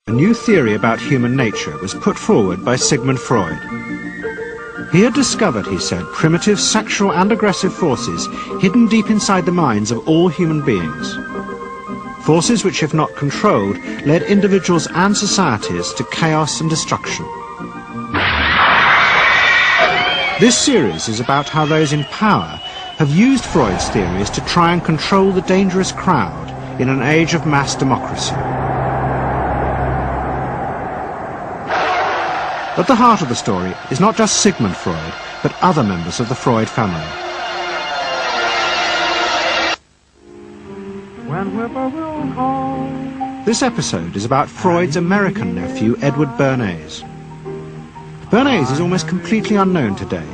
A new theory about human nature was put forward by Sigmund Freud. He had discovered, he said, primitive sexual and aggressive forces hidden deep inside the minds of all human beings. Forces which, if not controlled, led individuals and societies to chaos and destruction. This series is about how those in power have used Freud's theories to try and control the dangerous crowd in an age of mass democracy. At the heart of the story is not just Sigmund Freud, but other members of the Freud family. This episode is about Freud's American nephew, Edward Bernays. Bernays is almost completely unknown today,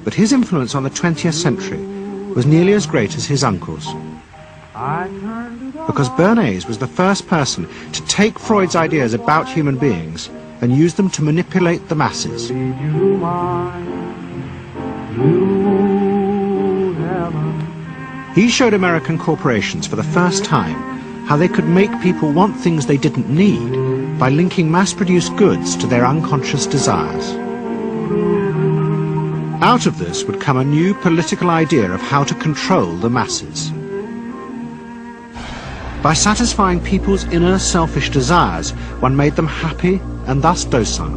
but his influence on the 20th century was nearly as great as his uncle's. Because Bernays was the first person to take Freud's ideas about human beings and use them to manipulate the masses. He showed American corporations for the first time how they could make people want things they didn't need by linking mass-produced goods to their unconscious desires. Out of this would come a new political idea of how to control the masses. By satisfying people's inner selfish desires, one made them happy and thus docile.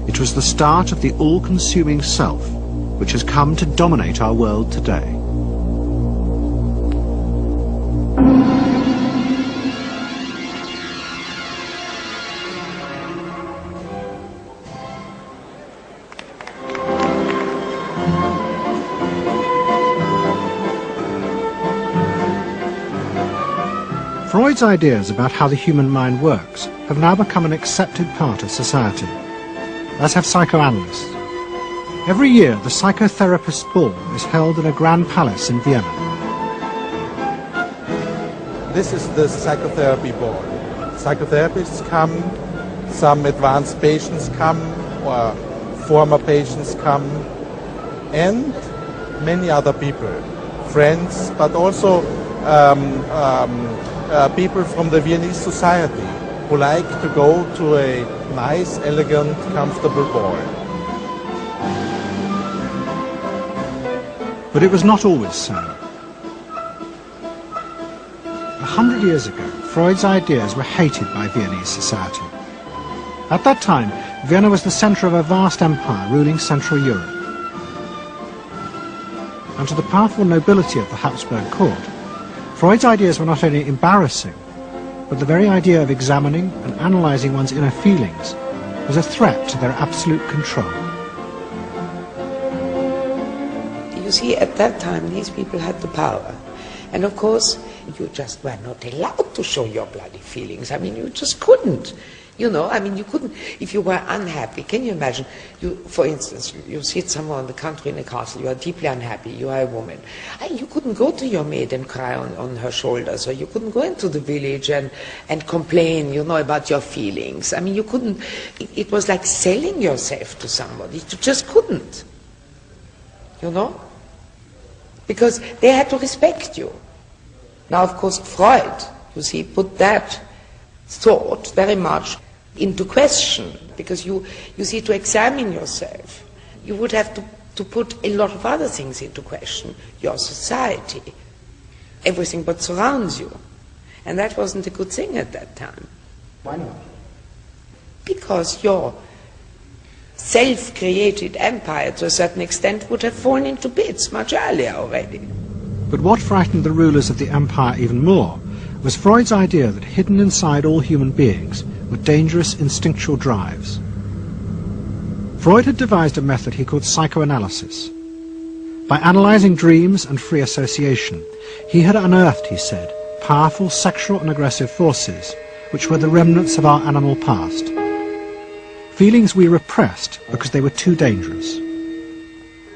It was the start of the all-consuming self, which has come to dominate our world today. Freud's ideas about how the human mind works have now become an accepted part of society, as have psychoanalysts. Every year, the psychotherapist's ball is held in a grand palace in Vienna. This is the psychotherapy ball. Psychotherapists come, some advanced patients come, or former patients come, and many other people, friends, but also people from the Viennese society who like to go to a nice, elegant, comfortable ball. But it was not always so. 100 years ago, Freud's ideas were hated by Viennese society. At that time, Vienna was the centre of a vast empire ruling Central Europe. And to the powerful nobility of the Habsburg court, Freud's ideas were not only embarrassing, but the very idea of examining and analysing one's inner feelings was a threat to their absolute control. You see, at that time, these people had the power. And of course, you just were not allowed to show your bloody feelings. I mean, you just couldn't. You know, I mean, you couldn't, if you were unhappy. Can you imagine, you, for instance, you sit somewhere in the country in a castle, you are deeply unhappy, you are a woman. You couldn't go to your maid and cry on her shoulders, or you couldn't go into the village and complain, you know, about your feelings. I mean, you couldn't, it was like selling yourself to somebody. You just couldn't, you know, because they had to respect you. Now, of course, Freud, you see, put that thought very much into question, because you see, to examine yourself, you would have to put a lot of other things into question, your society, everything what surrounds you, and that wasn't a good thing at that time. Why not? Because your self-created empire, to a certain extent, would have fallen into bits much earlier already. But what frightened the rulers of the empire even more was Freud's idea that hidden inside all human beings were dangerous instinctual drives. Freud had devised a method he called psychoanalysis. By analysing dreams and free association, he had unearthed, he said, powerful sexual and aggressive forces which were the remnants of our animal past. Feelings we repressed because they were too dangerous.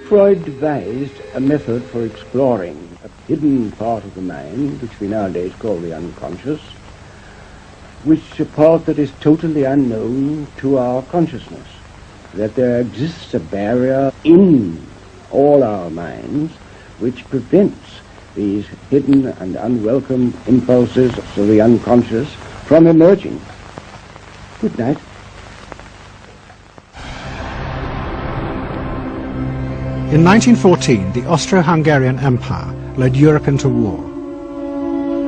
Freud devised a method for exploring a hidden part of the mind, which we nowadays call the unconscious, which is a part that is totally unknown to our consciousness, that there exists a barrier in all our minds which prevents these hidden and unwelcome impulses of the unconscious from emerging. Good night. In 1914, the Austro-Hungarian Empire led Europe into war.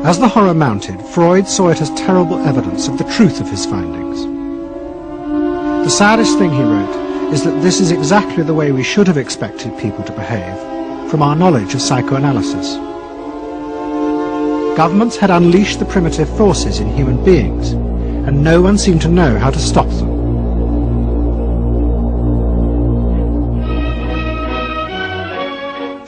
As the horror mounted, Freud saw it as terrible evidence of the truth of his findings. The saddest thing, he wrote, is that this is exactly the way we should have expected people to behave, from our knowledge of psychoanalysis. Governments had unleashed the primitive forces in human beings, and no one seemed to know how to stop them.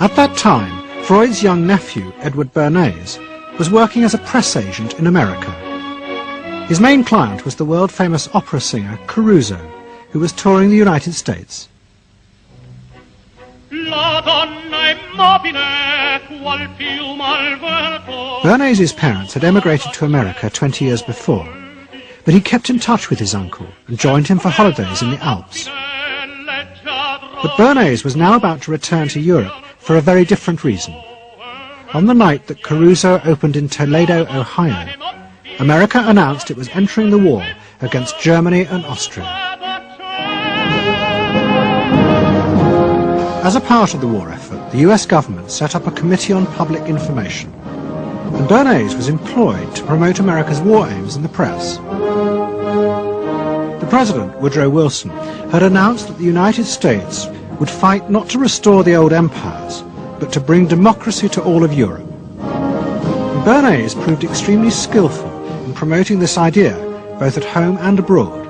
At that time, Freud's young nephew, Edward Bernays, was working as a press agent in America. His main client was the world-famous opera singer Caruso, who was touring the United States. Bernays' parents had emigrated to America 20 years before, but he kept in touch with his uncle and joined him for holidays in the Alps. But Bernays was now about to return to Europe for a very different reason. On the night that Caruso opened in Toledo, Ohio, America announced it was entering the war against Germany and Austria. As a part of the war effort, the US government set up a Committee on Public Information, and Bernays was employed to promote America's war aims in the press. The President, Woodrow Wilson, had announced that the United States would fight not to restore the old empires, but to bring democracy to all of Europe. Bernays proved extremely skillful in promoting this idea, both at home and abroad.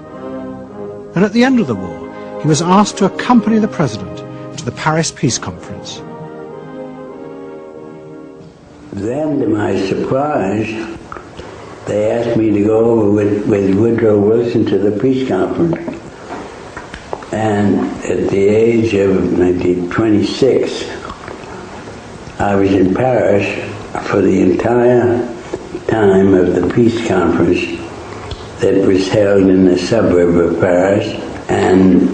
And at the end of the war, he was asked to accompany the President to the Paris Peace Conference. Then, to my surprise, they asked me to go over with Woodrow Wilson to the peace conference. And at the age of 26, I was in Paris for the entire time of the peace conference that was held in the suburb of Paris, and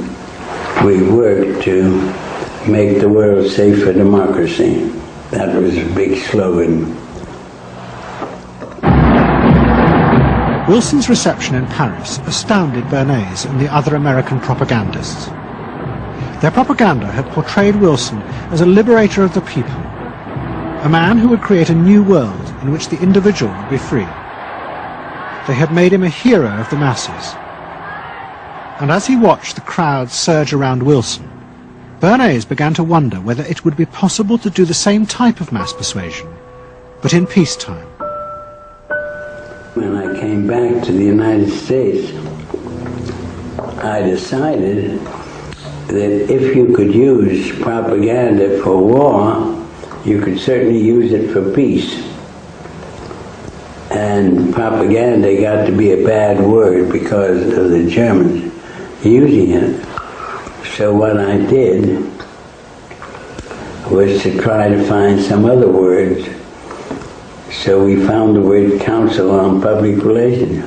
we worked to make the world safe for democracy. That was a big slogan. Wilson's reception in Paris astounded Bernays and the other American propagandists. Their propaganda had portrayed Wilson as a liberator of the people, a man who would create a new world in which the individual would be free. They had made him a hero of the masses. And as he watched the crowds surge around Wilson, Bernays began to wonder whether it would be possible to do the same type of mass persuasion, but in peacetime. When I came back to the United States, I decided that if you could use propaganda for war, you could certainly use it for peace. And propaganda got to be a bad word because of the Germans using it. So what I did was to try to find some other words. So we found the word Council on Public Relations.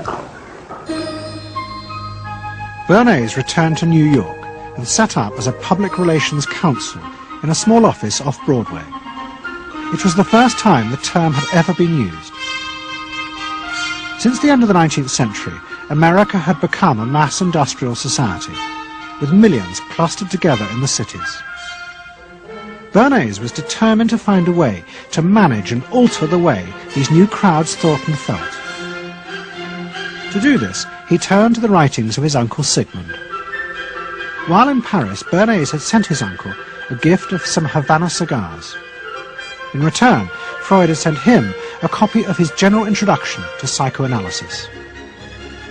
Bernays returned to New York and set up as a public relations counsel in a small office off Broadway. It was the first time the term had ever been used. Since the end of the 19th century, America had become a mass industrial society, with millions clustered together in the cities. Bernays was determined to find a way to manage and alter the way these new crowds thought and felt. To do this, he turned to the writings of his uncle Sigmund. While in Paris, Bernays had sent his uncle a gift of some Havana cigars. In return, Freud had sent him a copy of his general introduction to psychoanalysis.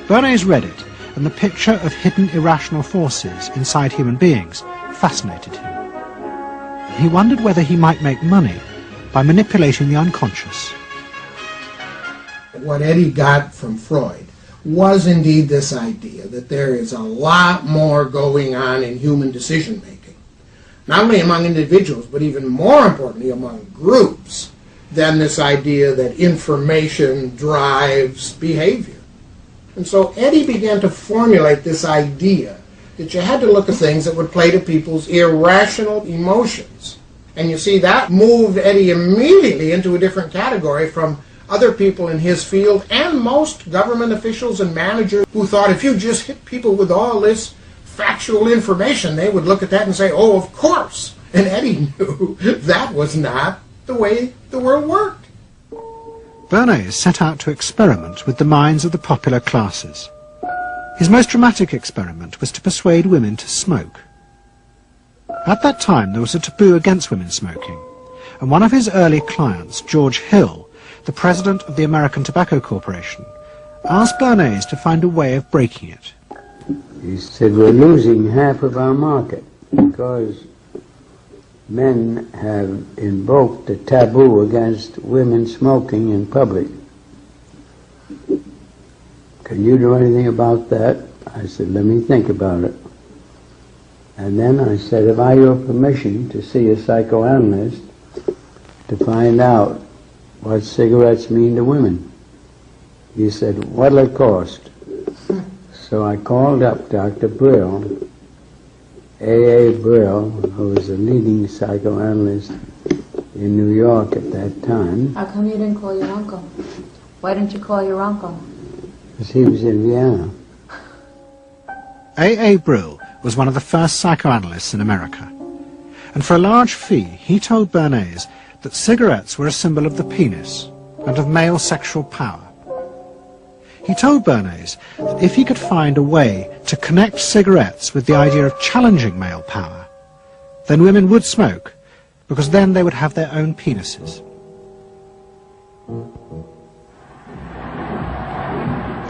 Bernays read it, and the picture of hidden irrational forces inside human beings fascinated him. He wondered whether he might make money by manipulating the unconscious. What Eddie got from Freud was indeed this idea that there is a lot more going on in human decision-making, not only among individuals, but even more importantly among groups, than this idea that information drives behavior. And so Eddie began to formulate this idea that you had to look at things that would play to people's irrational emotions. And you see, that moved Eddie immediately into a different category from other people in his field, and most government officials and managers who thought if you just hit people with all this factual information, they would look at that and say, oh, of course. And Eddie knew that was not the way the world worked. Bernays set out to experiment with the minds of the popular classes. His most dramatic experiment was to persuade women to smoke. At that time there was a taboo against women smoking, and one of his early clients, George Hill, the president of the American Tobacco Corporation, asked Bernays to find a way of breaking it. He said, we're losing half of our market because men have invoked a taboo against women smoking in public. Can you do anything about that? I said, let me think about it. And then I said, have I your permission to see a psychoanalyst to find out what cigarettes mean to women? He said, what'll it cost? So I called up Dr. Brill, A.A. Brill, who was a leading psychoanalyst in New York at that time. How come you didn't call your uncle? Why didn't you call your uncle? Because he was in Vienna. A.A. Brill was one of the first psychoanalysts in America, and for a large fee he told Bernays that cigarettes were a symbol of the penis and of male sexual power. He told Bernays that if he could find a way to connect cigarettes with the idea of challenging male power, then women would smoke, because then they would have their own penises.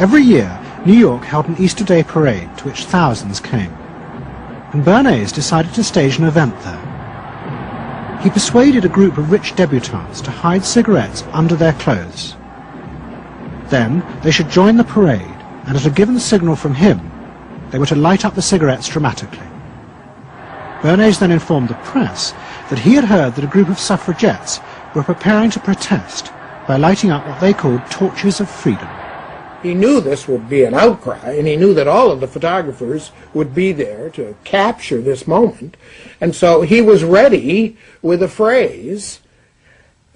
Every year, New York held an Easter Day parade to which thousands came, and Bernays decided to stage an event there. He persuaded a group of rich debutantes to hide cigarettes under their clothes. Then they should join the parade, and at a given signal from him, they were to light up the cigarettes dramatically. Bernays then informed the press that he had heard that a group of suffragettes were preparing to protest by lighting up what they called torches of freedom. He knew this would be an outcry, and he knew that all of the photographers would be there to capture this moment, and so he was ready with a phrase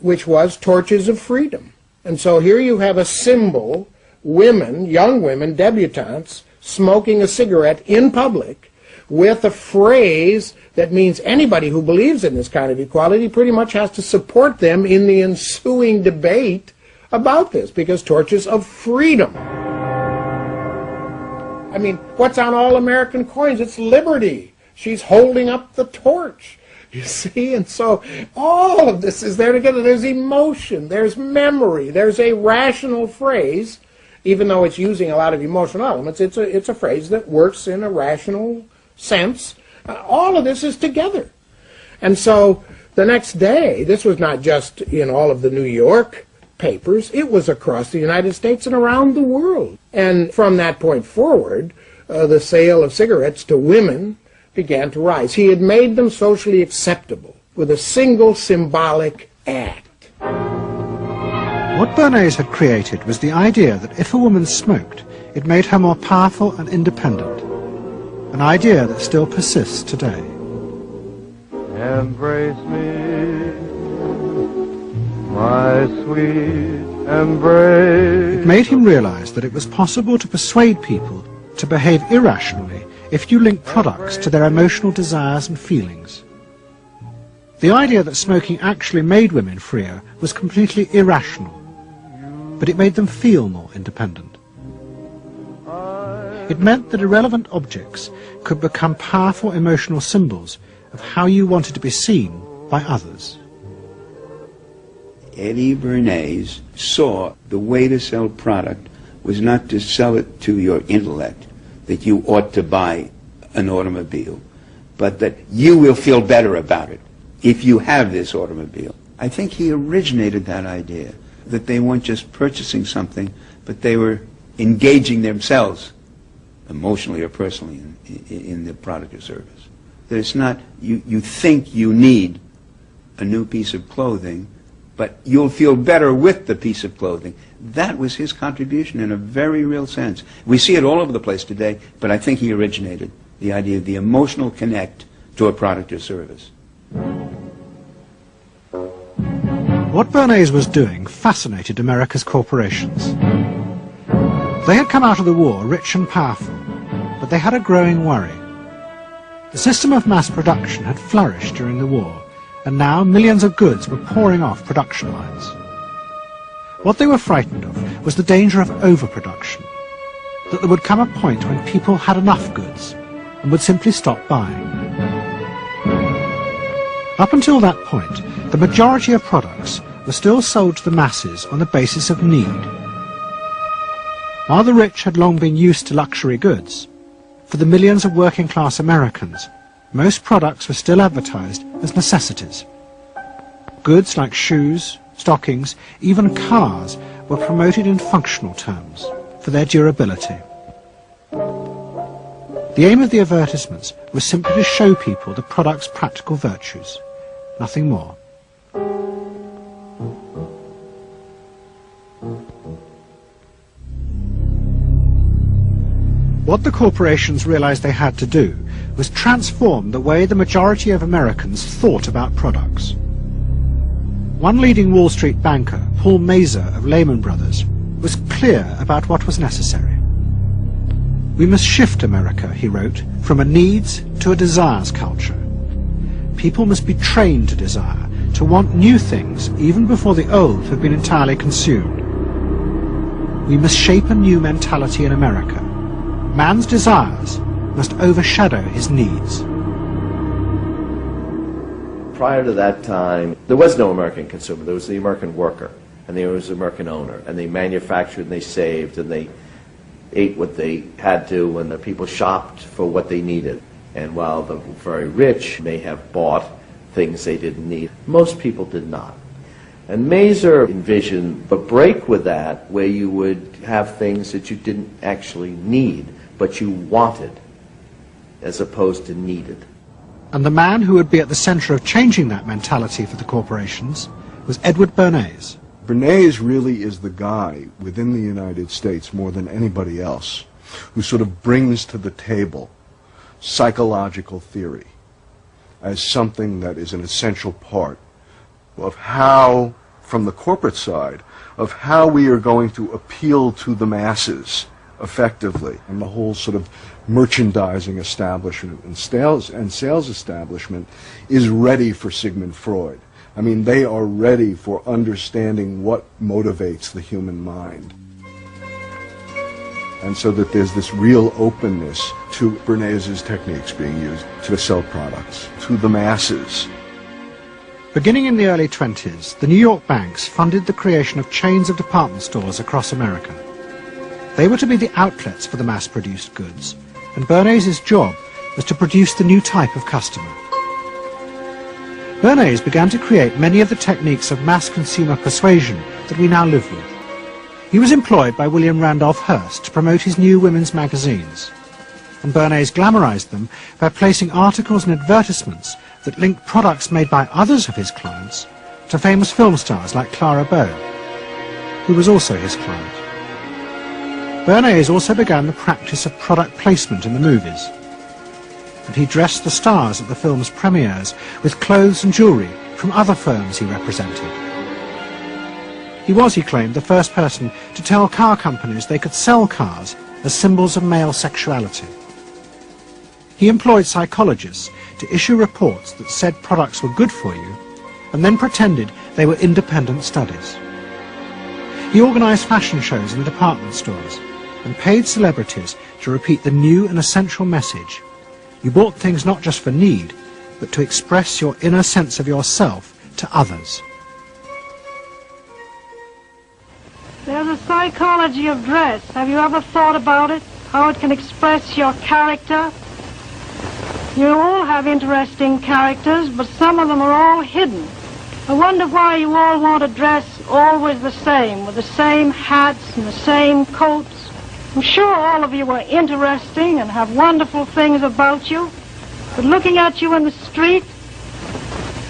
which was torches of freedom. And so here you have a symbol, women, young women, debutantes, smoking a cigarette in public with a phrase that means anybody who believes in this kind of equality pretty much has to support them in the ensuing debate about this, because torches of freedom. I mean, what's on all American coins? It's liberty. She's holding up the torch. You see, and so all of this is there together. There's emotion, there's memory, there's a rational phrase, even though it's using a lot of emotional elements. It's a phrase that works in a rational sense. All of this is together. And so the next day, this was not just in all of the New York papers, it was across the United States and around the world. And from that point forward, the sale of cigarettes to women began to rise. He had made them socially acceptable with a single symbolic act. What Bernays had created was the idea that if a woman smoked, it made her more powerful and independent, an idea that still persists today. Embrace me, my sweet embrace. It made him realize that it was possible to persuade people to behave irrationally if you link products to their emotional desires and feelings. The idea that smoking actually made women freer was completely irrational, but it made them feel more independent. It meant that irrelevant objects could become powerful emotional symbols of how you wanted to be seen by others. Eddie Bernays saw the way to sell product was not to sell it to your intellect, that you ought to buy an automobile, but that you will feel better about it if you have this automobile. I think he originated that idea, that they weren't just purchasing something, but they were engaging themselves emotionally or personally in the product or service. That it's not, you think you need a new piece of clothing, but you'll feel better with the piece of clothing. That was his contribution in a very real sense. We see it all over the place today, but I think he originated the idea of the emotional connect to a product or service. What Bernays was doing fascinated America's corporations. They had come out of the war rich and powerful, but they had a growing worry. The system of mass production had flourished during the war, and now millions of goods were pouring off production lines. What they were frightened of was the danger of overproduction, that there would come a point when people had enough goods and would simply stop buying. Up until that point, the majority of products were still sold to the masses on the basis of need. While the rich had long been used to luxury goods, for the millions of working-class Americans, most products were still advertised as necessities. Goods like shoes, stockings, even cars were promoted in functional terms for their durability. The aim of the advertisements was simply to show people the product's practical virtues, nothing more. What the corporations realized they had to do was transform the way the majority of Americans thought about products. One leading Wall Street banker, Paul Mazur of Lehman Brothers, was clear about what was necessary. We must shift America, he wrote, from a needs to a desires culture. People must be trained to desire, to want new things even before the old have been entirely consumed. We must shape a new mentality in America. Man's desires must overshadow his needs. Prior to that time, there was no American consumer. There was the American worker, and there was the American owner, and they manufactured and they saved and they ate what they had to, and the people shopped for what they needed. And while the very rich may have bought things they didn't need, most people did not. And Mazur envisioned a break with that, where you would have things that you didn't actually need, but you wanted, as opposed to needed. And the man who would be at the center of changing that mentality for the corporations was Edward Bernays. Bernays really is the guy within the United States, more than anybody else, who sort of brings to the table psychological theory as something that is an essential part of how, from the corporate side, of how we are going to appeal to the masses effectively. And the whole sort of merchandising establishment and sales establishment is ready for Sigmund Freud. I mean, they are ready for understanding what motivates the human mind. And so that there's this real openness to Bernays' techniques being used to sell products to the masses. Beginning in the early 20s, the New York banks funded the creation of chains of department stores across America. They were to be the outlets for the mass-produced goods, and Bernays' job was to produce the new type of customer. Bernays began to create many of the techniques of mass consumer persuasion that we now live with. He was employed by William Randolph Hearst to promote his new women's magazines, and Bernays glamorized them by placing articles and advertisements that linked products made by others of his clients to famous film stars like Clara Bow, who was also his client. Bernays also began the practice of product placement in the movies, and he dressed the stars at the film's premieres with clothes and jewellery from other firms he represented. He was, he claimed, the first person to tell car companies they could sell cars as symbols of male sexuality. He employed psychologists to issue reports that said products were good for you, and then pretended they were independent studies. He organised fashion shows in the department stores, and paid celebrities to repeat the new and essential message: you bought things not just for need, but to express your inner sense of yourself to others. There's a psychology of dress. Have you ever thought about it? How it can express your character? You all have interesting characters, but some of them are all hidden. I wonder why you all want to dress always the same, with the same hats and the same coats. I'm sure all of you are interesting and have wonderful things about you, but looking at you in the street,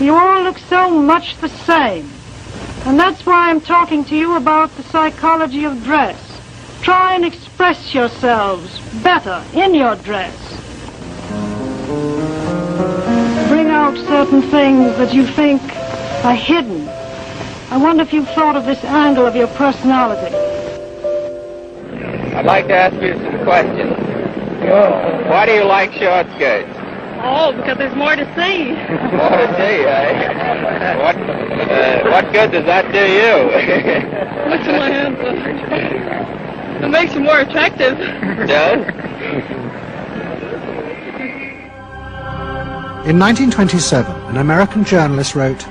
you all look so much the same. And that's why I'm talking to you about the psychology of dress. Try and express yourselves better in your dress. Bring out certain things that you think are hidden. I wonder if you've thought of this angle of your personality. I'd like to ask you some questions. Why do you like short skirts? Oh, because there's more to see. More to see, eh? What good does that do you? What's in my hands? It makes you more attractive. Does? In 1927, an American journalist wrote,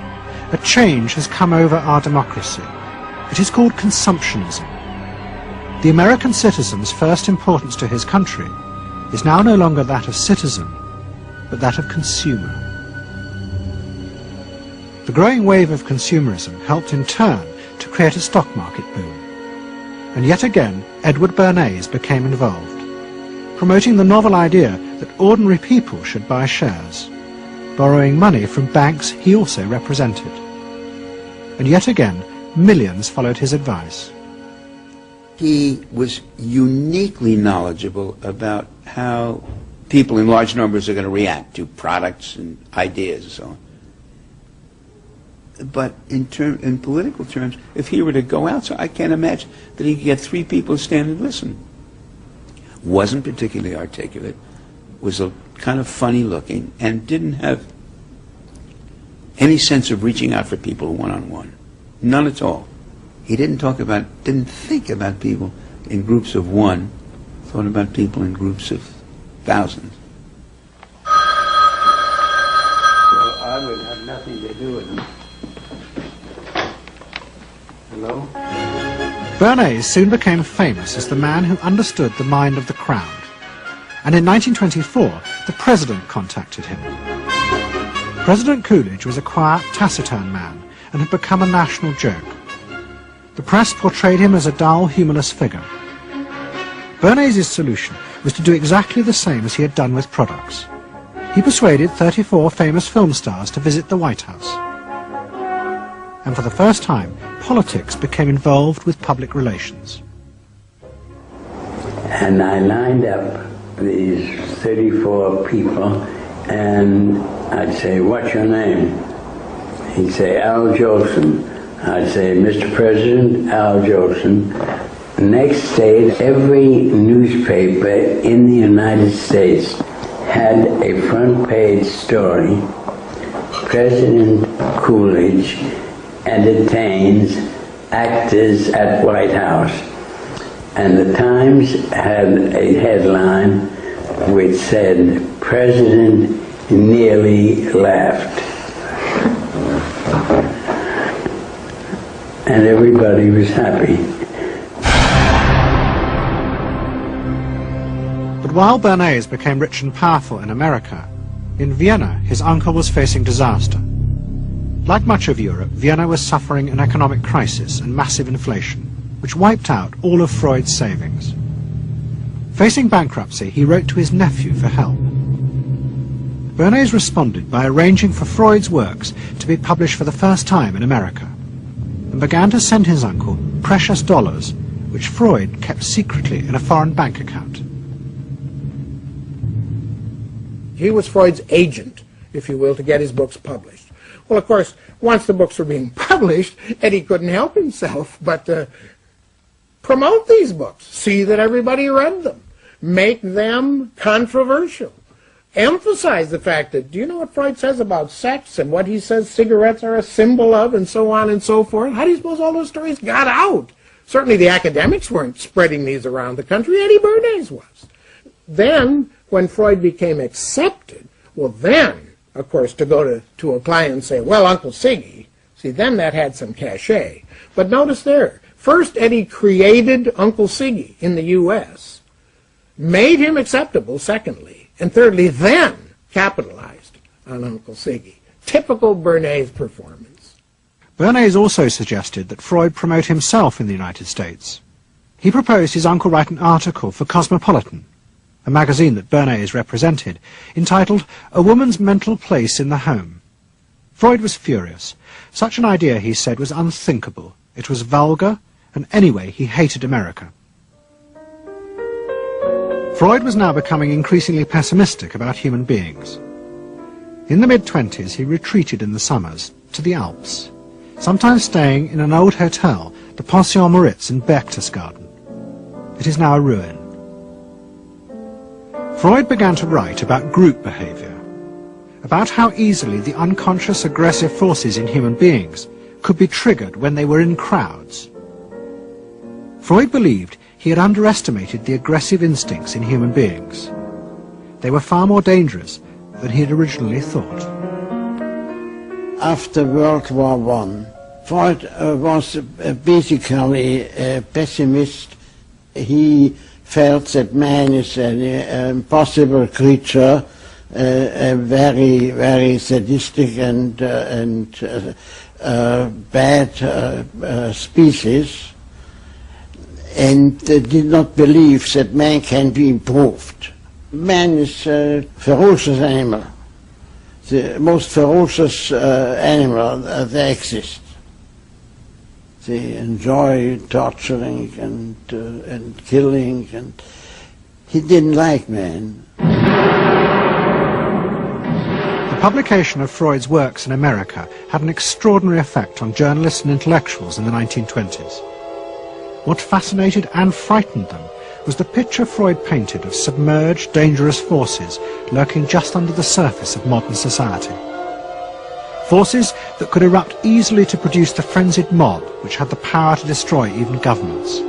"A change has come over our democracy. It is called consumptionism. The American citizen's first importance to his country is now no longer that of citizen, but that of consumer." The growing wave of consumerism helped in turn to create a stock market boom. And yet again, Edward Bernays became involved, promoting the novel idea that ordinary people should buy shares, borrowing money from banks he also represented. And yet again, millions followed his advice. He was uniquely knowledgeable about how people in large numbers are going to react to products and ideas and so on. But in political terms, if he were to go out, so I can't imagine that he could get 3 people to stand and listen. Wasn't particularly articulate, was a kind of funny looking, and didn't have any sense of reaching out for people one-on-one. None at all. He didn't think about people in groups of one, thought about people in groups of thousands. So I would have nothing to do with them. Hello? Bernays soon became famous as the man who understood the mind of the crowd. And in 1924, the president contacted him. President Coolidge was a quiet, taciturn man and had become a national joke. The press portrayed him as a dull, humorless figure. Bernays' solution was to do exactly the same as he had done with products. He persuaded 34 famous film stars to visit the White House. And for the first time, politics became involved with public relations. And I lined up these 34 people, and I'd say, "What's your name?" He'd say, "Al Jolson." I'd say, "Mr. President, Al Jolson." Next day, every newspaper in the United States had a front page story. President Coolidge entertains actors at White House. And the Times had a headline which said, "President nearly laughed." And everybody was happy. But while Bernays became rich and powerful in America, in Vienna his uncle was facing disaster. Like much of Europe, Vienna was suffering an economic crisis and massive inflation, which wiped out all of Freud's savings. Facing bankruptcy, he wrote to his nephew for help. Bernays responded by arranging for Freud's works to be published for the first time in America, and began to send his uncle precious dollars, which Freud kept secretly in a foreign bank account. He was Freud's agent, if you will, to get his books published. Well, of course, once the books were being published, Eddie couldn't help himself but promote these books, see that everybody read them, make them controversial, emphasize the fact that, do you know what Freud says about sex and what he says cigarettes are a symbol of, and so on and so forth? How do you suppose all those stories got out? Certainly the academics weren't spreading these around the country. Eddie Bernays was. Then, when Freud became accepted, well then, of course, to go to a client and say, "Well, Uncle Siggy," see, then that had some cachet. But notice there, first Eddie created Uncle Siggy in the U.S., made him acceptable, secondly, and thirdly, then capitalized on Uncle Siggy. Typical Bernays performance. Bernays also suggested that Freud promote himself in the United States. He proposed his uncle write an article for Cosmopolitan, a magazine that Bernays represented, entitled "A Woman's Mental Place in the Home." Freud was furious. Such an idea, he said, was unthinkable. It was vulgar, and anyway, he hated America. Freud was now becoming increasingly pessimistic about human beings. In the mid-20s, he retreated in the summers to the Alps, sometimes staying in an old hotel, the Pension Moritz in Berchtesgaden. It is now a ruin. Freud began to write about group behavior, about how easily the unconscious aggressive forces in human beings could be triggered when they were in crowds. Freud believed he had underestimated the aggressive instincts in human beings. They were far more dangerous than he had originally thought. After World War I, Freud was basically a pessimist. He felt that man is an impossible creature, a very, very sadistic and bad species, and did not believe that man can be improved. Man is a ferocious animal, the most ferocious animal that exists. They enjoy torturing and killing, and he didn't like man. The publication of Freud's works in America had an extraordinary effect on journalists and intellectuals in the 1920s. What fascinated and frightened them was the picture Freud painted of submerged, dangerous forces lurking just under the surface of modern society. Forces that could erupt easily to produce the frenzied mob which had the power to destroy even governments.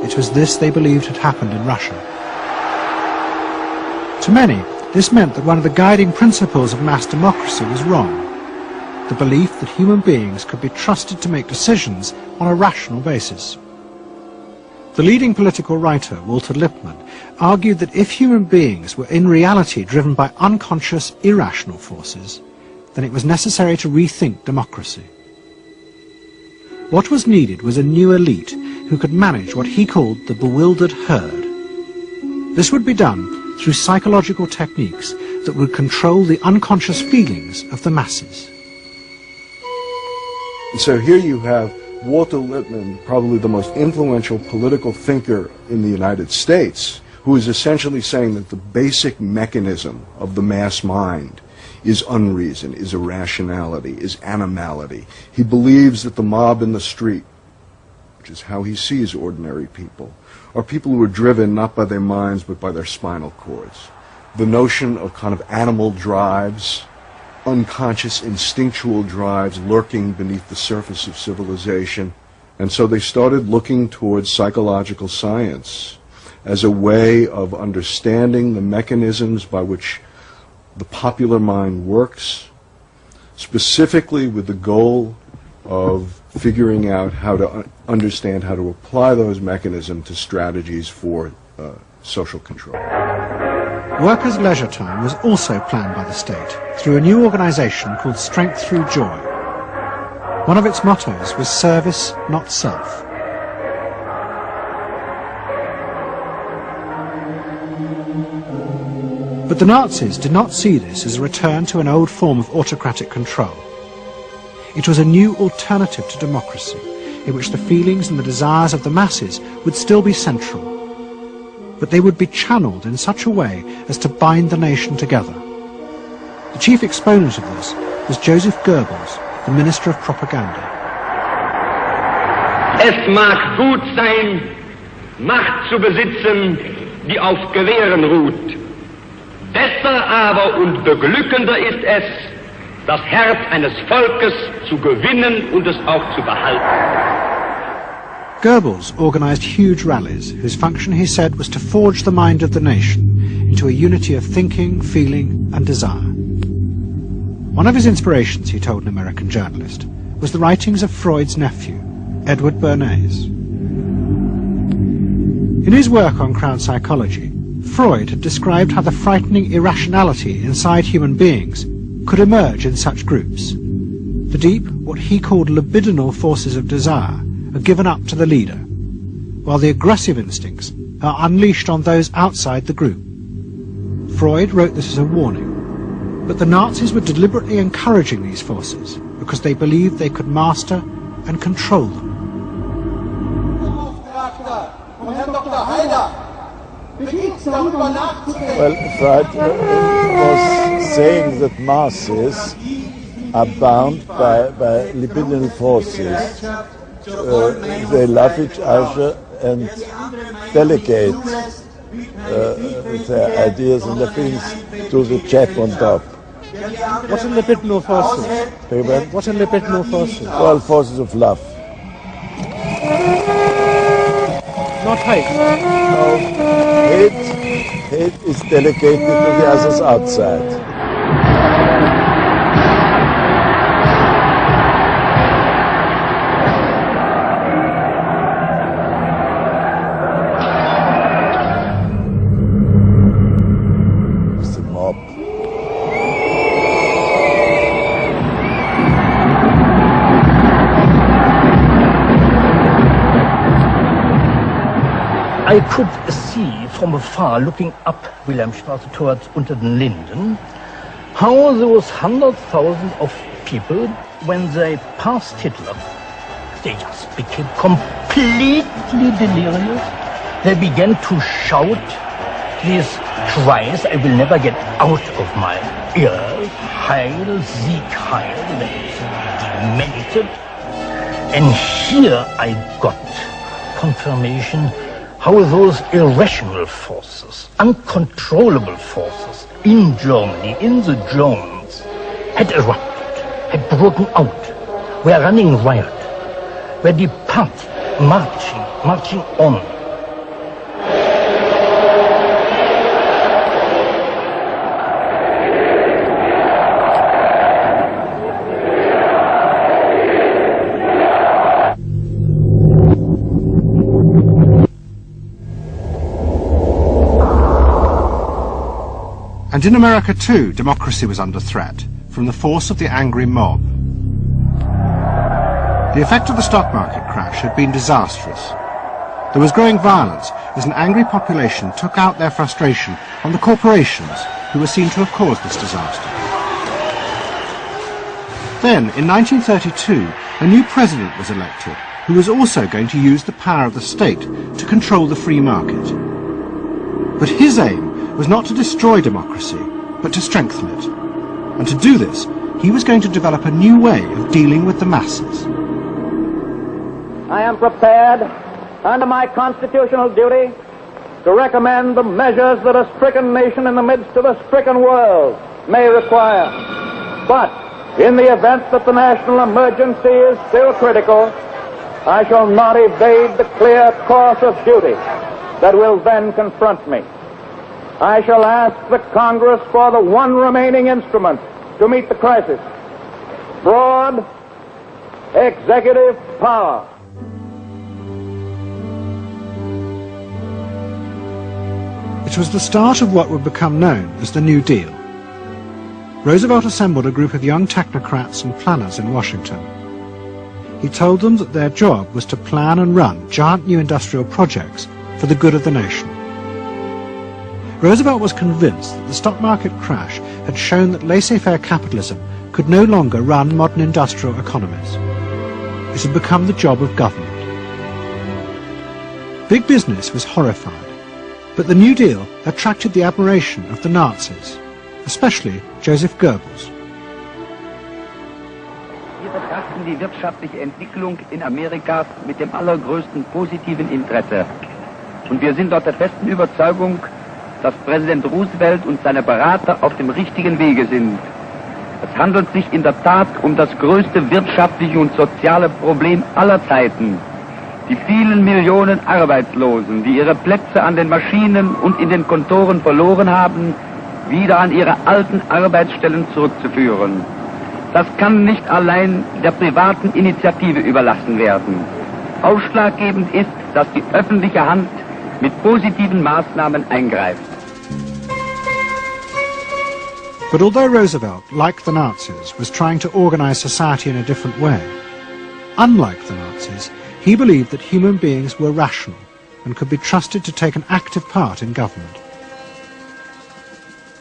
It was this they believed had happened in Russia. To many, this meant that one of the guiding principles of mass democracy was wrong. The belief that human beings could be trusted to make decisions on a rational basis. The leading political writer, Walter Lippmann, argued that if human beings were in reality driven by unconscious, irrational forces, then it was necessary to rethink democracy. What was needed was a new elite who could manage what he called the bewildered herd. This would be done through psychological techniques that would control the unconscious feelings of the masses. So here you have Walter Lippmann, probably the most influential political thinker in the United States, who is essentially saying that the basic mechanism of the mass mind is unreason, is irrationality, is animality. He believes that the mob in the street, which is how he sees ordinary people, are people who are driven not by their minds but by their spinal cords. The notion of kind of animal drives, unconscious instinctual drives lurking beneath the surface of civilization. And so they started looking towards psychological science as a way of understanding the mechanisms by which the popular mind works, specifically with the goal of figuring out how to understand how to apply those mechanisms to strategies for social control. Workers' leisure time was also planned by the state through a new organization called Strength Through Joy. One of its mottos was service, not self. But the Nazis did not see this as a return to an old form of autocratic control. It was a new alternative to democracy, in which the feelings and the desires of the masses would still be central, but they would be channeled in such a way as to bind the nation together. The chief exponent of this was Joseph Goebbels, the Minister of Propaganda. Es mag gut sein, Macht zu besitzen, die auf Gewehren ruht. Besser aber und beglückender ist es, das Herz eines Volkes zu gewinnen und es auch zu behalten. Goebbels organized huge rallies whose function, he said, was to forge the mind of the nation into a unity of thinking, feeling and desire. One of his inspirations, he told an American journalist, was the writings of Freud's nephew, Edward Bernays. In his work on Crown Psychology, Freud had described how the frightening irrationality inside human beings could emerge in such groups. The deep, what he called libidinal forces of desire, are given up to the leader, while the aggressive instincts are unleashed on those outside the group. Freud wrote this as a warning, but the Nazis were deliberately encouraging these forces because they believed they could master and control them. Well, Freud was saying that masses are bound by libidinal forces. They love each other and delegate their ideas and their feelings to the chap on top. What are libidinal forces? What are libidinal forces? Well, forces of love. Not hate? No, hate is delegated to the others outside. I could see from afar, looking up Wilhelmstraße towards Unter den Linden, how those 100,000 of people, when they passed Hitler, they just became completely delirious. They began to shout these cries I will never get out of my ears. Heil, Sieg, Heil. They demented. And here I got confirmation how those irrational forces, uncontrollable forces in Germany, in the Germans, had erupted, had broken out, were running riot, were departing, marching on. And in America too, democracy was under threat from the force of the angry mob. The effect of the stock market crash had been disastrous. There was growing violence as an angry population took out their frustration on the corporations who were seen to have caused this disaster. Then, in 1932, a new president was elected who was also going to use the power of the state to control the free market. But his aim was not to destroy democracy, but to strengthen it. And to do this, he was going to develop a new way of dealing with the masses. I am prepared, under my constitutional duty, to recommend the measures that a stricken nation in the midst of a stricken world may require. But in the event that the national emergency is still critical, I shall not evade the clear course of duty that will then confront me. I shall ask the Congress for the one remaining instrument to meet the crisis: broad executive power. It was the start of what would become known as the New Deal. Roosevelt assembled a group of young technocrats and planners in Washington. He told them that their job was to plan and run giant new industrial projects for the good of the nation. Roosevelt was convinced that the stock market crash had shown that laissez-faire capitalism could no longer run modern industrial economies. It had become the job of government. Big business was horrified, but the New Deal attracted the admiration of the Nazis, especially Joseph Goebbels. Wir betrachten die wirtschaftliche Entwicklung in Amerika mit dem allergrößten positiven Interesse. Und wir sind dort der festen Überzeugung, dass Präsident Roosevelt und seine Berater auf dem richtigen Wege sind. Es handelt sich in der Tat um das größte wirtschaftliche und soziale Problem aller Zeiten. Die vielen Millionen Arbeitslosen, die ihre Plätze an den Maschinen und in den Kontoren verloren haben, wieder an ihre alten Arbeitsstellen zurückzuführen. Das kann nicht allein der privaten Initiative überlassen werden. Ausschlaggebend ist, dass die öffentliche Hand mit positiven Maßnahmen eingreift. But although Roosevelt, like the Nazis, was trying to organize society in a different way, unlike the Nazis, he believed that human beings were rational and could be trusted to take an active part in government.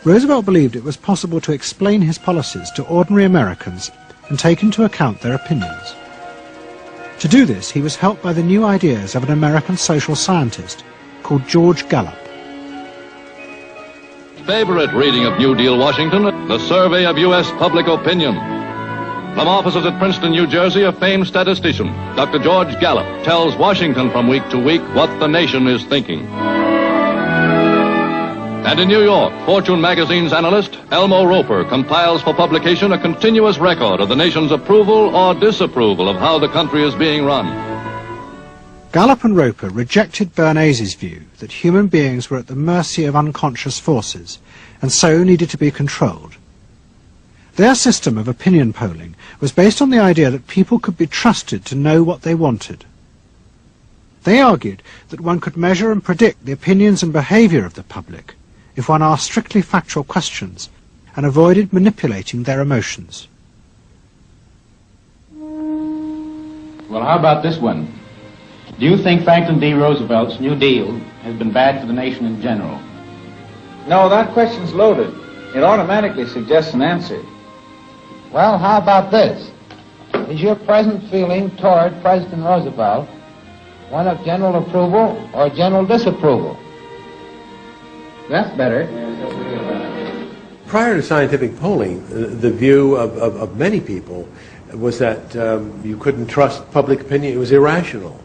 Roosevelt believed it was possible to explain his policies to ordinary Americans and take into account their opinions. To do this, he was helped by the new ideas of an American social scientist called George Gallup. Favorite reading of New Deal Washington, the survey of U.S. public opinion. From offices at Princeton, New Jersey, a famed statistician, Dr. George Gallup, tells Washington from week to week what the nation is thinking. And in New York, Fortune magazine's analyst, Elmo Roper, compiles for publication a continuous record of the nation's approval or disapproval of how the country is being run. Gallup and Roper rejected Bernays' view that human beings were at the mercy of unconscious forces and so needed to be controlled. Their system of opinion polling was based on the idea that people could be trusted to know what they wanted. They argued that one could measure and predict the opinions and behaviour of the public if one asked strictly factual questions and avoided manipulating their emotions. Well, how about this one? Do you think Franklin D. Roosevelt's New Deal has been bad for the nation in general? No, that question's loaded. It automatically suggests an answer. Well, how about this? Is your present feeling toward President Roosevelt one of general approval or general disapproval? That's better. Prior to scientific polling, the view of many people was that you couldn't trust public opinion. It was irrational,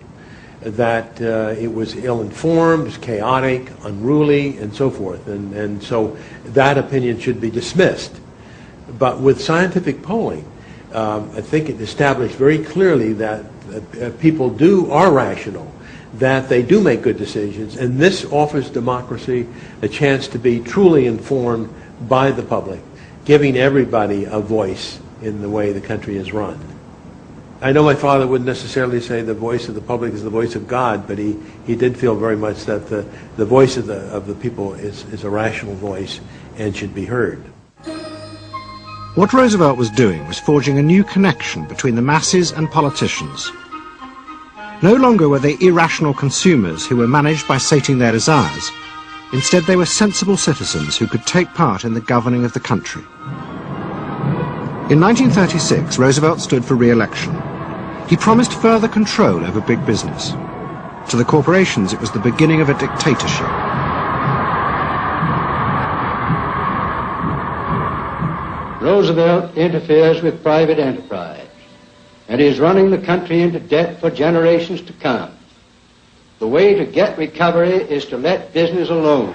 that it was ill-informed, it was chaotic, unruly, and so forth. And so that opinion should be dismissed. But with scientific polling, I think it established very clearly that people are rational, that they do make good decisions, and this offers democracy a chance to be truly informed by the public, giving everybody a voice in the way the country is run. I know my father wouldn't necessarily say the voice of the public is the voice of God, but he did feel very much that the voice of the people is a rational voice and should be heard. What Roosevelt was doing was forging a new connection between the masses and politicians. No longer were they irrational consumers who were managed by sating their desires. Instead, they were sensible citizens who could take part in the governing of the country. In 1936, Roosevelt stood for re-election. He promised further control over big business. To the corporations, it was the beginning of a dictatorship. Roosevelt interferes with private enterprise and is running the country into debt for generations to come. The way to get recovery is to let business alone.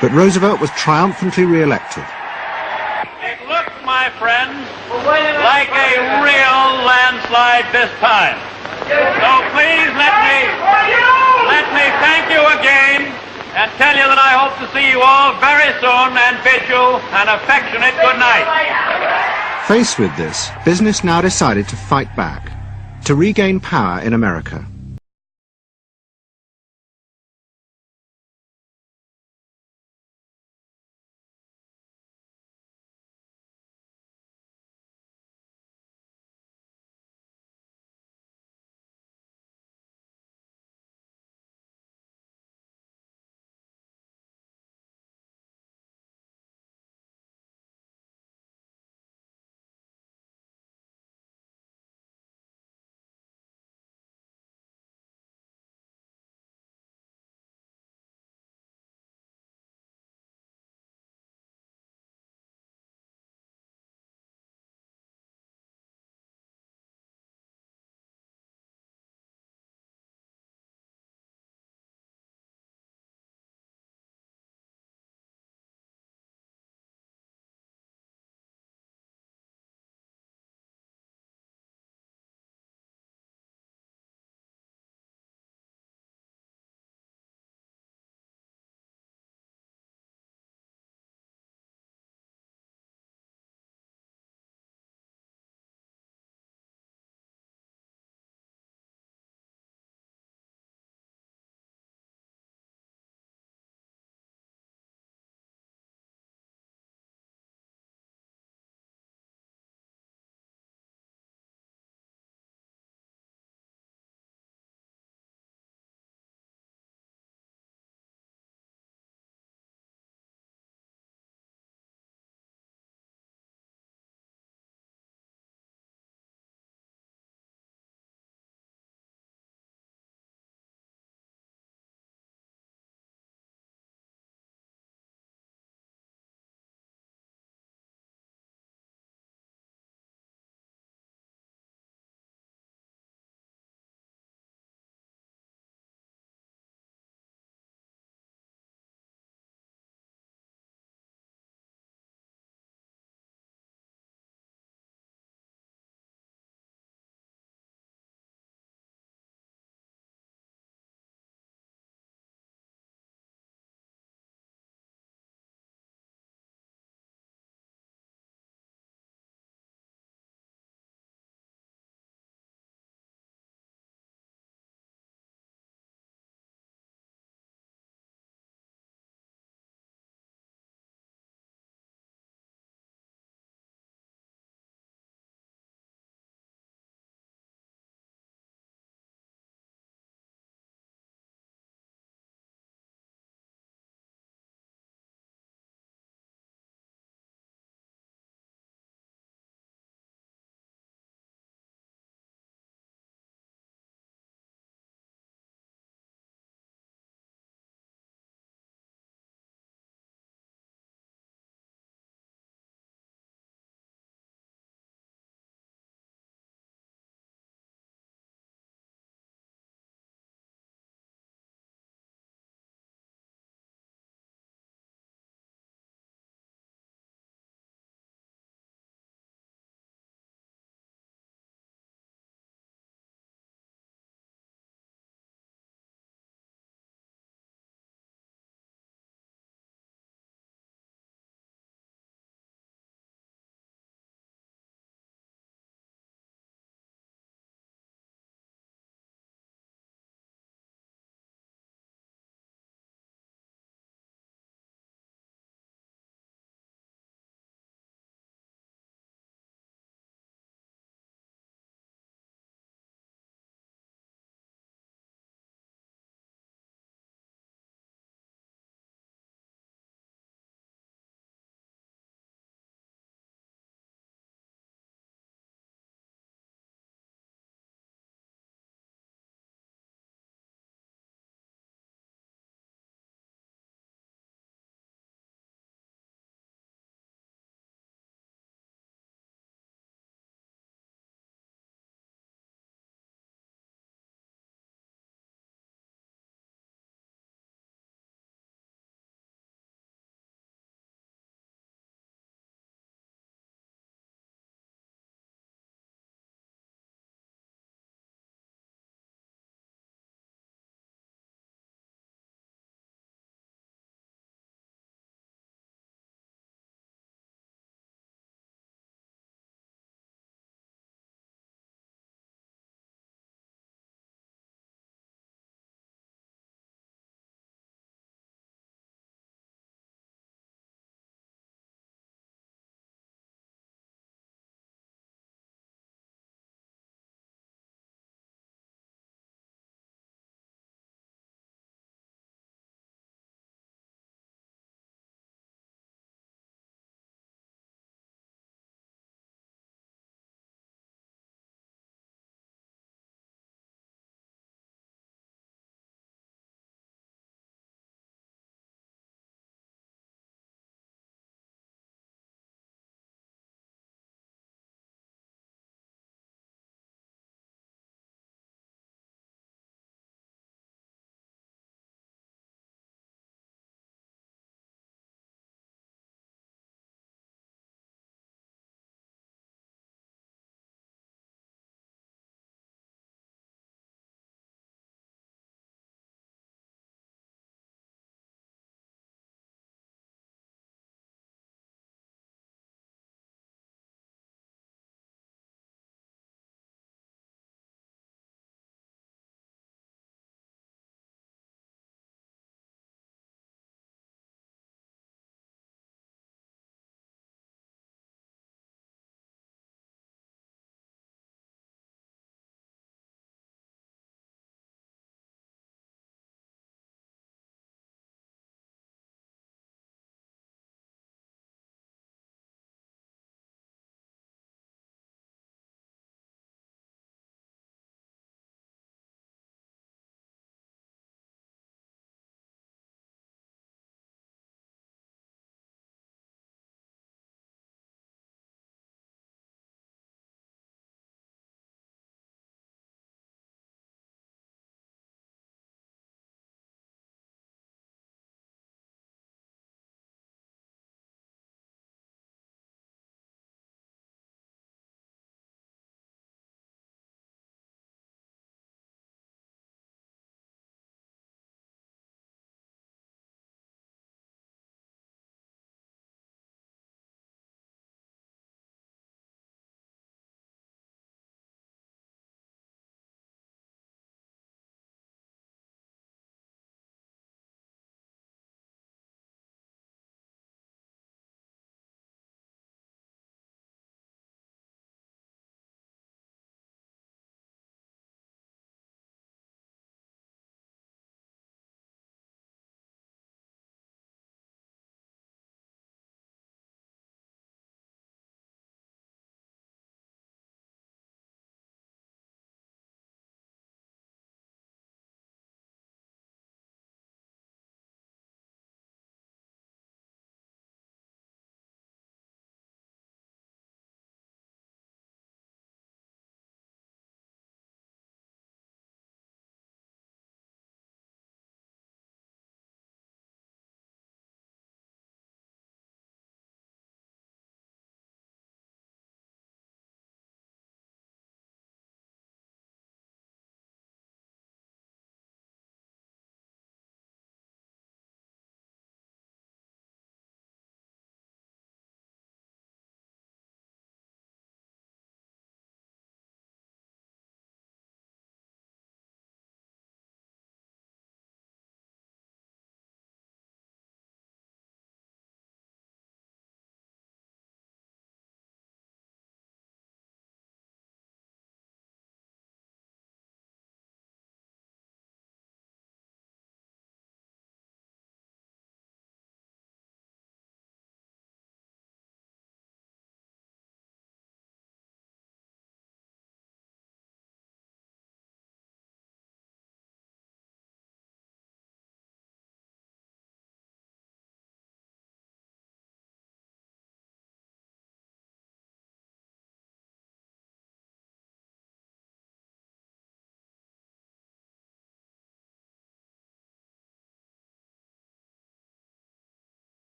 But Roosevelt was triumphantly re-elected. It looks, my friends, like a real landslide this time. So please let me thank you again and tell you that I hope to see you all very soon and bid you an affectionate good night. Faced with this, business now decided to fight back, to regain power in America.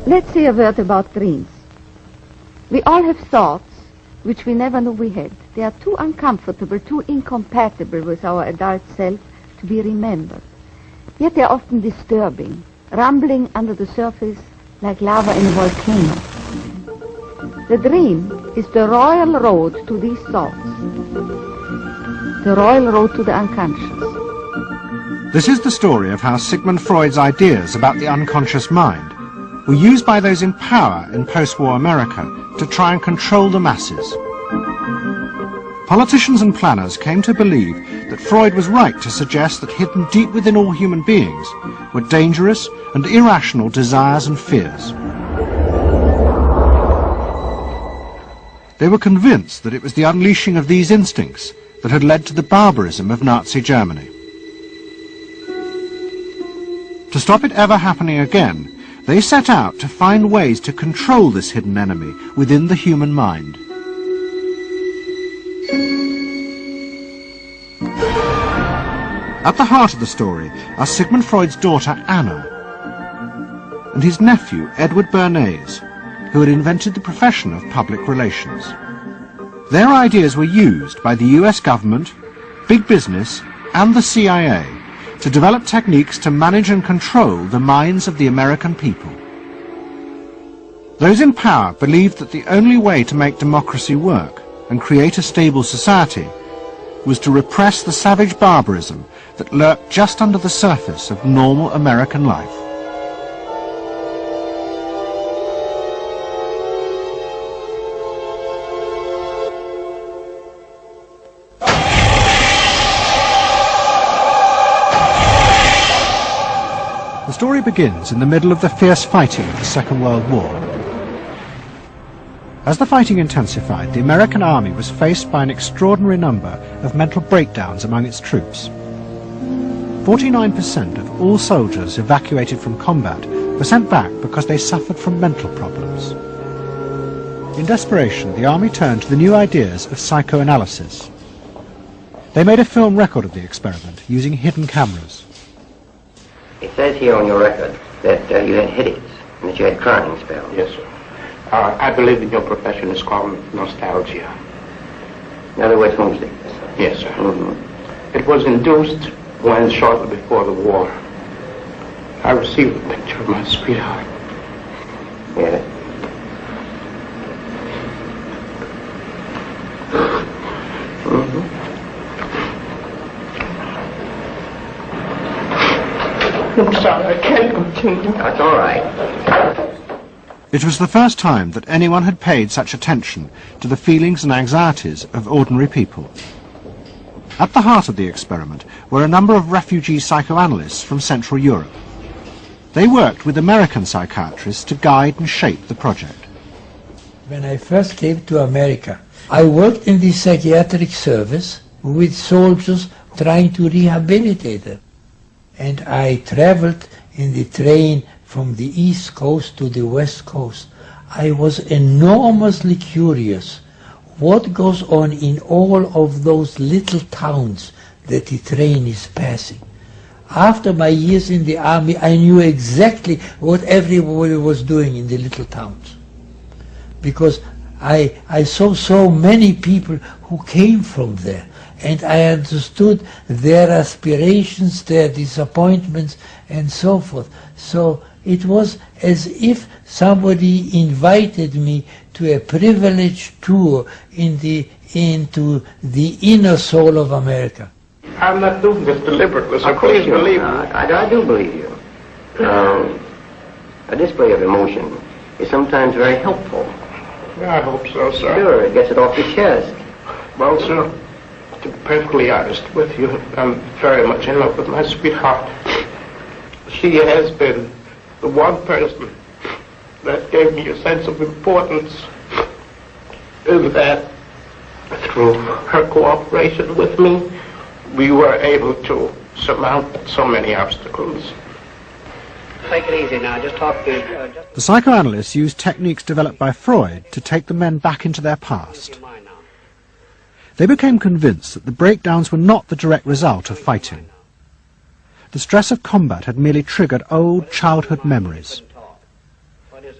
Let's say a word about dreams. We all have thoughts which we never knew we had. They are too uncomfortable, too incompatible with our adult self to be remembered. Yet they are often disturbing, rumbling under the surface like lava in a volcano. The dream is the royal road to these thoughts, the royal road to the unconscious. This is the story of how Sigmund Freud's ideas about the unconscious mind were used by those in power in post-war America to try and control the masses. Politicians and planners came to believe that Freud was right to suggest that hidden deep within all human beings were dangerous and irrational desires and fears. They were convinced that it was the unleashing of these instincts that had led to the barbarism of Nazi Germany. To stop it ever happening again, they set out to find ways to control this hidden enemy within the human mind. At the heart of the story are Sigmund Freud's daughter Anna and his nephew Edward Bernays, who had invented the profession of public relations. Their ideas were used by the US government, big business and the CIA to develop techniques to manage and control the minds of the American people. Those in power believed that the only way to make democracy work and create a stable society was to repress the savage barbarism that lurked just under the surface of normal American life. The story begins in the middle of the fierce fighting of the Second World War. As the fighting intensified, the American army was faced by an extraordinary number of mental breakdowns among its troops. 49% of all soldiers evacuated from combat were sent back because they suffered from mental problems. In desperation, the army turned to the new ideas of psychoanalysis. They made a film record of the experiment using hidden cameras. It says here on your record that you had headaches and that you had crying spells. Yes, sir. I believe that your profession is called nostalgia. In other words, homesickness. Yes, sir. Mm-hmm. It was induced when, shortly before the war, I received a picture of my sweetheart. Yeah. Mm-hmm. I'm sorry, I can't continue. That's all right. It was the first time that anyone had paid such attention to the feelings and anxieties of ordinary people. At the heart of the experiment were a number of refugee psychoanalysts from Central Europe. They worked with American psychiatrists to guide and shape the project. When I first came to America, I worked in the psychiatric service with soldiers trying to rehabilitate them. And I traveled in the train from the East Coast to the West Coast. I was enormously curious what goes on in all of those little towns that the train is passing. After my years in the army, I knew exactly what everybody was doing in the little towns. Because I saw so many people who came from there. And I understood their aspirations, their disappointments, and so forth. So it was as if somebody invited me to a privileged tour into the inner soul of America. I'm not doing this deliberately, so please believe me. I do believe you. A display of emotion is sometimes very helpful. Yeah, I hope so, sir. Sure, it gets it off your chest. Well, sir, to be perfectly honest with you, I'm very much in love with my sweetheart. She has been the one person that gave me a sense of importance, is that through her cooperation with me, we were able to surmount so many obstacles. Take it easy now, just talk to... The psychoanalysts used techniques developed by Freud to take the men back into their past. They became convinced that the breakdowns were not the direct result of fighting. The stress of combat had merely triggered old childhood memories.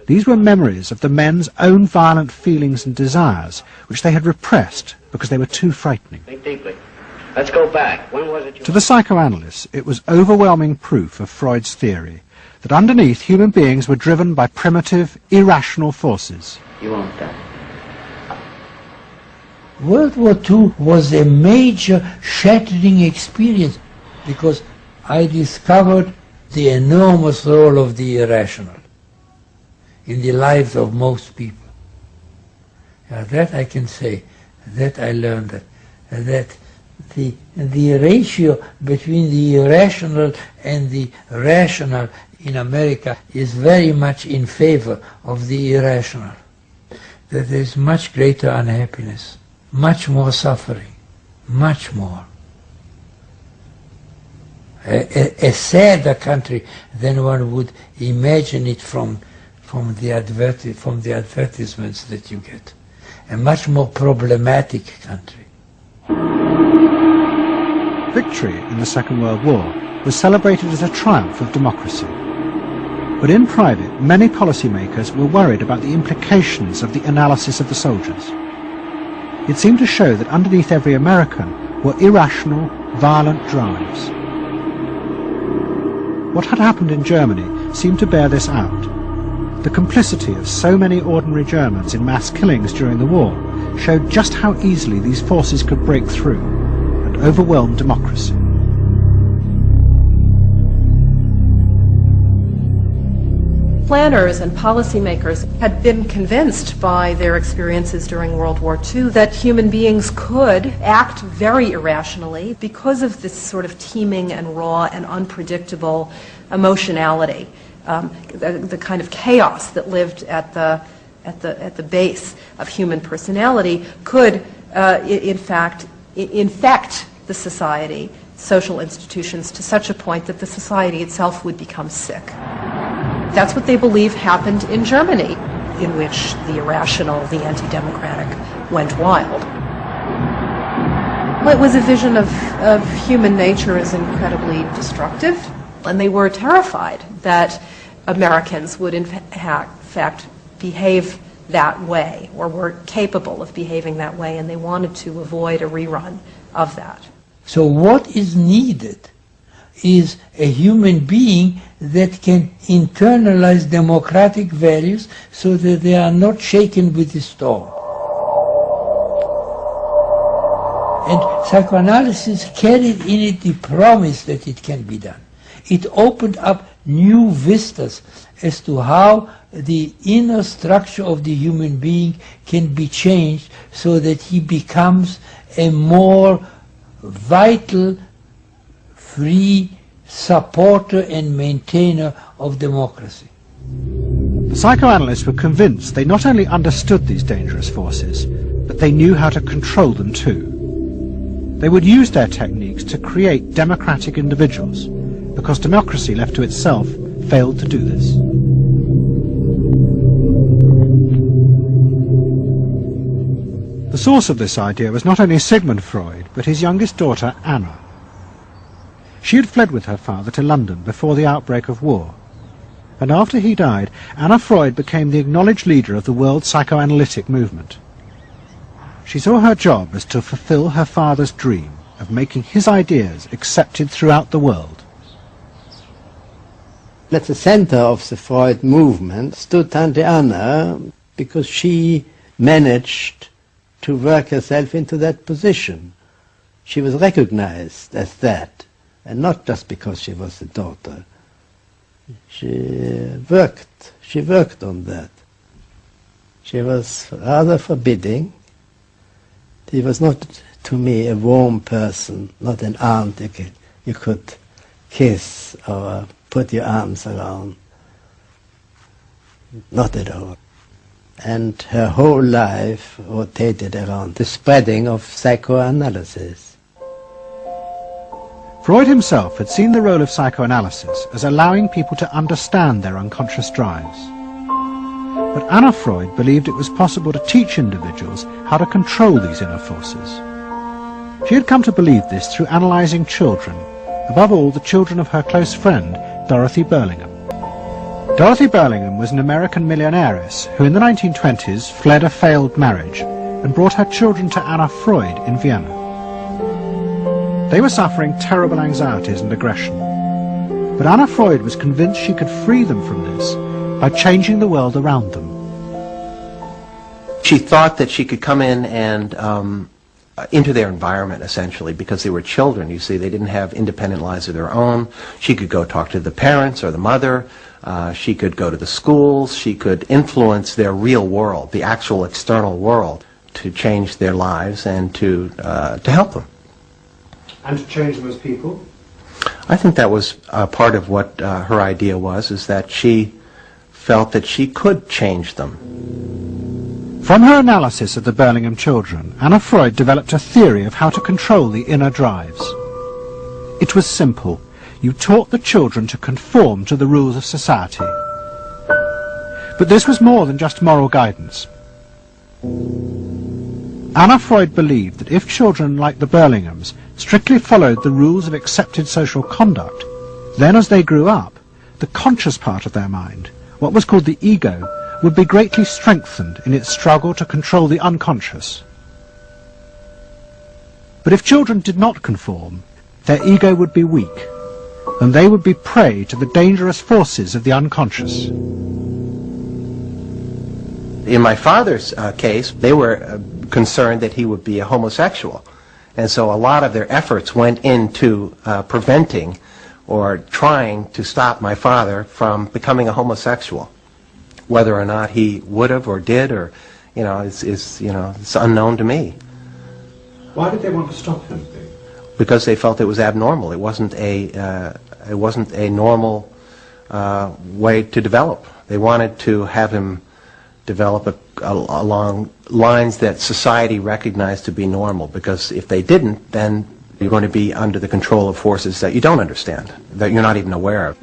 These were memories of the men's own violent feelings and desires, which they had repressed because they were too frightening. Think deeply. Let's go back. When was it you... To the psychoanalysts, it was overwhelming proof of Freud's theory that underneath human beings were driven by primitive, irrational forces. You won't die. World War II was a major shattering experience because I discovered the enormous role of the irrational in the lives of most people. That I can say, that I learned that the ratio between the irrational and the rational in America is very much in favor of the irrational. That there is much greater unhappiness, much more suffering, much more. A sadder country than one would imagine it from the advertisements that you get. A much more problematic country. Victory in the Second World War was celebrated as a triumph of democracy. But in private, many policymakers were worried about the implications of the analysis of the soldiers. It seemed to show that underneath every American were irrational, violent drives. What had happened in Germany seemed to bear this out. The complicity of so many ordinary Germans in mass killings during the war showed just how easily these forces could break through and overwhelm democracy. Planners and policymakers had been convinced by their experiences during World War II that human beings could act very irrationally because of this sort of teeming and raw and unpredictable emotionality, the kind of chaos that lived at the base of human personality could, in fact, infect the society, social institutions, to such a point that the society itself would become sick. That's what they believe happened in Germany, in which the irrational, the anti-democratic, went wild. It was a vision of human nature as incredibly destructive, and they were terrified that Americans would in fact behave that way, or were capable of behaving that way, and they wanted to avoid a rerun of that. So what is needed is a human being that can internalize democratic values so that they are not shaken with the storm. And psychoanalysis carried in it the promise that it can be done. It opened up new vistas as to how the inner structure of the human being can be changed so that he becomes a more vital, free supporter and maintainer of democracy. The psychoanalysts were convinced they not only understood these dangerous forces, but they knew how to control them too. They would use their techniques to create democratic individuals, because democracy left to itself failed to do this. The source of this idea was not only Sigmund Freud, but his youngest daughter, Anna. She had fled with her father to London before the outbreak of war, and after he died, Anna Freud became the acknowledged leader of the world psychoanalytic movement. She saw her job as to fulfill her father's dream of making his ideas accepted throughout the world. At the center of the Freud movement stood Tante Anna, because she managed to work herself into that position. She was recognized as that, and not just because she was the daughter. She worked on that. She was rather forbidding. She was not, to me, a warm person, not an aunt you could kiss or put your arms around. Not at all. And her whole life rotated around the spreading of psychoanalysis. Freud himself had seen the role of psychoanalysis as allowing people to understand their unconscious drives. But Anna Freud believed it was possible to teach individuals how to control these inner forces. She had come to believe this through analyzing children, above all the children of her close friend, Dorothy Burlingham. Dorothy Burlingham was an American millionairess who in the 1920s fled a failed marriage and brought her children to Anna Freud in Vienna. They were suffering terrible anxieties and aggression, but Anna Freud was convinced she could free them from this by changing the world around them. She thought that she could come in and into their environment, essentially, because they were children. You see, they didn't have independent lives of their own. She could go talk to the parents or the mother. She could go to the schools. She could influence their real world, the actual external world, to change their lives and to help them. And to change them as people? I think that was part of what her idea was, is that she felt that she could change them. From her analysis of the Burlingham children, Anna Freud developed a theory of how to control the inner drives. It was simple. You taught the children to conform to the rules of society. But this was more than just moral guidance. Anna Freud believed that if children like the Burlinghams strictly followed the rules of accepted social conduct, then as they grew up, the conscious part of their mind, what was called the ego, would be greatly strengthened in its struggle to control the unconscious. But if children did not conform, their ego would be weak, and they would be prey to the dangerous forces of the unconscious. In my father's case, they were concerned that he would be a homosexual, and so a lot of their efforts went into preventing or trying to stop my father from becoming a homosexual. Whether or not he would have or did, or it's unknown to me. Why did they want to stop him? Because they felt it was abnormal. It wasn't a normal way to develop. They wanted to have him develop along lines that society recognized to be normal. Because if they didn't, then you're going to be under the control of forces that you don't understand, that you're not even aware of.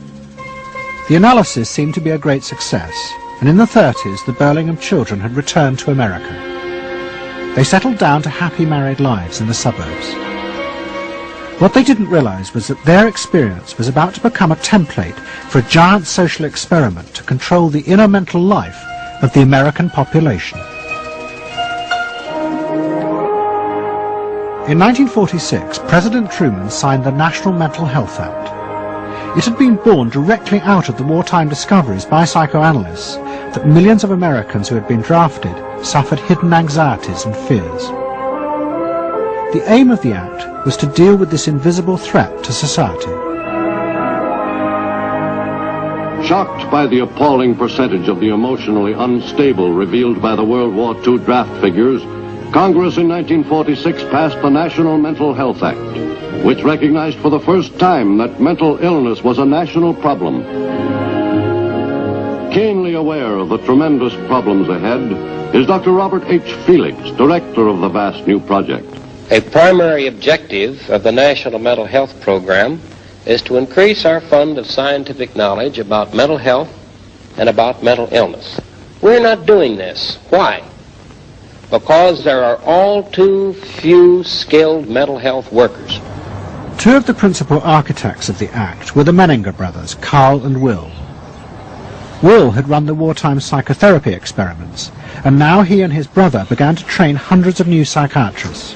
The analysis seemed to be a great success. And in the 30s, the Burlingham children had returned to America. They settled down to happy married lives in the suburbs. What they didn't realize was that their experience was about to become a template for a giant social experiment to control the inner mental life of the American population. In 1946, President Truman signed the National Mental Health Act. It had been born directly out of the wartime discoveries by psychoanalysts that millions of Americans who had been drafted suffered hidden anxieties and fears. The aim of the Act was to deal with this invisible threat to society. Shocked by the appalling percentage of the emotionally unstable revealed by the World War II draft figures, Congress in 1946 passed the National Mental Health Act, which recognized for the first time that mental illness was a national problem. Keenly aware of the tremendous problems ahead is Dr. Robert H. Felix, director of the vast new project. A primary objective of the National Mental Health Program is to increase our fund of scientific knowledge about mental health and about mental illness. We're not doing this. Why? Because there are all too few skilled mental health workers. Two of the principal architects of the Act were the Menninger brothers, Carl and Will. Will had run the wartime psychotherapy experiments, and now he and his brother began to train hundreds of new psychiatrists.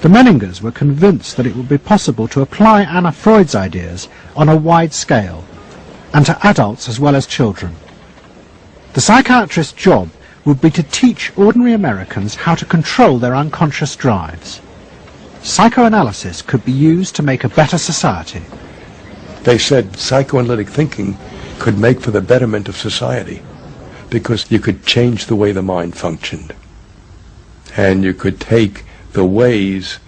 The Menningers were convinced that it would be possible to apply Anna Freud's ideas on a wide scale, and to adults as well as children. The psychiatrist's job would be to teach ordinary Americans how to control their unconscious drives. Psychoanalysis could be used to make a better society. They said psychoanalytic thinking could make for the betterment of society because you could change the way the mind functioned. And you could take the ways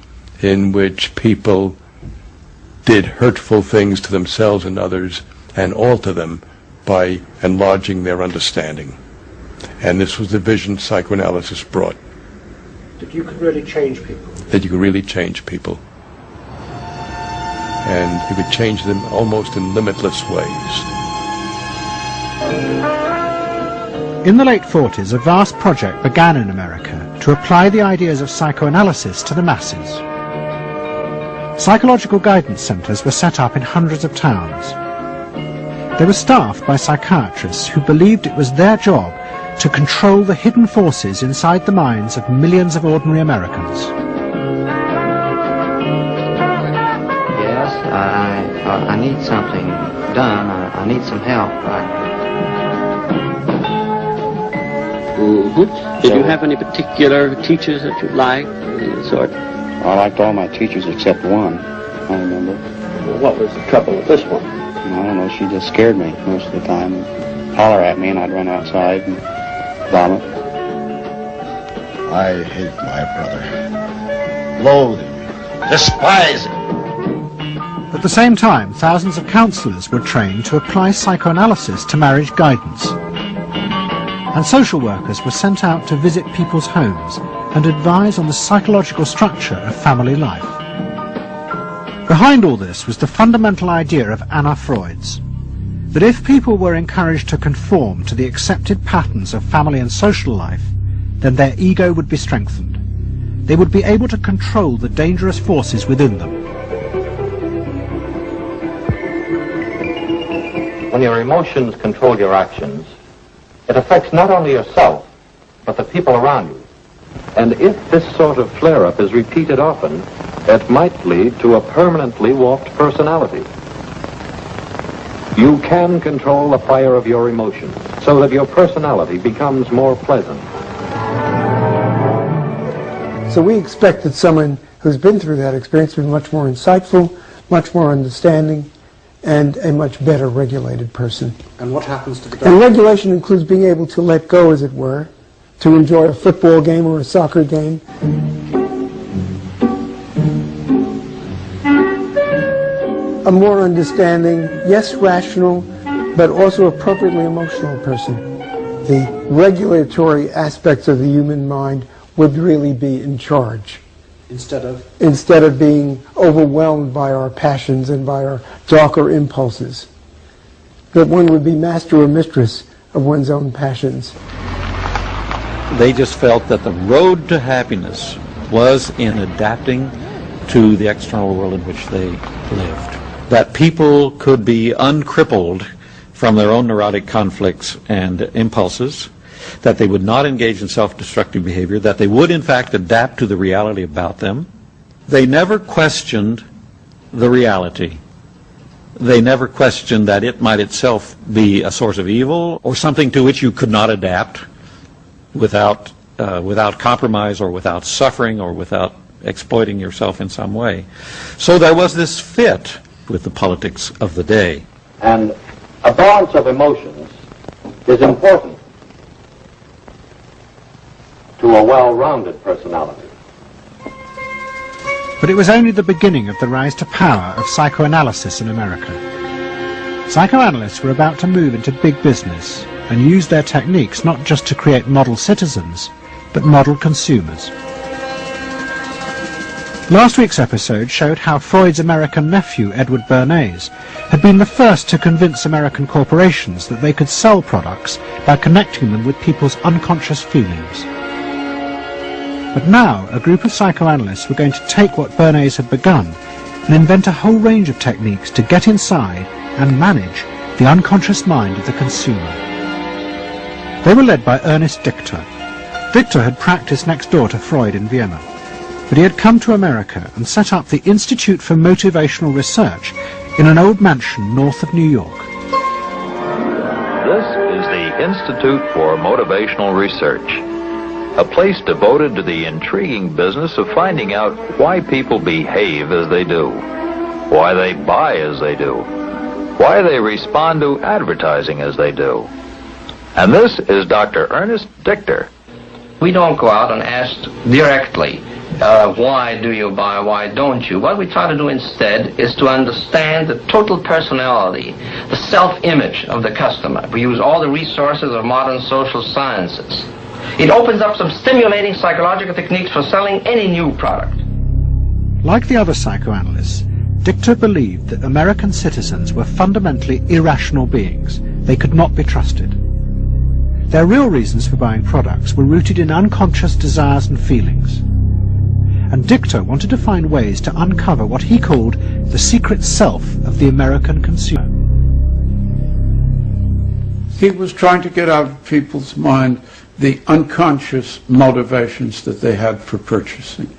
in which people did hurtful things to themselves and others and alter them by enlarging their understanding. And this was the vision psychoanalysis brought. That you could really change people. That you could really change people. And you could change them almost in limitless ways. In the late 40s, a vast project began in America to apply the ideas of psychoanalysis to the masses. Psychological guidance centers were set up in hundreds of towns. They were staffed by psychiatrists who believed it was their job to control the hidden forces inside the minds of millions of ordinary Americans. Yes, I need something done. I need some help. Did you have any particular teachers that you liked, any sort? I liked all my teachers except one, I remember. Well, what was the trouble with this one? I don't know, she just scared me most of the time. Holler at me and I'd run outside and vomit. I hate my brother. Loathe him. Despise him. At the same time, thousands of counselors were trained to apply psychoanalysis to marriage guidance. And social workers were sent out to visit people's homes and advise on the psychological structure of family life. Behind all this was the fundamental idea of Anna Freud's, that if people were encouraged to conform to the accepted patterns of family and social life, then their ego would be strengthened. They would be able to control the dangerous forces within them. When your emotions control your actions, it affects not only yourself, but the people around you. And if this sort of flare-up is repeated often, it might lead to a permanently warped personality. You can control the fire of your emotions so that your personality becomes more pleasant. So we expect that someone who's been through that experience will be much more insightful, much more understanding, and a much better regulated person. And what happens to the And regulation includes being able to let go, as it were, to enjoy a football game or a soccer game. A more understanding, yes, rational, but also appropriately emotional person. The regulatory aspects of the human mind would really be in charge. Instead of being overwhelmed by our passions and by our darker impulses. That one would be master or mistress of one's own passions. They just felt that the road to happiness was in adapting to the external world in which they lived. That people could be uncrippled from their own neurotic conflicts and impulses, that they would not engage in self-destructive behavior, that they would in fact adapt to the reality about them. They never questioned the reality. They never questioned that it might itself be a source of evil or something to which you could not adapt without compromise or without suffering or without exploiting yourself in some way. So there was this fit with the politics of the day. And a balance of emotions is important to a well-rounded personality. But it was only the beginning of the rise to power of psychoanalysis in America. Psychoanalysts were about to move into big business and use their techniques not just to create model citizens, but model consumers. Last week's episode showed how Freud's American nephew, Edward Bernays, had been the first to convince American corporations that they could sell products by connecting them with people's unconscious feelings. But now, a group of psychoanalysts were going to take what Bernays had begun and invent a whole range of techniques to get inside and manage the unconscious mind of the consumer. They were led by Ernest Dichter. Dichter had practiced next door to Freud in Vienna, but he had come to America and set up the Institute for Motivational Research in an old mansion north of New York. This is the Institute for Motivational Research, a place devoted to the intriguing business of finding out why people behave as they do, why they buy as they do, why they respond to advertising as they do. And this is Dr. Ernest Dichter. We don't go out and ask directly, why do you buy, why don't you? What we try to do instead is to understand the total personality, the self-image of the customer. We use all the resources of modern social sciences. It opens up some stimulating psychological techniques for selling any new product. Like the other psychoanalysts, Dichter believed that American citizens were fundamentally irrational beings. They could not be trusted. Their real reasons for buying products were rooted in unconscious desires and feelings. And Dichter wanted to find ways to uncover what he called the secret self of the American consumer. He was trying to get out of people's mind the unconscious motivations that they had for purchasing.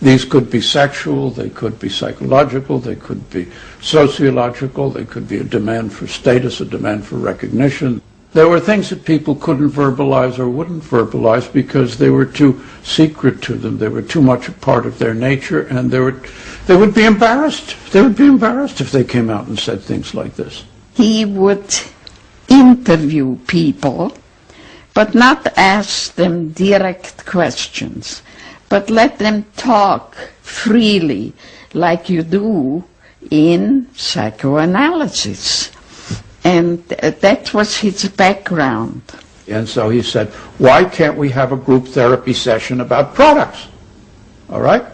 These could be sexual, they could be psychological, they could be sociological, they could be a demand for status, a demand for recognition. There were things that people couldn't verbalize or wouldn't verbalize because they were too secret to them. They were too much a part of their nature, and they would be embarrassed. They would be embarrassed if they came out and said things like this. He would interview people, but not ask them direct questions, but let them talk freely like you do in psychoanalysis. And that was his background. And so he said, why can't we have a group therapy session about products? All right?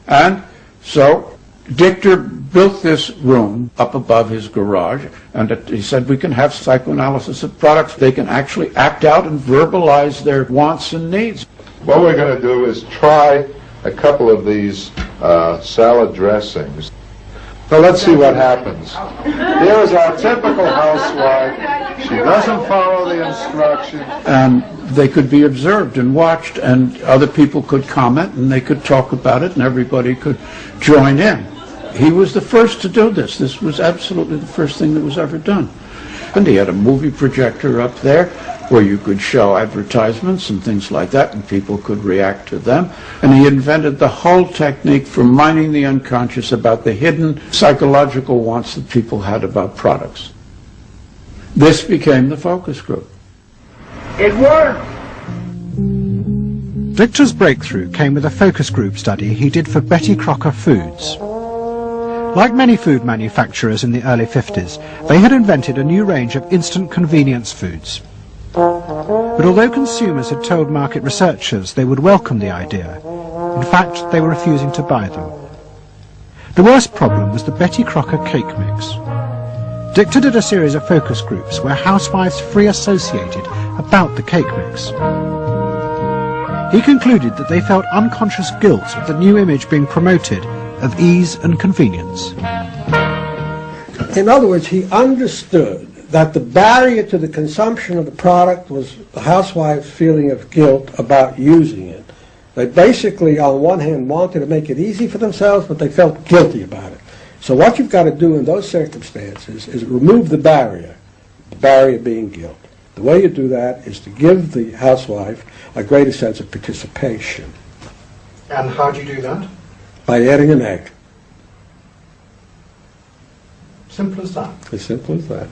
And so Dichter built this room up above his garage, and he said we can have psychoanalysis of products. They can actually act out and verbalize their wants and needs. What we're going to do is try a couple of these salad dressings. So let's see what happens. Here is our typical housewife. She doesn't follow the instructions. And they could be observed and watched, and other people could comment, and they could talk about it, and everybody could join in. He was the first to do this. This was absolutely the first thing that was ever done. And he had a movie projector up there where you could show advertisements and things like that, and people could react to them. And he invented the whole technique for mining the unconscious about the hidden psychological wants that people had about products. This became the focus group. It worked! Dichter's breakthrough came with a focus group study he did for Betty Crocker Foods. Like many food manufacturers in the early 50s, they had invented a new range of instant convenience foods. But although consumers had told market researchers they would welcome the idea, in fact they were refusing to buy them. The worst problem was the Betty Crocker cake mix. Dichter did a series of focus groups where housewives free associated about the cake mix. He concluded that they felt unconscious guilt at the new image being promoted of ease and convenience. In other words, he understood that the barrier to the consumption of the product was the housewife's feeling of guilt about using it. They basically, on one hand, wanted to make it easy for themselves, but they felt guilty about it. So what you've got to do in those circumstances is remove the barrier being guilt. The way you do that is to give the housewife a greater sense of participation. And how do you do that? By adding an egg. Simple as that. As simple as that.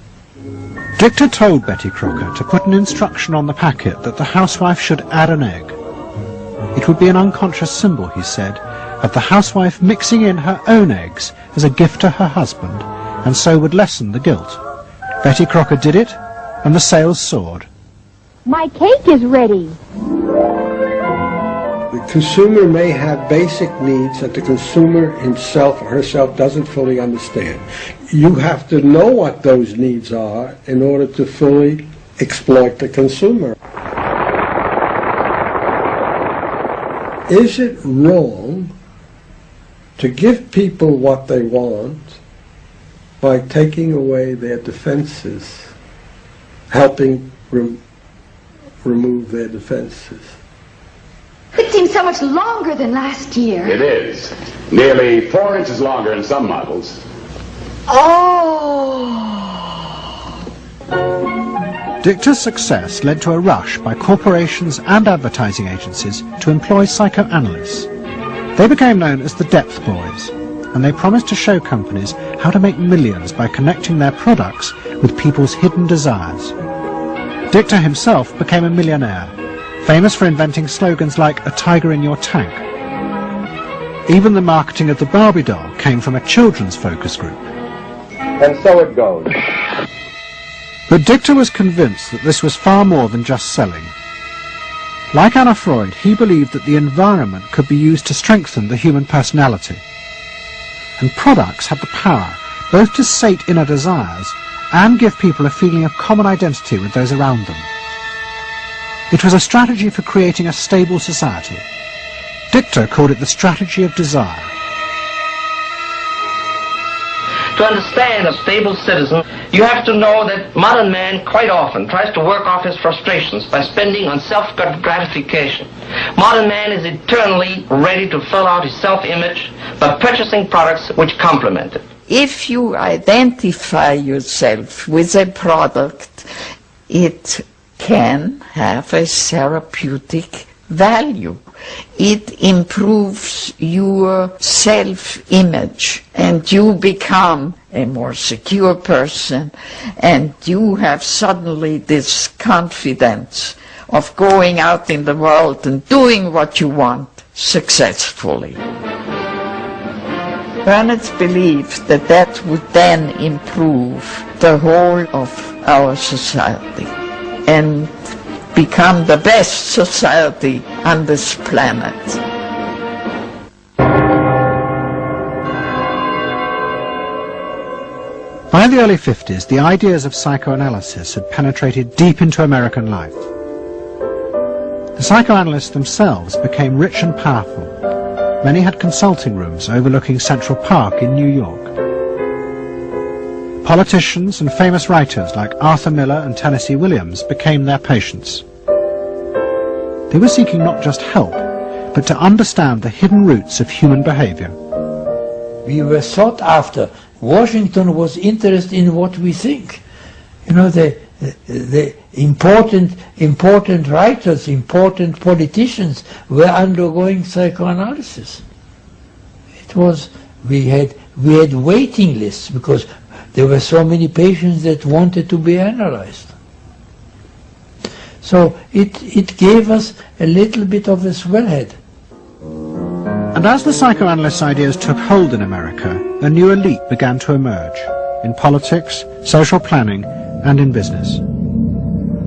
Dichter told Betty Crocker to put an instruction on the packet that the housewife should add an egg. It would be an unconscious symbol, he said, of the housewife mixing in her own eggs as a gift to her husband, and so would lessen the guilt. Betty Crocker did it, and the sales soared. My cake is ready. The consumer may have basic needs that the consumer himself or herself doesn't fully understand. You have to know what those needs are in order to fully exploit the consumer. Is it wrong to give people what they want by taking away their defenses, helping remove their defenses? It seems so much longer than last year. It is. Nearly 4 inches longer in some models. Oh! Dichter's success led to a rush by corporations and advertising agencies to employ psychoanalysts. They became known as the Depth Boys, and they promised to show companies how to make millions by connecting their products with people's hidden desires. Dichter himself became a millionaire, famous for inventing slogans like "a tiger in your tank." Even the marketing of the Barbie doll came from a children's focus group. And so it goes. But Dichter was convinced that this was far more than just selling. Like Anna Freud, he believed that the environment could be used to strengthen the human personality. And products had the power both to sate inner desires and give people a feeling of common identity with those around them. It was a strategy for creating a stable society. Dichter called it the strategy of desire. To understand a stable citizen, you have to know that modern man quite often tries to work off his frustrations by spending on self-gratification. Modern man is eternally ready to fill out his self-image by purchasing products which complement it. If you identify yourself with a product, it can have a therapeutic value. It improves your self-image, and you become a more secure person, and you have suddenly this confidence of going out in the world and doing what you want successfully. Bernard believed that that would then improve the whole of our society and become the best society on this planet. By the early 50s, the ideas of psychoanalysis had penetrated deep into American life. The psychoanalysts themselves became rich and powerful. Many had consulting rooms overlooking Central Park in New York. Politicians and famous writers like Arthur Miller and Tennessee Williams became their patients. They were seeking not just help, but to understand the hidden roots of human behavior. We were sought after. Washington was interested in what we think. You know, the important writers, important politicians were undergoing psychoanalysis. It was, we had waiting lists because there were so many patients that wanted to be analyzed. So it gave us a little bit of a swellhead. And as the psychoanalysts' ideas took hold in America, a new elite began to emerge in politics, social planning, and in business.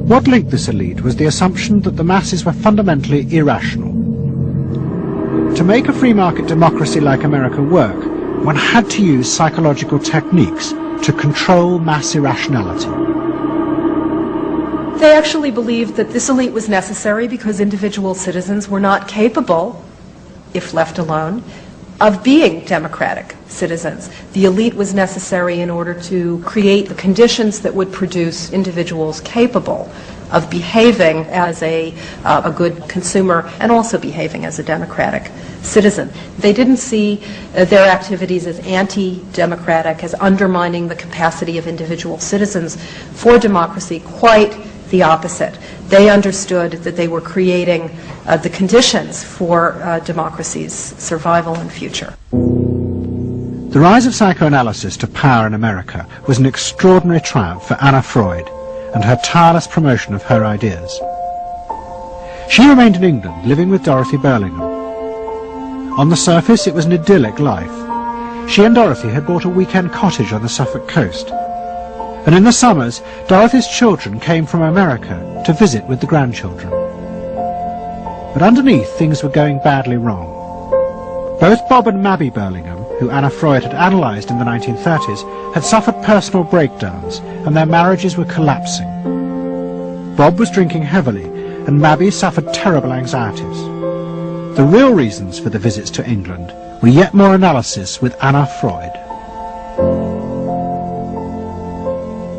What linked this elite was the assumption that the masses were fundamentally irrational. To make a free market democracy like America work, one had to use psychological techniques to control mass irrationality. They actually believed that this elite was necessary because individual citizens were not capable, if left alone, of being democratic citizens. The elite was necessary in order to create the conditions that would produce individuals capable of behaving as a good consumer and also behaving as a democratic citizen. They didn't see their activities as anti-democratic, as undermining the capacity of individual citizens for democracy. Quite the opposite. They understood that they were creating the conditions for democracy's survival and future. The rise of psychoanalysis to power in America was an extraordinary triumph for Anna Freud and her tireless promotion of her ideas. She remained in England, living with Dorothy Burlingham. On the surface, it was an idyllic life. She and Dorothy had bought a weekend cottage on the Suffolk coast. And in the summers, Dorothy's children came from America to visit with the grandchildren. But underneath, things were going badly wrong. Both Bob and Mabby Burlingham, who Anna Freud had analysed in the 1930s, had suffered personal breakdowns, and their marriages were collapsing. Bob was drinking heavily, and Mabby suffered terrible anxieties. The real reasons for the visits to England were yet more analysis with Anna Freud.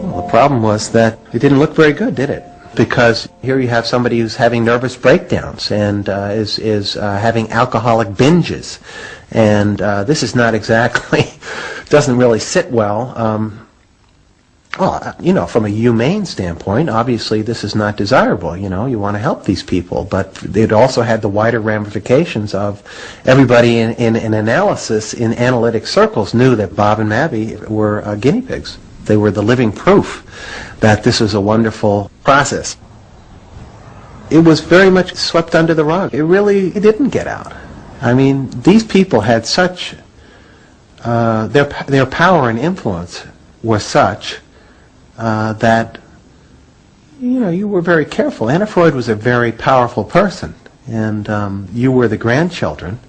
Well, the problem was that it didn't look very good, did it? Because here you have somebody who's having nervous breakdowns and is having alcoholic binges, and this is not exactly, doesn't really sit well. Well, you know, from a humane standpoint, obviously this is not desirable. You know, you want to help these people, but it also had the wider ramifications of everybody in analysis, in analytic circles, knew that Bob and Mabby were guinea pigs. They were the living proof that this was a wonderful process. It was very much swept under the rug. It didn't get out. I mean, these people had such, their power and influence was such that, you know, you were very careful. Anna Freud was a very powerful person, and you were the grandchildren,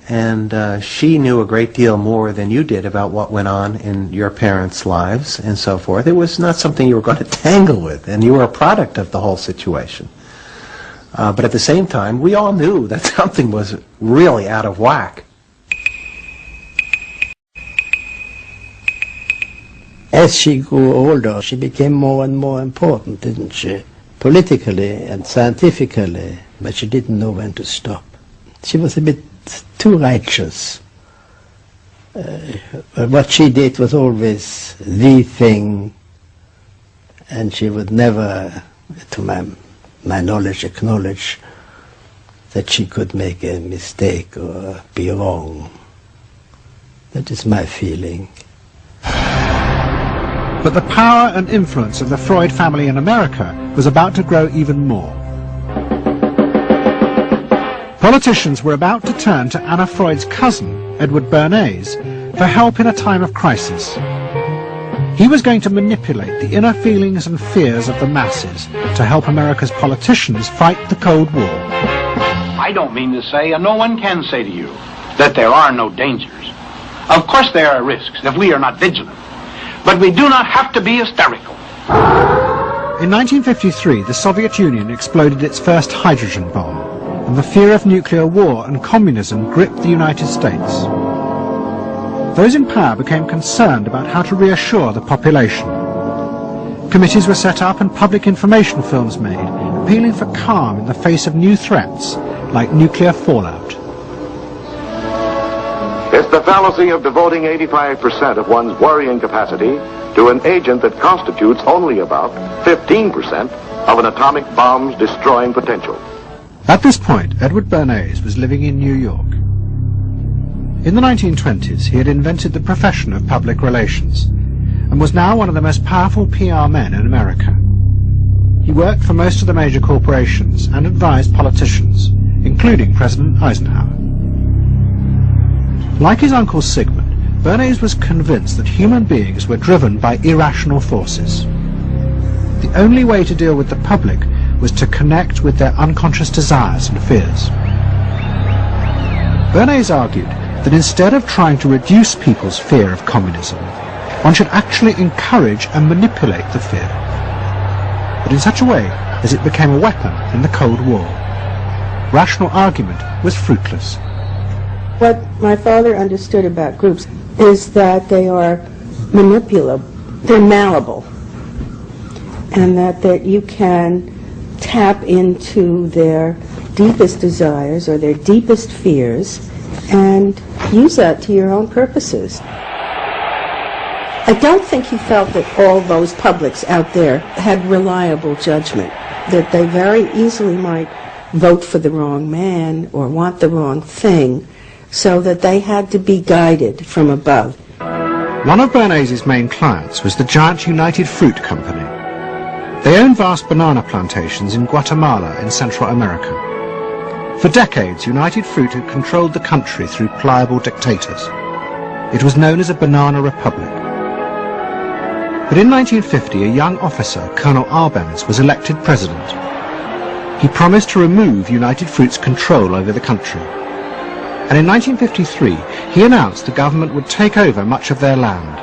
and she knew a great deal more than you did about what went on in your parents' lives and so forth. It was not something you were going to tangle with, and you were a product of the whole situation. But at the same time, we all knew that something was really out of whack. As she grew older, she became more and more important, didn't she? Politically and scientifically, but she didn't know when to stop. She was a bit too righteous. What she did was always the thing, and she would never, to my knowledge, acknowledge that she could make a mistake or be wrong. That is my feeling. But the power and influence of the Freud family in America was about to grow even more. Politicians were about to turn to Anna Freud's cousin, Edward Bernays, for help in a time of crisis. He was going to manipulate the inner feelings and fears of the masses to help America's politicians fight the Cold War. I don't mean to say, and no one can say to you, that there are no dangers. Of course there are risks if we are not vigilant. But we do not have to be hysterical. In 1953, the Soviet Union exploded its first hydrogen bomb, and the fear of nuclear war and communism gripped the United States. Those in power became concerned about how to reassure the population. Committees were set up and public information films made, appealing for calm in the face of new threats, like nuclear fallout. It's the fallacy of devoting 85% of one's worrying capacity to an agent that constitutes only about 15% of an atomic bomb's destroying potential. At this point, Edward Bernays was living in New York. In the 1920s, he had invented the profession of public relations and was now one of the most powerful PR men in America. He worked for most of the major corporations and advised politicians, including President Eisenhower. Like his uncle Sigmund, Bernays was convinced that human beings were driven by irrational forces. The only way to deal with the public was to connect with their unconscious desires and fears. Bernays argued that instead of trying to reduce people's fear of communism, one should actually encourage and manipulate the fear, but in such a way as it became a weapon in the Cold War. Rational argument was fruitless. What my father understood about groups is that they are manipulable, they're malleable, and that you can tap into their deepest desires or their deepest fears and use that to your own purposes. I don't think he felt that all those publics out there had reliable judgment, that they very easily might vote for the wrong man or want the wrong thing, so that they had to be guided from above. One of Bernays' main clients was the giant United Fruit Company. They owned vast banana plantations in Guatemala in Central America. For decades, United Fruit had controlled the country through pliable dictators. It was known as a banana republic. But in 1950, a young officer, Colonel Arbenz, was elected president. He promised to remove United Fruit's control over the country. And in 1953, he announced the government would take over much of their land.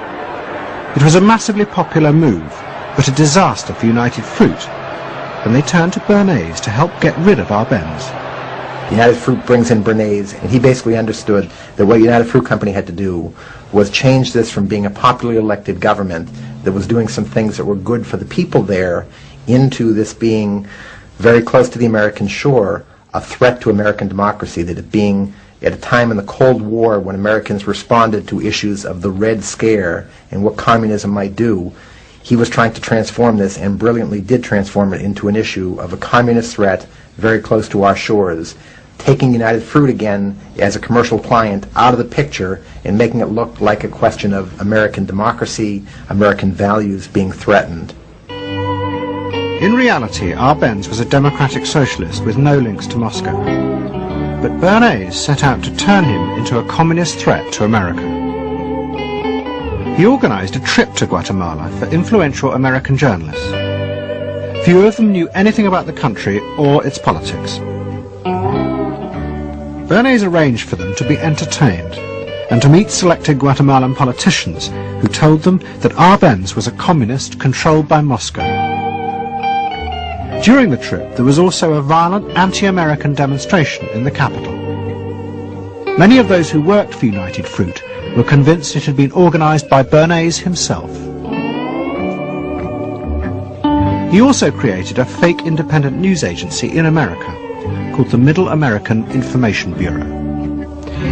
It was a massively popular move, but a disaster for United Fruit, and they turned to Bernays to help get rid of Arbenz. United Fruit brings in Bernays, and he basically understood that what United Fruit Company had to do was change this from being a popularly elected government that was doing some things that were good for the people there into this being very close to the American shore, a threat to American democracy, that it being at a time in the Cold War when Americans responded to issues of the Red Scare and what communism might do, he was trying to transform this, and brilliantly did transform it into an issue of a communist threat very close to our shores, taking United Fruit again as a commercial client out of the picture and making it look like a question of American democracy, American values being threatened. In reality, Arbenz was a democratic socialist with no links to Moscow. But Bernays set out to turn him into a communist threat to America. He organized a trip to Guatemala for influential American journalists. Few of them knew anything about the country or its politics. Bernays arranged for them to be entertained and to meet selected Guatemalan politicians who told them that Arbenz was a communist controlled by Moscow. During the trip, there was also a violent anti-American demonstration in the capital. Many of those who worked for United Fruit were convinced it had been organized by Bernays himself. He also created a fake independent news agency in America called the Middle American Information Bureau.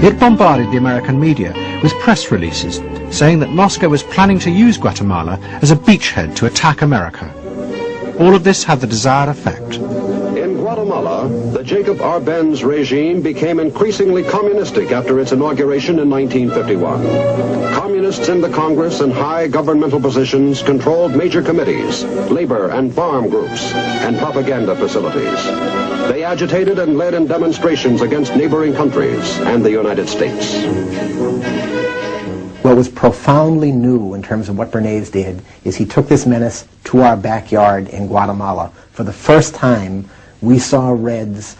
It bombarded the American media with press releases saying that Moscow was planning to use Guatemala as a beachhead to attack America. All of this had the desired effect. In Guatemala, the Jacob Arbenz regime became increasingly communistic after its inauguration in 1951. Communists in the Congress and high governmental positions controlled major committees, labor and farm groups, and propaganda facilities. They agitated and led in demonstrations against neighboring countries and the United States. What was profoundly new in terms of what Bernays did is he took this menace to our backyard in Guatemala. For the first time, we saw Reds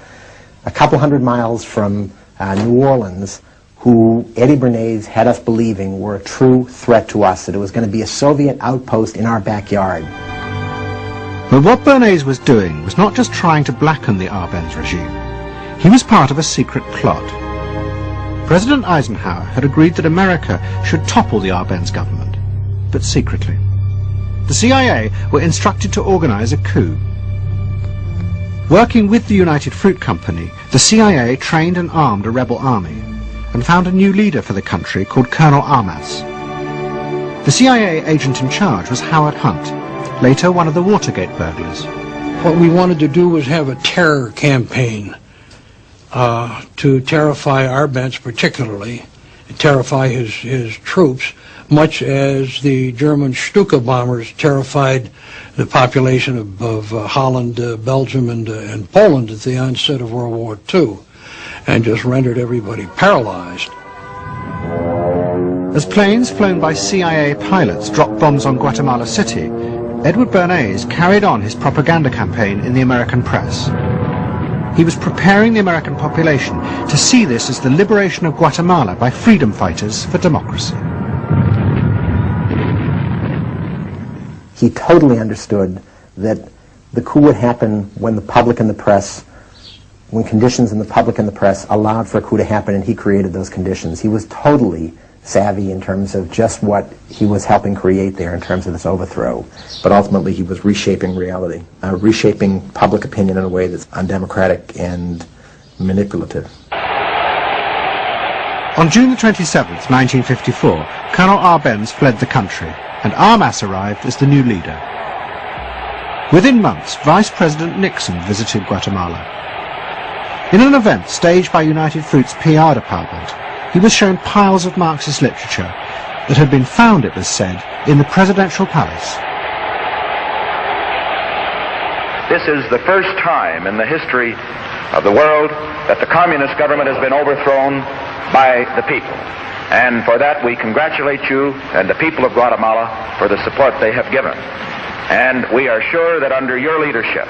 a couple hundred miles from New Orleans who Eddie Bernays had us believing were a true threat to us, that it was going to be a Soviet outpost in our backyard. But what Bernays was doing was not just trying to blacken the Arbenz regime. He was part of a secret plot. President Eisenhower had agreed that America should topple the Arbenz government, but secretly. The CIA were instructed to organize a coup. Working with the United Fruit Company, the CIA trained and armed a rebel army and found a new leader for the country called Colonel Armas. The CIA agent in charge was Howard Hunt, later one of the Watergate burglars. What we wanted to do was have a terror campaign to terrify Arbenz particularly, terrify his troops, much as the German Stuka bombers terrified the population of Holland, Belgium, and Poland at the onset of World War II, and just rendered everybody paralyzed. As planes flown by CIA pilots dropped bombs on Guatemala City, Edward Bernays carried on his propaganda campaign in the American press. He was preparing the American population to see this as the liberation of Guatemala by freedom fighters for democracy. He totally understood that the coup would happen when the public and the press, when conditions in the public and the press allowed for a coup to happen, and he created those conditions. He was totally savvy in terms of just what he was helping create there in terms of this overthrow. But ultimately he was reshaping reality, reshaping public opinion in a way that's undemocratic and manipulative. On June the 27th, 1954, Colonel Arbenz fled the country, and Armas arrived as the new leader. Within months, Vice President Nixon visited Guatemala. In an event staged by United Fruit's PR department, he was shown piles of Marxist literature that had been found, it was said, in the presidential palace. This is the first time in the history of the world that the communist government has been overthrown by the people. And for that we congratulate you and the people of Guatemala for the support they have given. And we are sure that under your leadership,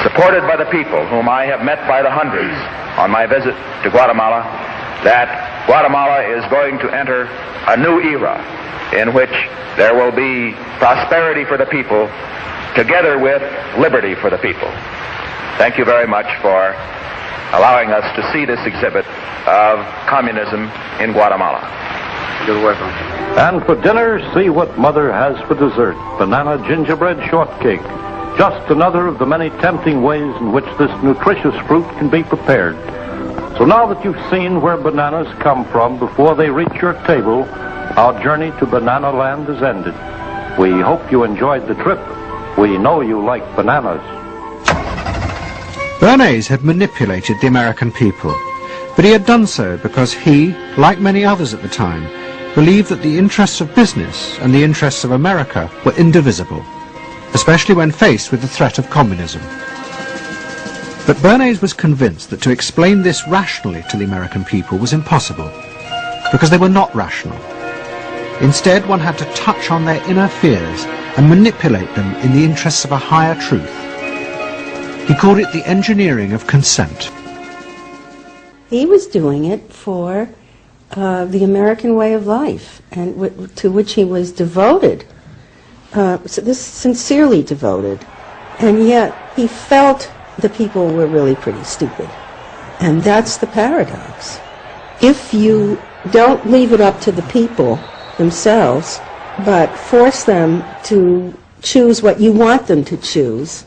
supported by the people whom I have met by the hundreds on my visit to Guatemala, that Guatemala is going to enter a new era in which there will be prosperity for the people together with liberty for the people. Thank you very much for allowing us to see this exhibit of communism in Guatemala. You're welcome. And for dinner, see what Mother has for dessert. Banana gingerbread shortcake. Just another of the many tempting ways in which this nutritious fruit can be prepared. So now that you've seen where bananas come from before they reach your table, our journey to Banana Land is ended. We hope you enjoyed the trip. We know you like bananas. Bernays had manipulated the American people, but he had done so because he, like many others at the time, believed that the interests of business and the interests of America were indivisible, especially when faced with the threat of communism. But Bernays was convinced that to explain this rationally to the American people was impossible, because they were not rational. Instead, one had to touch on their inner fears and manipulate them in the interests of a higher truth. He called it the engineering of consent. He was doing it for the American way of life, and to which he was devoted, sincerely devoted, and yet he felt the people were really pretty stupid. And that's the paradox. If you don't leave it up to the people themselves, but force them to choose what you want them to choose,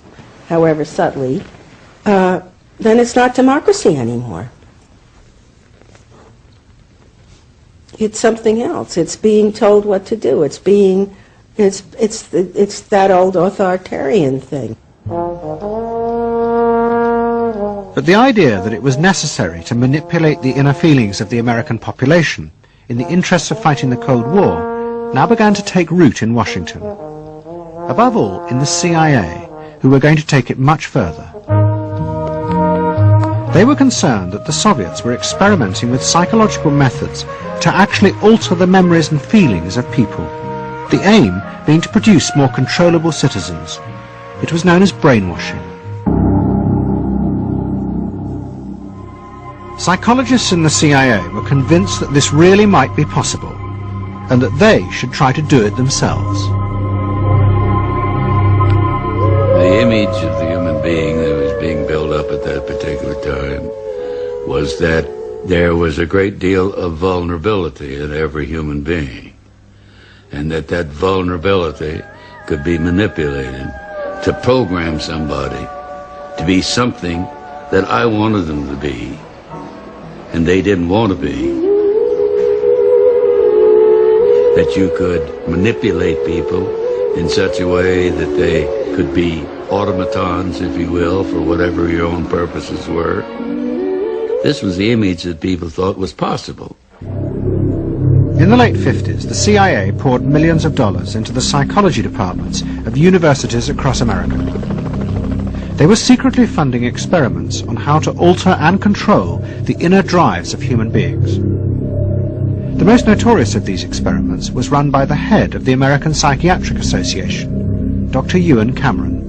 however subtly, then it's not democracy anymore. It's something else. It's being told what to do. It's that old authoritarian thing. But the idea that it was necessary to manipulate the inner feelings of the American population in the interests of fighting the Cold War now began to take root in Washington. Above all, in the CIA, who were going to take it much further. They were concerned that the Soviets were experimenting with psychological methods to actually alter the memories and feelings of people, the aim being to produce more controllable citizens. It was known as brainwashing. Psychologists in the CIA were convinced that this really might be possible, and that they should try to do it themselves. The image of the human being that was being built up at that particular time was that there was a great deal of vulnerability in every human being, and that vulnerability could be manipulated to program somebody to be something that I wanted them to be, and they didn't want to be. That you could manipulate people in such a way that they could be automatons, if you will, for whatever your own purposes were. This was the image that people thought was possible. In the late 50s, the CIA poured millions of dollars into the psychology departments of universities across America. They were secretly funding experiments on how to alter and control the inner drives of human beings. The most notorious of these experiments was run by the head of the American Psychiatric Association, Dr. Ewan Cameron.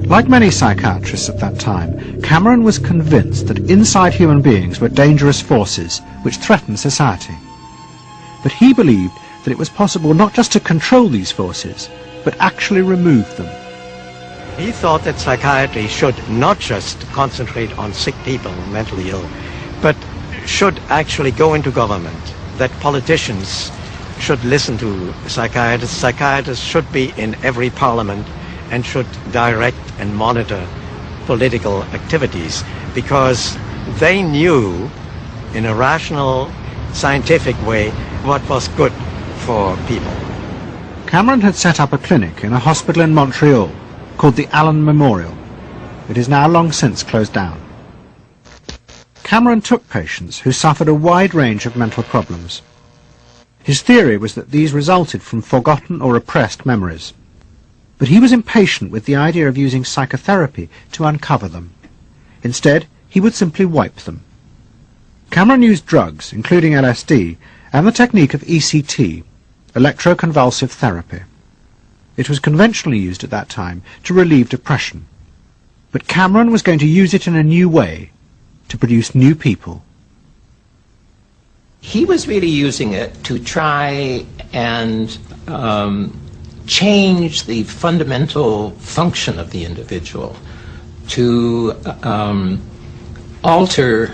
Like many psychiatrists at that time, Cameron was convinced that inside human beings were dangerous forces which threatened society. But he believed that it was possible not just to control these forces, but actually remove them. He thought that psychiatry should not just concentrate on sick people, mentally ill, but should actually go into government, that politicians should listen to psychiatrists. Psychiatrists should be in every parliament and should direct and monitor political activities, because they knew in a rational, scientific way what was good for people. Cameron had set up a clinic in a hospital in Montreal called the Allen Memorial. It is now long since closed down. Cameron took patients who suffered a wide range of mental problems. His theory was that these resulted from forgotten or repressed memories. But he was impatient with the idea of using psychotherapy to uncover them. Instead, he would simply wipe them. Cameron used drugs, including LSD, and the technique of ECT, electroconvulsive therapy. It was conventionally used at that time to relieve depression. But Cameron was going to use it in a new way, to produce new people. He was really using it to try and change the fundamental function of the individual, to alter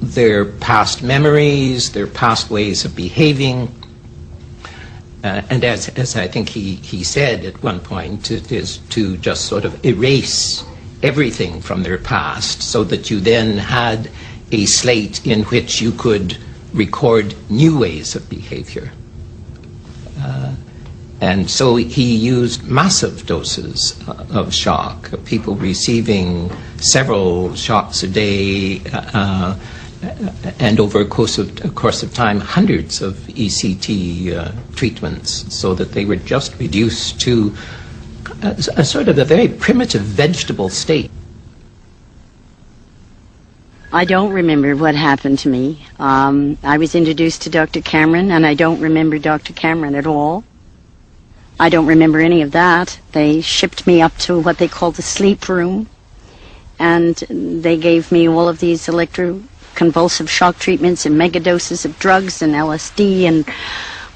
their past memories, their past ways of behaving, and as I think he said at one point, it is to just sort of erase everything from their past so that you then had a slate in which you could record new ways of behavior. And so he used massive doses of shock, people receiving several shocks a day, and over a course of time, hundreds of ECT treatments, so that they were just reduced to a sort of a very primitive vegetable state. I don't remember what happened to me. I was introduced to Dr. Cameron, and I don't remember Dr. Cameron at all. I don't remember any of that. They shipped me up to what they called the sleep room, and they gave me all of these electroconvulsive shock treatments and megadoses of drugs and LSD and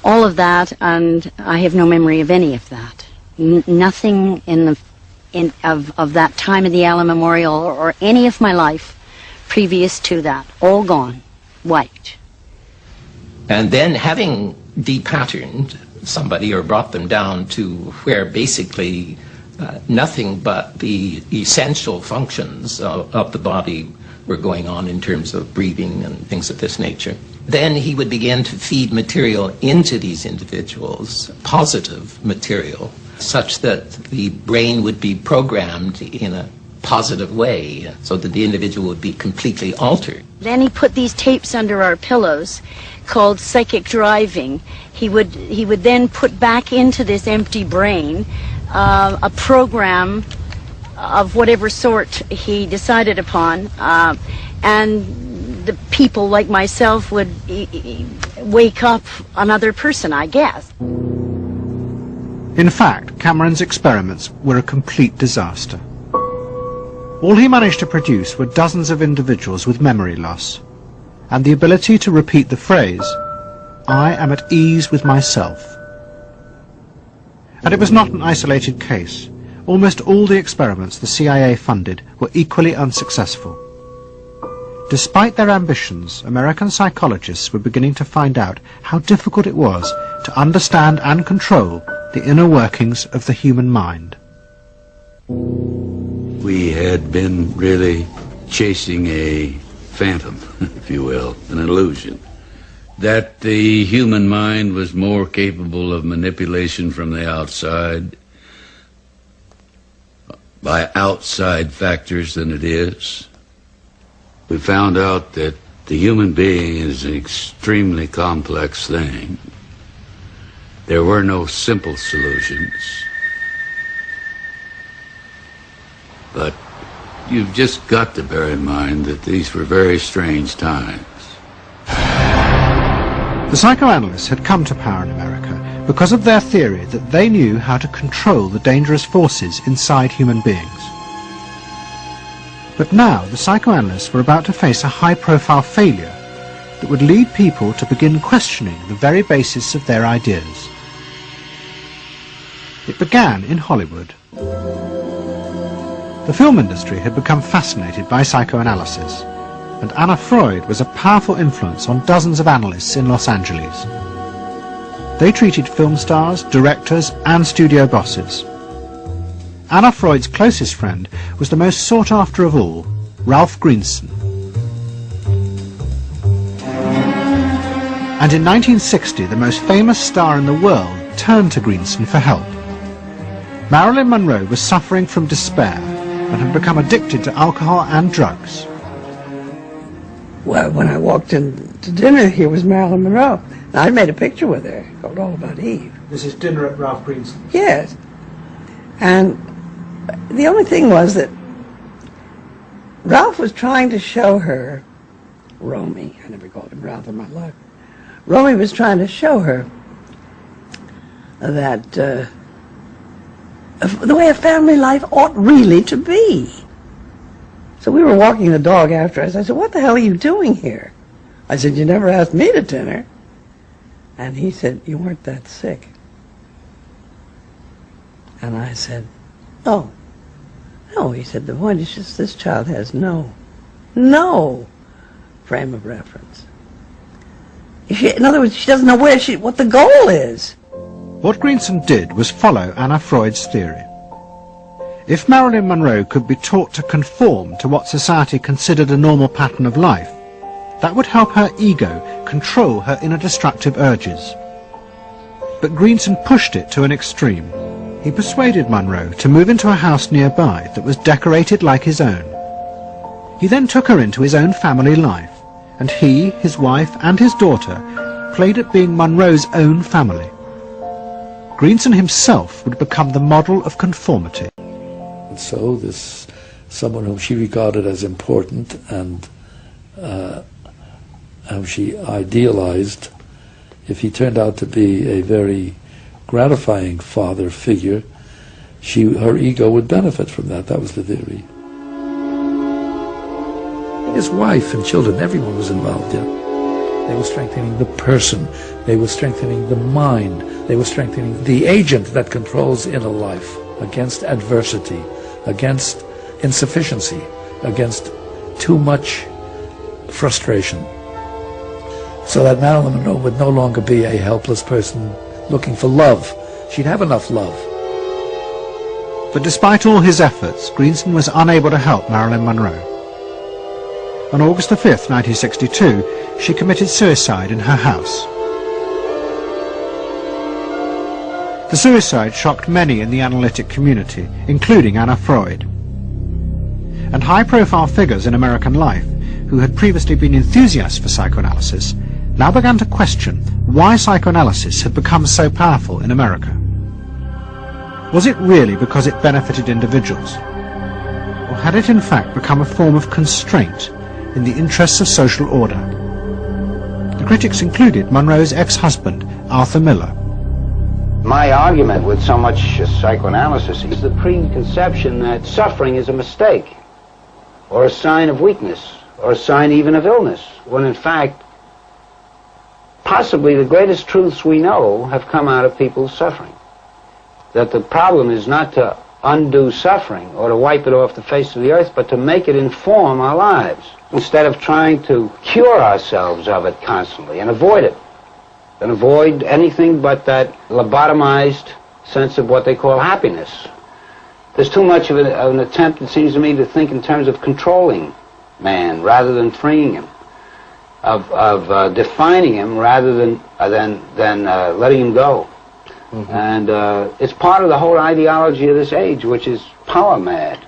all of that, and I have no memory of any of that. Nothing of that time of the Allen Memorial or any of my life previous to that. All gone. Wiped. And then, having depatterned somebody or brought them down to where basically nothing but the essential functions of the body were going on in terms of breathing and things of this nature. Then he would begin to feed material into these individuals, positive material, such that the brain would be programmed in a positive way, so that the individual would be completely altered. Then he put these tapes under our pillows called psychic driving. He would then put back into this empty brain a program of whatever sort he decided upon, and the people like myself would wake up another person, I guess. In fact, Cameron's experiments were a complete disaster. All he managed to produce were dozens of individuals with memory loss, and the ability to repeat the phrase, "I am at ease with myself." And it was not an isolated case. Almost all the experiments the CIA funded were equally unsuccessful. Despite their ambitions, American psychologists were beginning to find out how difficult it was to understand and control the inner workings of the human mind. We had been really chasing a phantom, if you will, an illusion, that the human mind was more capable of manipulation from the outside by outside factors than it is. We found out that the human being is an extremely complex thing. There were no simple solutions. But you've just got to bear in mind that these were very strange times. The psychoanalysts had come to power in America because of their theory that they knew how to control the dangerous forces inside human beings. But now the psychoanalysts were about to face a high-profile failure that would lead people to begin questioning the very basis of their ideas. It began in Hollywood. The film industry had become fascinated by psychoanalysis, and Anna Freud was a powerful influence on dozens of analysts in Los Angeles. They treated film stars, directors, and studio bosses. Anna Freud's closest friend was the most sought after of all, Ralph Greenson. And in 1960, the most famous star in the world turned to Greenson for help. Marilyn Monroe was suffering from despair and had become addicted to alcohol and drugs. Well, when I walked in to dinner, here was Marilyn Monroe. And I made a picture with her called All About Eve. This is dinner at Ralph Greenson's. Yes. And the only thing was that Ralph was trying to show her, Romy, I never called him Ralph in my life, Romy was trying to show her that the way a family life ought really to be. So we were walking the dog after us. I said, "What the hell are you doing here?" I said, "You never asked me to dinner." And he said, "You weren't that sick." And I said, "Oh, no." He said, "The point is just this child has no frame of reference. In other words, she doesn't know what the goal is." What Greenson did was follow Anna Freud's theory. If Marilyn Monroe could be taught to conform to what society considered a normal pattern of life, that would help her ego control her inner destructive urges. But Greenson pushed it to an extreme. He persuaded Monroe to move into a house nearby that was decorated like his own. He then took her into his own family life, and he, his wife, and his daughter played at being Monroe's own family. Greenson himself would become the model of conformity. And so this someone whom she regarded as important and whom she idealized, if he turned out to be a very gratifying father figure, her ego would benefit from that. That was the theory. His wife and children, everyone was involved, yeah. They were strengthening the person. They were strengthening the mind. They were strengthening the agent that controls inner life against adversity, against insufficiency, against too much frustration. So that Marilyn Monroe would no longer be a helpless person looking for love. She'd have enough love. But despite all his efforts, Greenson was unable to help Marilyn Monroe. On August the 5th, 1962, she committed suicide in her house. The suicide shocked many in the analytic community, including Anna Freud. And high-profile figures in American life, who had previously been enthusiasts for psychoanalysis, now began to question why psychoanalysis had become so powerful in America. Was it really because it benefited individuals? Or had it in fact become a form of constraint in the interests of social order? The critics included Monroe's ex-husband, Arthur Miller. My argument with so much psychoanalysis is the preconception that suffering is a mistake, or a sign of weakness, or a sign even of illness, when in fact, possibly the greatest truths we know have come out of people's suffering. That the problem is not to undo suffering or to wipe it off the face of the earth, but to make it inform our lives, instead of trying to cure ourselves of it constantly and avoid it, and avoid anything but that lobotomized sense of what they call happiness. There's too much of an attempt, it seems to me, to think in terms of controlling man rather than freeing him, of defining him rather than letting him go. Mm-hmm. And it's part of the whole ideology of this age, which is power mad.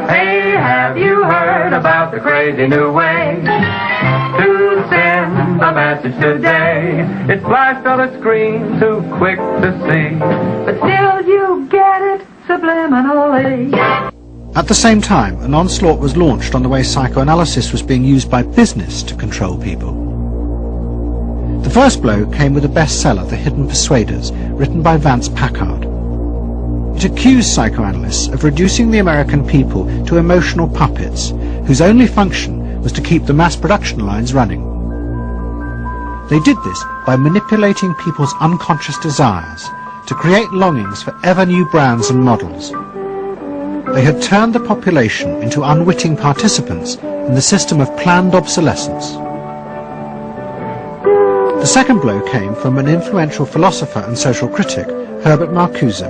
Hey, have you heard about the crazy new way to send a message today? It's flashed on a screen too quick to see, but still you get it subliminally. At the same time, an onslaught was launched on the way psychoanalysis was being used by business to control people. The first blow came with a bestseller, The Hidden Persuaders, written by Vance Packard. It accused psychoanalysts of reducing the American people to emotional puppets, whose only function was to keep the mass production lines running. They did this by manipulating people's unconscious desires to create longings for ever new brands and models. They had turned the population into unwitting participants in the system of planned obsolescence. The second blow came from an influential philosopher and social critic, Herbert Marcuse.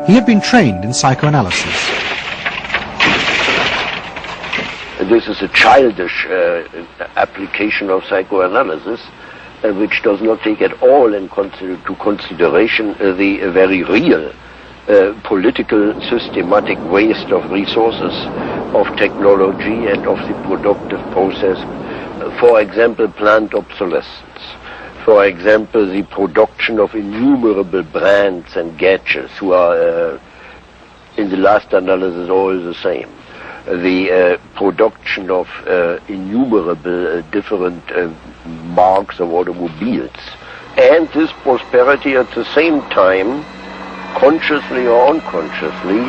He had been trained in psychoanalysis. This is a childish application of psychoanalysis, which does not take at all into consideration the very real political systematic waste of resources, of technology and of the productive process. For example, planned obsolescence. For example, the production of innumerable brands and gadgets who are, in the last analysis, all the same. The production of innumerable different marks of automobiles. And this prosperity at the same time, consciously or unconsciously,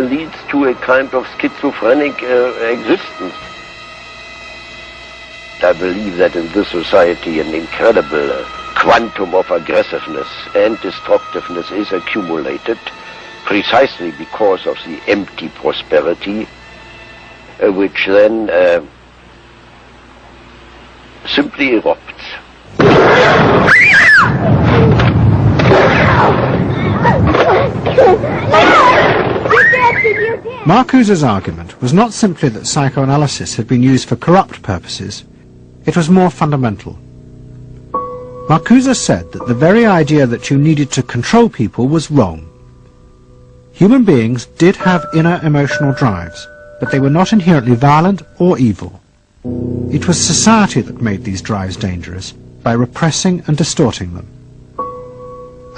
leads to a kind of schizophrenic existence. I believe that in this society an incredible quantum of aggressiveness and destructiveness is accumulated precisely because of the empty prosperity, which then simply erupts. Marcuse's argument was not simply that psychoanalysis had been used for corrupt purposes. It was more fundamental. Marcuse said that the very idea that you needed to control people was wrong. Human beings did have inner emotional drives, but they were not inherently violent or evil. It was society that made these drives dangerous by repressing and distorting them.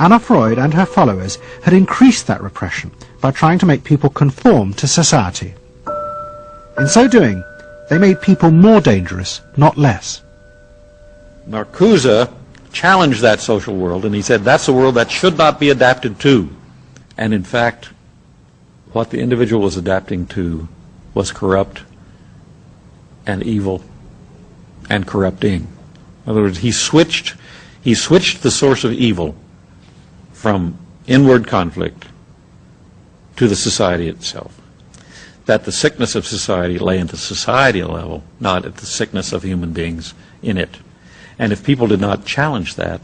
Anna Freud and her followers had increased that repression by trying to make people conform to society. In so doing, they made people more dangerous, not less. Marcuse challenged that social world, and he said that's a world that should not be adapted to. And in fact, what the individual was adapting to was corrupt and evil and corrupting. In other words, he switched the source of evil from inward conflict to the society itself. That the sickness of society lay at the societal level, not at the sickness of human beings in it. And if people did not challenge that,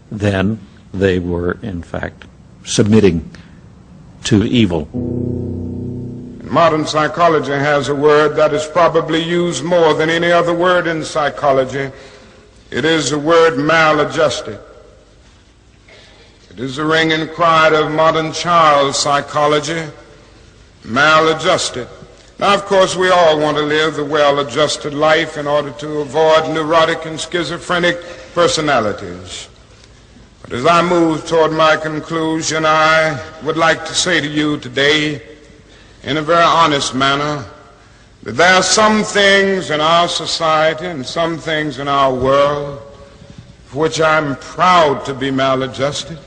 then they were, in fact, submitting to evil. Modern psychology has a word that is probably used more than any other word in psychology. It is the word maladjusted. It is the ringing cry of modern child psychology, maladjusted. Now, of course, we all want to live the well-adjusted life in order to avoid neurotic and schizophrenic personalities. But as I move toward my conclusion, I would like to say to you today, in a very honest manner, that there are some things in our society and some things in our world for which I'm proud to be maladjusted.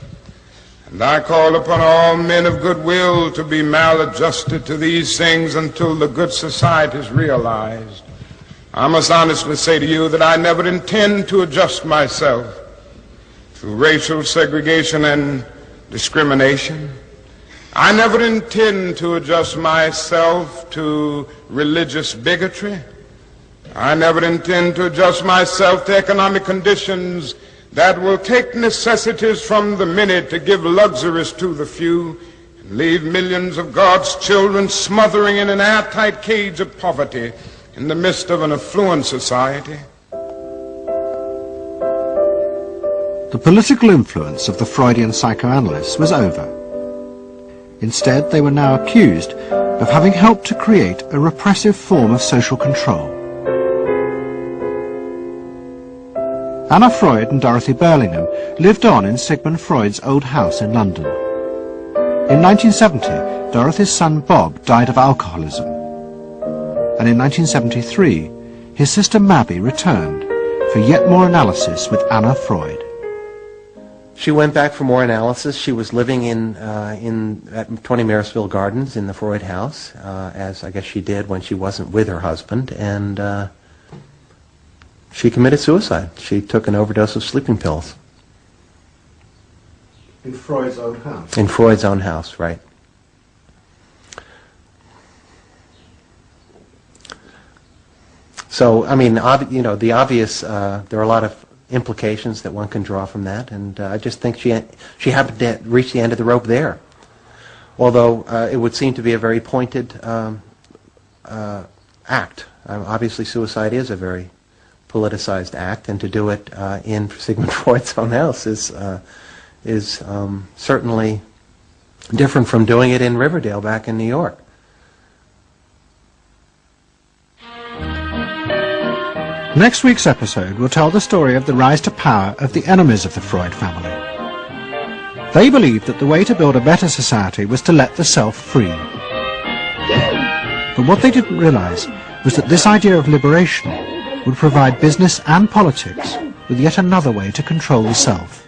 And I call upon all men of goodwill to be maladjusted to these things until the good society is realized. I must honestly say to you that I never intend to adjust myself to racial segregation and discrimination. I never intend to adjust myself to religious bigotry. I never intend to adjust myself to economic conditions that will take necessities from the many to give luxuries to the few and leave millions of God's children smothering in an airtight cage of poverty in the midst of an affluent society. The political influence of the Freudian psychoanalysts was over. Instead, they were now accused of having helped to create a repressive form of social control. Anna Freud and Dorothy Burlingham lived on in Sigmund Freud's old house in London. In 1970, Dorothy's son Bob died of alcoholism. And in 1973, his sister Mabby returned for yet more analysis with Anna Freud. She went back for more analysis. She was living at 20 Maresfield Gardens in the Freud house, as I guess she did when she wasn't with her husband, and she committed suicide. She took an overdose of sleeping pills. In Freud's own house? In Freud's own house, right. So, I mean, the obvious, there are a lot of implications that one can draw from that, and I just think she happened to reach the end of the rope there. Although it would seem to be a very pointed act. Obviously, suicide is a very politicized act, and to do it in Sigmund Freud's own house is certainly different from doing it in Riverdale back in New York. Next week's episode will tell the story of the rise to power of the enemies of the Freud family. They believed that the way to build a better society was to let the self free. But what they didn't realize was that this idea of liberation would provide business and politics with yet another way to control the self.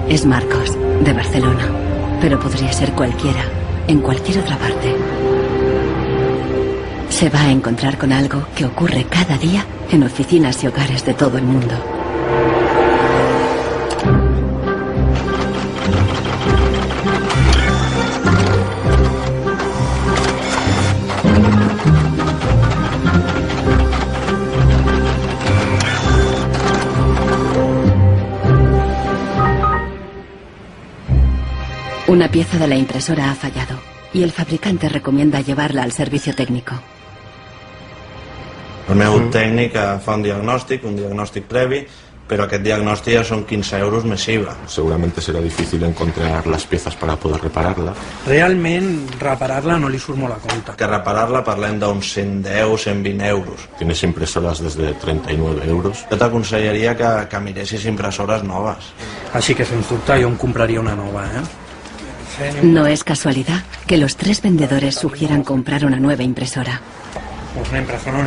Es Marcos, de Barcelona, pero podría ser cualquiera, en cualquier otra parte. Se va a encontrar con algo que ocurre cada día en oficinas y hogares de todo el mundo. Una pieza de la impresora ha fallado y el fabricante recomienda llevarla al servicio técnico. El meu tècnic fa un diagnòstic previ, però aquest diagnòstic ja són 15 euros més IVA. Seguramente será difícil encontrar las piezas para poder repararla. Realment, reparar-la no li surt molt a compte. Que reparar-la parlem d'uns 110, 120 euros. Tienes impresoras desde 39 euros. Jo t'aconsellaria que miressis impressores noves. Així que, sens dubte, jo em compraria una nova, No es casualidad que los tres vendedores sugieran comprar una nueva impresora.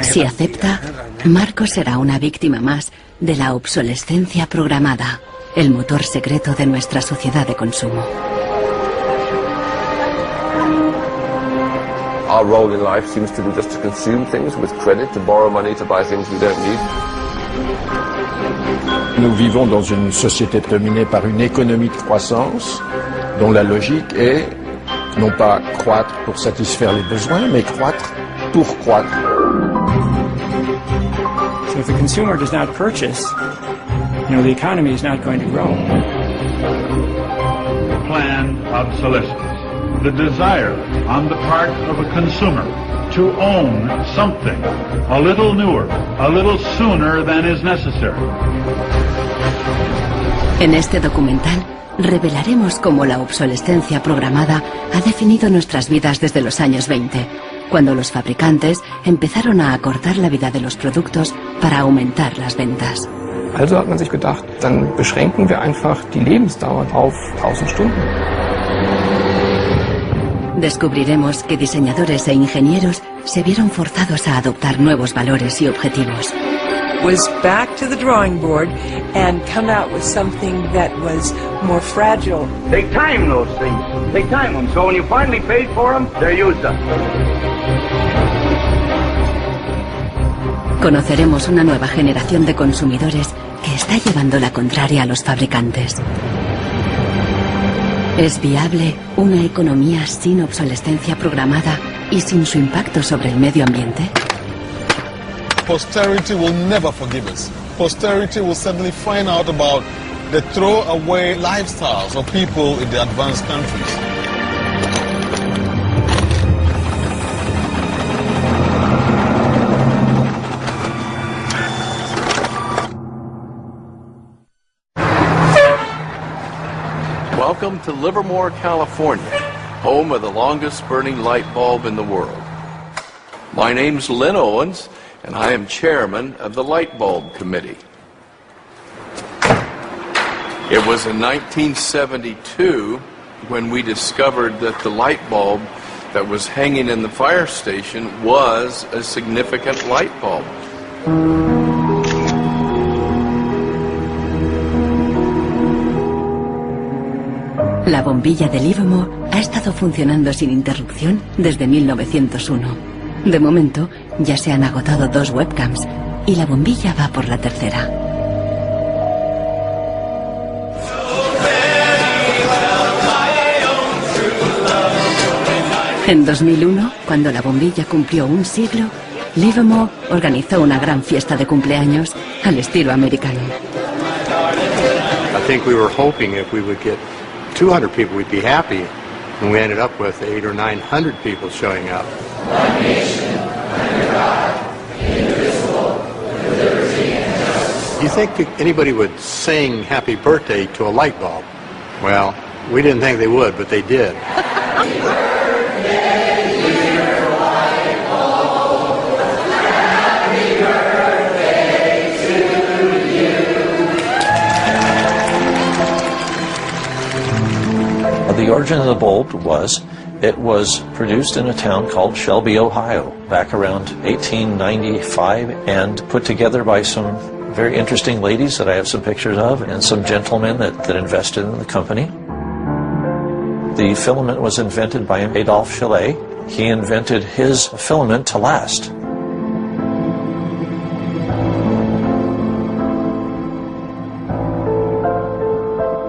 Si acepta, Marcos será una víctima más de la obsolescencia programada, el motor secreto de nuestra sociedad de consumo. Our role in life seems to be just to consume things with credit, to borrow money to buy things we don't need. Nous vivons dans une société dominée par une économie de croissance dont la logique est non pas croître pour satisfaire les besoins, mais croître pour croître. So if the consumer does not purchase, the economy is not going to grow. Planned obsolescence. The desire on the part of a consumer to own something a little newer, a little sooner than is necessary. En este documental revelaremos cómo la obsolescencia programada ha definido nuestras vidas desde los años 20, cuando los fabricantes empezaron a acortar la vida de los productos para aumentar las ventas. Also hat man sich gedacht, dann beschränken wir einfach die Lebensdauer auf 1000 Stunden. Descubriremos que diseñadores e ingenieros se vieron forzados a adoptar nuevos valores y objetivos. Was back to the drawing board and come out with something that was more fragile. Take time, those things. Take time them. So when you finally paid for them, they're used up. Conoceremos una nueva generación de consumidores que está llevando la contraria a los fabricantes. ¿Es viable una economía sin obsolescencia programada y sin su impacto sobre el medio ambiente? Posterity will never forgive us. Posterity will suddenly find out about the throwaway lifestyles of people in the advanced countries. Welcome to Livermore, California, home of the longest burning light bulb in the world. My name's Lynn Owens, and I am chairman of the Light Bulb Committee. It was in 1972 when we discovered that the light bulb that was hanging in the fire station was a significant light bulb. La bombilla de Livermore ha estado funcionando sin interrupción desde 1901. De momento, ya se han agotado 2 webcams y la bombilla va por la tercera. En 2001, cuando la bombilla cumplió un siglo, Livermore organizó una gran fiesta de cumpleaños al estilo americano. I think we were hoping if we would get 200 people we'd be happy, and we ended up with 800 or 900 people showing up. One nation, under God, indivisible, with liberty and justice. You think anybody would sing happy birthday to a light bulb? Well, we didn't think they would, but they did. The origin of the bulb was, it was produced in a town called Shelby, Ohio, back around 1895, and put together by some very interesting ladies that I have some pictures of, and some gentlemen that invested in the company. The filament was invented by Adolphe Chaillet. He invented his filament to last.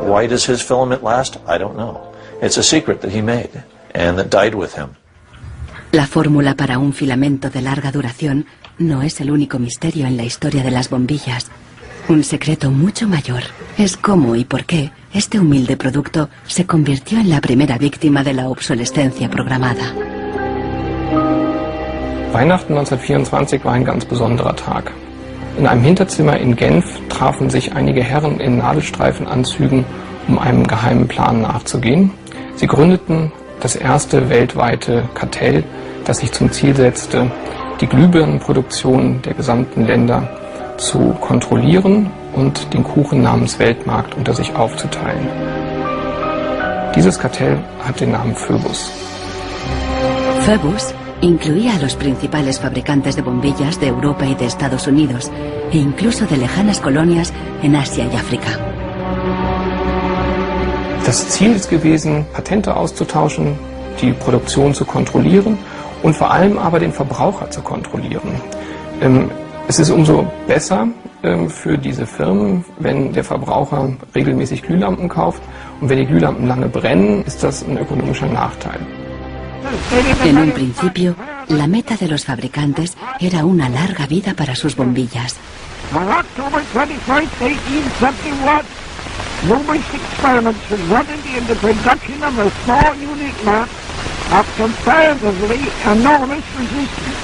Why does his filament last? I don't know. It's a secret that he made and that died with him. La fórmula para un filamento de larga duración no es el único misterio en la historia de las bombillas. Un secreto mucho mayor es cómo y por qué este humilde producto se convirtió en la primera víctima de la obsolescencia programada. Weihnachten 1924 war ein ganz besonderer Tag. In einem Hinterzimmer in Genf trafen sich einige Herren in Nadelstreifenanzügen, um einem geheimen Plan nachzugehen. Sie gründeten das erste weltweite Kartell, das sich zum Ziel setzte, die Glühbirnenproduktion der gesamten Länder zu kontrollieren und den Kuchen namens Weltmarkt unter sich aufzuteilen. Dieses Kartell hat den Namen Phoebus. Phoebus incluía a los principales fabricantes de bombillas de Europa y de Estados Unidos, e incluso de lejanas colonias en Asia y África. Das Ziel ist gewesen, Patente auszutauschen, die Produktion zu kontrollieren und vor allem aber den Verbraucher zu kontrollieren. Es ist umso besser für diese Firmen, wenn der Verbraucher regelmäßig Glühlampen kauft, und wenn die Glühlampen lange brennen, ist das ein ökonomischer Nachteil. En un principio, la meta de los fabricantes era una larga vida para sus bombillas. On October 21st, 1871, numerous experiments were run in the production of a small unique lamp of comparatively enormous resistance.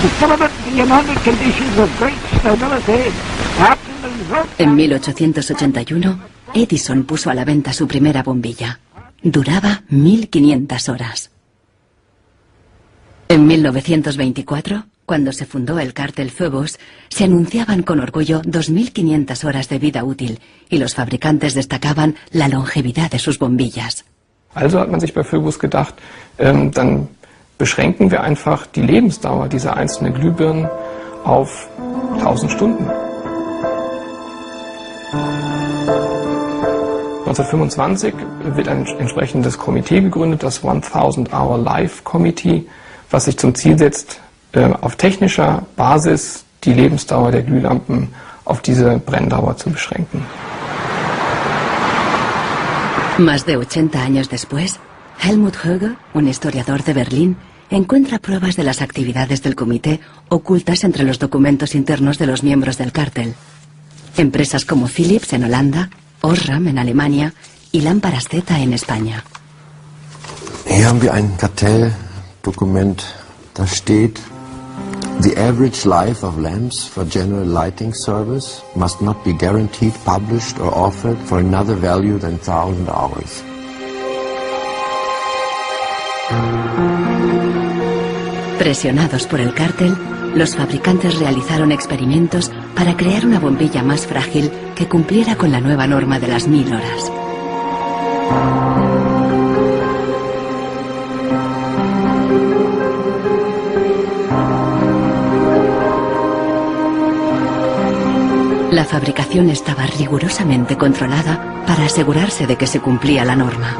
The filament being under conditions of great stability after the result. En 1881, Edison puso a la venta su primera bombilla. Duraba 1500 horas. En 1924, cuando se fundó el cártel Phoebus, se anunciaban con orgullo 2500 horas de vida útil y los fabricantes destacaban la longevidad de sus bombillas. Also hat man sich bei Phoebus gedacht, dann beschränken wir einfach die Lebensdauer dieser einzelnen Glühbirnen auf 1000 Stunden. 1925 wird ein entsprechendes Komitee gegründet, das 1000-Hour Life Committee, was sich zum Ziel setzt, auf technischer Basis die Lebensdauer der Glühlampen auf diese Brenndauer zu beschränken. Más de 80 años después, Helmut Höge, un historiador de Berlín, encuentra pruebas de las actividades del comité ocultas entre los documentos internos de los miembros del cártel. Empresas como Philips en Holanda, Osram en Alemania y Lámparas Z en España. Hier haben wir ein Kartelldokument, da steht: The average life of lamps for general lighting service must not be guaranteed, published or offered for another value than 1000 hours. Presionados por el cártel, los fabricantes realizaron experimentos para crear una bombilla más frágil que cumpliera con la nueva norma de las 1000 horas. La fabricación estaba rigurosamente controlada para asegurarse de que se cumplía la norma.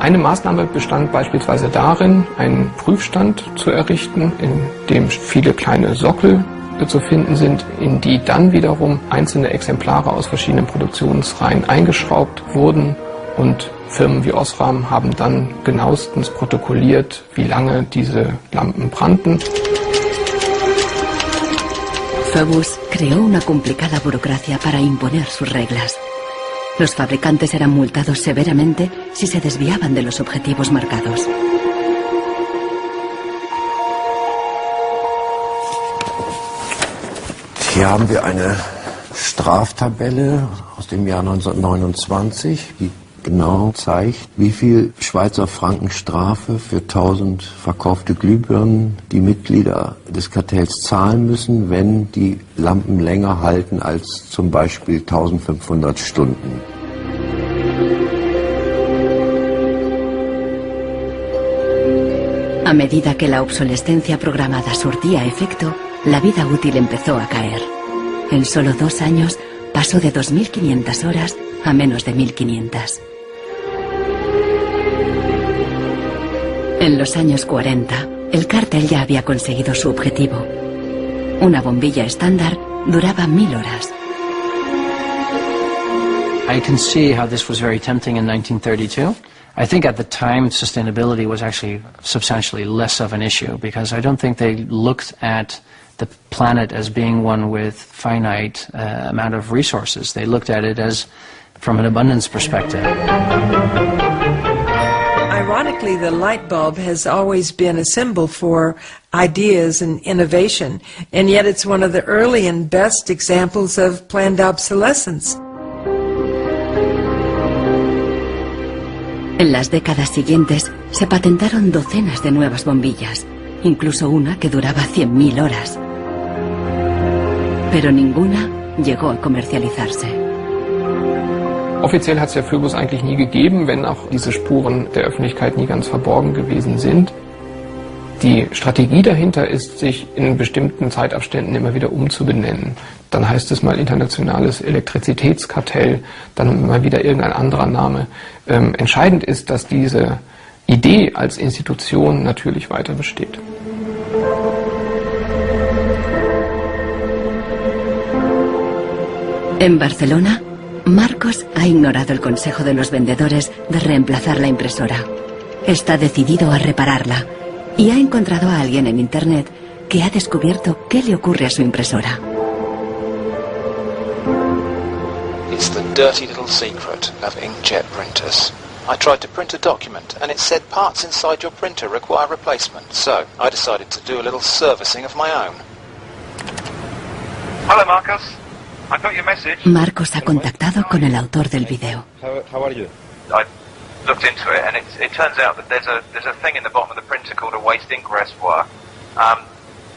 Eine Maßnahme bestand beispielsweise darin, einen Prüfstand zu errichten, in dem viele kleine Sockel zu finden sind, in die dann wiederum einzelne Exemplare aus verschiedenen Produktionsreihen eingeschraubt wurden, und Firmen wie Osram haben dann genauestens protokolliert, wie lange diese Lampen brannten. Phoebus creó una complicada burocracia para imponer sus reglas. Los fabricantes eran multados severamente si se desviaban de los objetivos marcados. Hier haben wir eine Straftabelle aus dem Jahr 1929, die genau zeigt, wie viel Schweizer Franken Strafe für 1000 verkaufte Glühbirnen die Mitglieder des Kartells zahlen müssen, wenn die Lampen länger halten als zum Beispiel 1500 Stunden. A medida que la obsolescencia programada surtía efecto, la vida útil empezó a caer. En solo 2 años pasó de 2500 horas a menos de 1500. En los años 40, el cártel ya había conseguido su objetivo. Una bombilla estándar duraba 1000 horas. I can see how this was very tempting in 1932. I think at the time sustainability was actually substantially less of an issue, because I don't think they looked at the planet as being one with finite amount of resources. They looked at it as from an abundance perspective. Ironically, the light bulb has always been a symbol for ideas and innovation, and yet it's one of the early and best examples of planned obsolescence. En las décadas siguientes se patentaron docenas de nuevas bombillas, incluso una que duraba 100.000 horas. Pero ninguna llegó a comercializarse. Offiziell hat es ja Phoebus eigentlich nie gegeben, wenn auch diese Spuren der Öffentlichkeit nie ganz verborgen gewesen sind. Die Strategie dahinter ist, sich in bestimmten Zeitabständen immer wieder umzubenennen. Dann heißt es mal internationales Elektrizitätskartell, dann mal wieder irgendein anderer Name. Entscheidend ist, dass diese Idee als Institution natürlich weiter besteht. En Barcelona, Marcos ha ignorado el consejo de los vendedores de reemplazar la impresora. Está decidido a repararla y ha encontrado a alguien en Internet que ha descubierto qué le ocurre a su impresora. It's the dirty little secret of inkjet printers. I tried to print a document and it said parts inside your printer require replacement, so I decided to do a little servicing of my own. Hello, Marcos. I got your message. Marcos ha contactado con el autor del video. How are you? I looked into it, and it turns out that there's a thing in the bottom of the printer called a waste ink reservoir.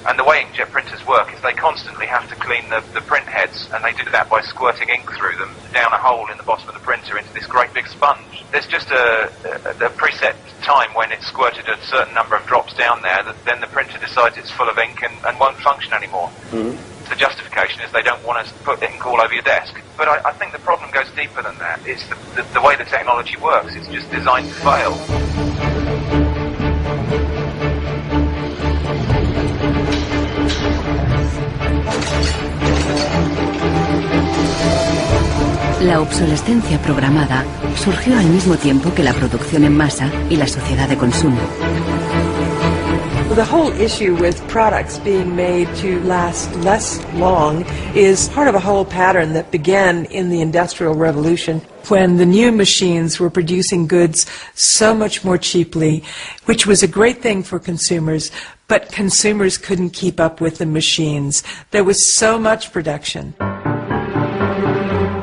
And the way inkjet printers work is they constantly have to clean the print heads, and they do that by squirting ink through them down a hole in the bottom of the printer into this great big sponge. There's just a preset time when it's squirted a certain number of drops down there that then the printer decides it's full of ink and won't function anymore. Mm-hmm. The justification is they don't want to put ink all over your desk. But I think the problem goes deeper than that. It's the way the technology works. It's just designed to fail. La obsolescencia programada surgió al mismo tiempo que la producción en masa y la sociedad de consumo. The whole issue with products being made to last less long is part of a whole pattern that began in the Industrial Revolution when the new machines were producing goods so much more cheaply, which was a great thing for consumers, but consumers couldn't keep up with the machines. There was so much production.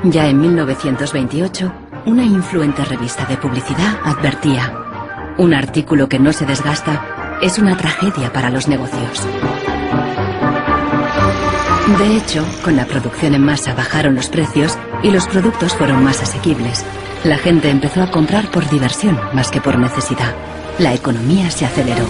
Ya en 1928, una influente revista de publicidad advertía: un artículo que no se desgasta es una tragedia para los negocios. De hecho, con la producción en masa bajaron los precios y los productos fueron más asequibles. La gente empezó a comprar por diversión más que por necesidad. La economía se aceleró.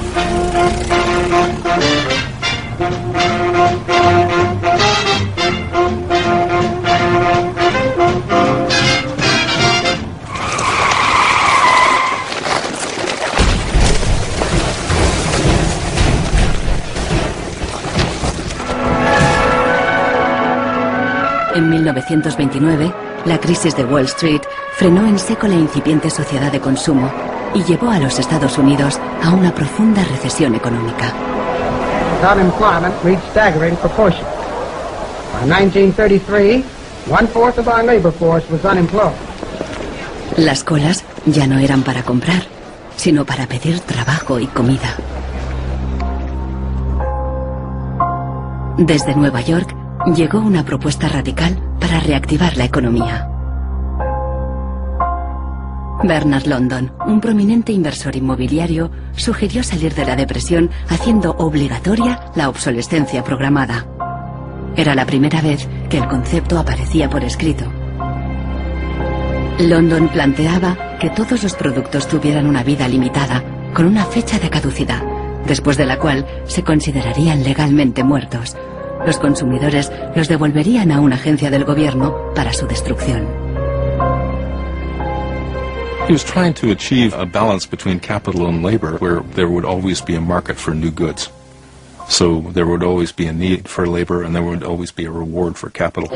En 1929, la crisis de Wall Street frenó en seco la incipiente sociedad de consumo y llevó a los Estados Unidos a una profunda recesión económica. Unemployment reached staggering proportions. By 1933, 1/4 of our labor force was unemployed. Las colas ya no eran para comprar, sino para pedir trabajo y comida. Desde Nueva York llegó una propuesta radical para reactivar la economía. Bernard London, un prominente inversor inmobiliario, sugirió salir de la depresión haciendo obligatoria la obsolescencia programada. Era la primera vez que el concepto aparecía por escrito. London planteaba que todos los productos tuvieran una vida limitada, con una fecha de caducidad, después de la cual se considerarían legalmente muertos. Los consumidores los devolverían a una agencia del gobierno para su destrucción. He was trying to achieve a balance between capital and labor where there would always be a market for new goods. So there would always be a need for labor and there would always be a reward for capital.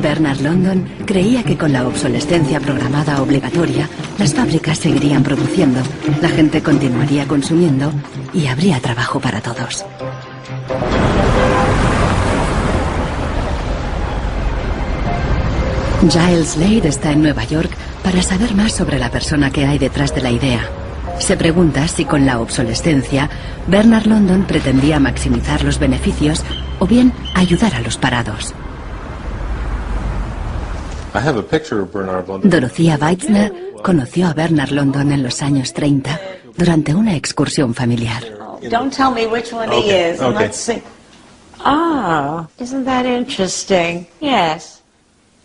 Bernard London creía que con la obsolescencia programada obligatoria, las fábricas seguirían produciendo, la gente continuaría consumiendo y habría trabajo para todos. Giles Slade está en Nueva York para saber más sobre la persona que hay detrás de la idea. Se pregunta si con la obsolescencia Bernard London pretendía maximizar los beneficios o bien ayudar a los parados. Dorothea Weitzner conoció a Bernard London en los años 30 durante una excursión familiar. Don't tell me which one he is. And let's see. Ah, isn't that interesting? Yes.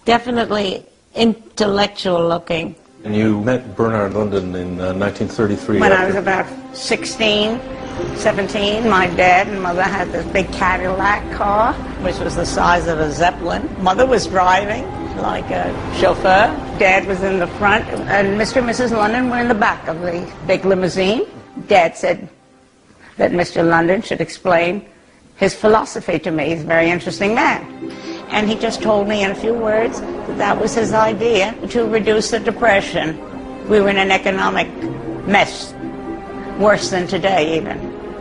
Definitely intellectual looking. And you met Bernard London in 1933. When I was about 16, 17, my dad and mother had this big Cadillac car, which was the size of a Zeppelin. Mother was driving like a chauffeur. Dad was in the front, and Mr. and Mrs. London were in the back of the big limousine. Dad said that Mr. London should explain his philosophy to me. He's a very interesting man. And he just told me in a few words that that was his idea to reduce the depression. We were in an economic mess, worse than today even.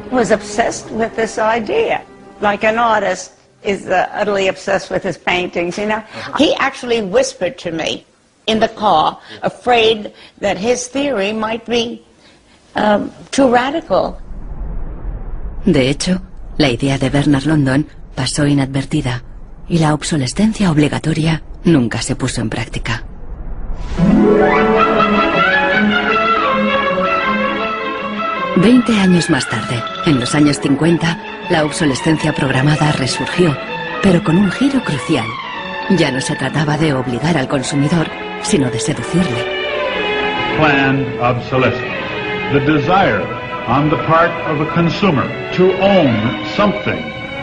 He was obsessed with this idea. Like an artist is utterly obsessed with his paintings, you know. He actually whispered to me in the car, afraid that his theory might be too radical. De hecho, la idea de Bernard London pasó inadvertida y la obsolescencia obligatoria nunca se puso en práctica. Veinte años más tarde, en los años 50, la obsolescencia programada resurgió, pero con un giro crucial. Ya no se trataba de obligar al consumidor, sino de seducirle. Planned obsolescence. The desire on the part of a consumer to own something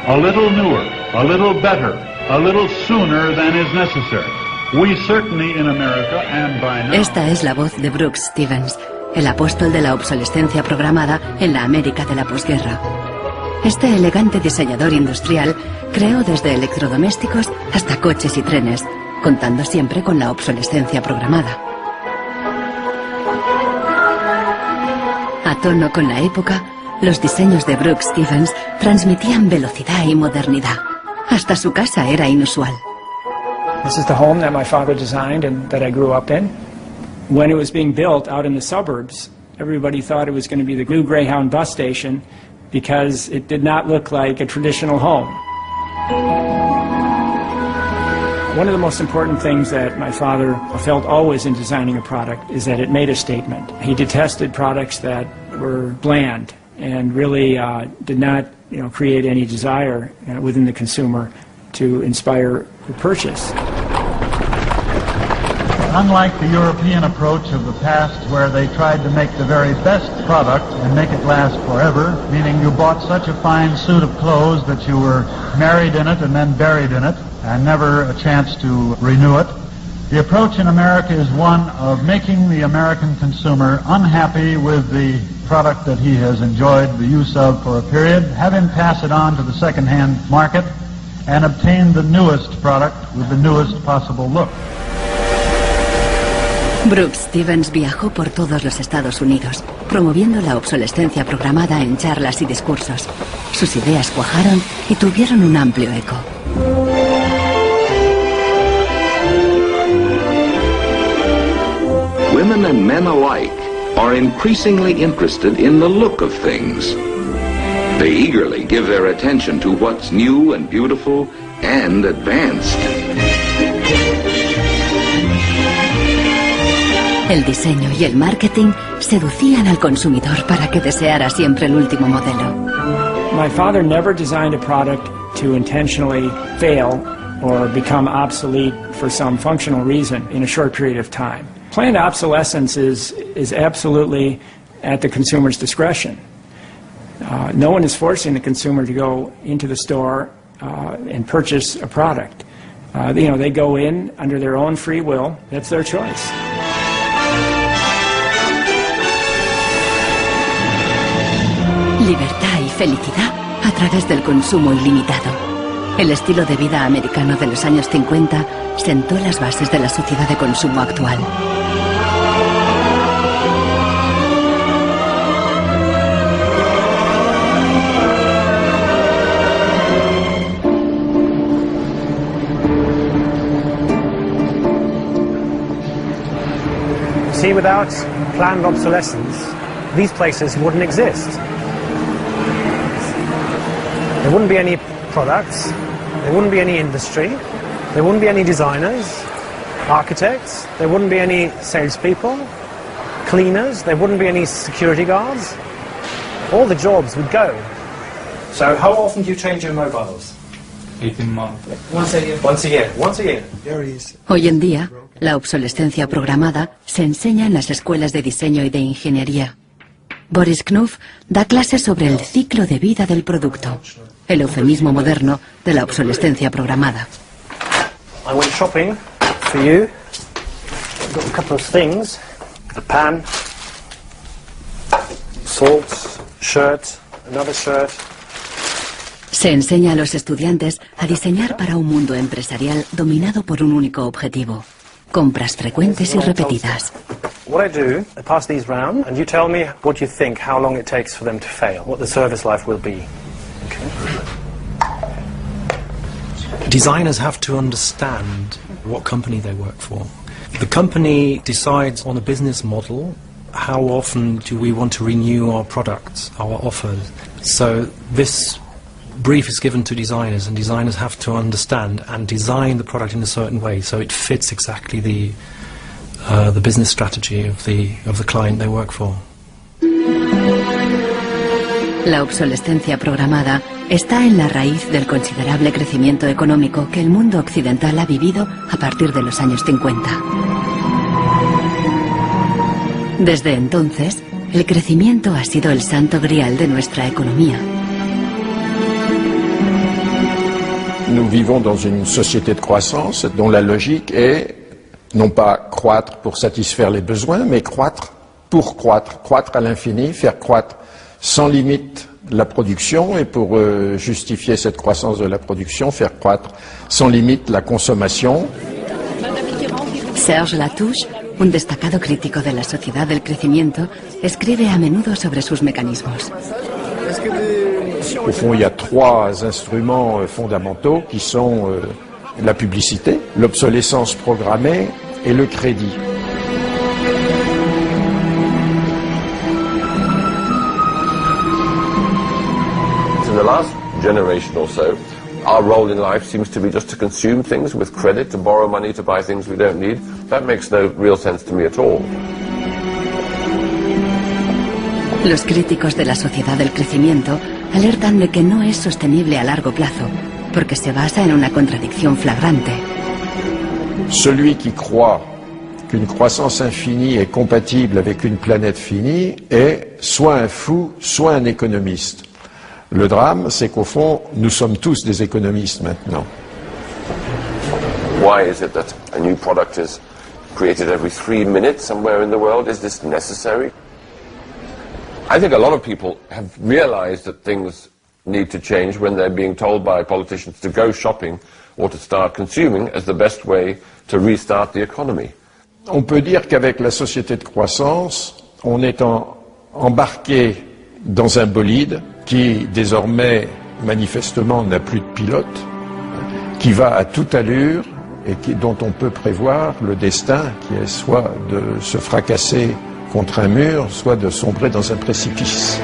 a little newer, a little better, a little sooner than is necessary. We certainly in America and by now... Esta es la voz de Brooks Stevens, el apóstol de la obsolescencia programada en la América de la posguerra. Este elegante diseñador industrial creó desde electrodomésticos hasta coches y trenes, contando siempre con la obsolescencia programada. A tono con la época, los diseños de Brooks Stevens transmitían velocidad y modernidad. Hasta su casa era inusual. This is the home that my father designed and that I grew up in. When it was being built out in the suburbs, everybody thought it was going to be the new Greyhound bus station because it did not look like a traditional home. One of the most important things that my father felt always in designing a product is that it made a statement. He detested products that were bland and really did not, create any desire within the consumer to inspire the purchase. Unlike the European approach of the past where they tried to make the very best product and make it last forever, meaning you bought such a fine suit of clothes that you were married in it and then buried in it and never a chance to renew it, the approach in America is one of making the American consumer unhappy with the product that he has enjoyed the use of for a period, have him pass it on to the second-hand market and obtain the newest product with the newest possible look. Brooks Stevens viajó por todos los Estados Unidos, promoviendo la obsolescencia programada en charlas y discursos. Sus ideas cuajaron y tuvieron un amplio eco. Women and men alike are increasingly interested in the look of things. They eagerly give their attention to what's new and beautiful and advanced. El diseño y el marketing seducían al consumidor para que deseara siempre el último modelo. My father never designed a product to intentionally fail or become obsolete for some functional reason in a short period of time. Planned obsolescence is absolutely at the consumer's discretion. No one is forcing the consumer to go into the store and purchase a product. They go in under their own free will. That's their choice. Libertad y felicidad a través del consumo ilimitado. El estilo de vida americano de los años 50 sentó las bases de la sociedad de consumo actual. See, without planned obsolescence, these places wouldn't exist. There wouldn't be any products, there wouldn't be any industry, there wouldn't be any designers, architects, there wouldn't be any salespeople, cleaners, there wouldn't be any security guards. All the jobs would go. So how often do you change your mobiles? 18 months. Once a year. Once a year. Once a year. Hoy en día, la obsolescencia programada se enseña en las escuelas de diseño y de ingeniería. Boris Knuff da clases sobre el ciclo de vida del producto, el eufemismo moderno de la obsolescencia programada. I went shopping for you. Got a couple of things. A pan, salt, shirt, another shirt. Se enseña a los estudiantes a diseñar para un mundo empresarial dominado por un único objetivo: compras frecuentes y repetidas. What I do, I pass these round, and you tell me what you think, how long it takes for them to fail, what the service life will be. Designers have to understand what company they work for. The company decides on a business model. How often do we want to renew our products, our offers? So this brief is given to designers, and designers have to understand and design the product in a certain way so it fits exactly the business strategy of the client they work for. La obsolescencia programada está en la raíz del considerable crecimiento económico que el mundo occidental ha vivido a partir de los años 50. Desde entonces, el crecimiento ha sido el santo grial de nuestra economía. Nous vivons dans une société de croissance dont la logique est non pas croître pour satisfaire les besoins, mais croître pour croître, croître à l'infini, faire croître sans limite la production et pour justifier cette croissance de la production, faire croître sans limite la consommation. Serge Latouche, un destacado crítico de la sociedad del crecimiento, escribe a menudo sobre sus mecanismos. Au fond, il y a trois instruments fondamentaux qui sont la publicité, l'obsolescence programmée et le crédit. In the last generation or so, our role in life seems to be just to consume things with credit, to borrow money to buy things we don't need. That makes no real sense to me at all. Los críticos de la sociedad del crecimiento alertan de que no es sostenible a largo plazo, porque se basa en una contradicción flagrante. Celui qui croit qu'une croissance infinie est compatible avec une planète finie est soit un fou, soit un économiste. Le drame, c'est qu'au fond, nous sommes tous des économistes maintenant. Why is it that a new product is created every 3 minutes somewhere in the world? Is this necessary? I think a lot of people have realized that things need to change when they're being told by politicians to go shopping or to start consuming as the best way to restart the economy. On peut dire qu'avec la société de croissance, on est embarqué dans un bolide qui désormais manifestement n'a plus de pilote, qui va à toute allure et dont on peut prévoir le destin qui est soit de se fracasser contre un mur, soit de sombrer dans un précipice.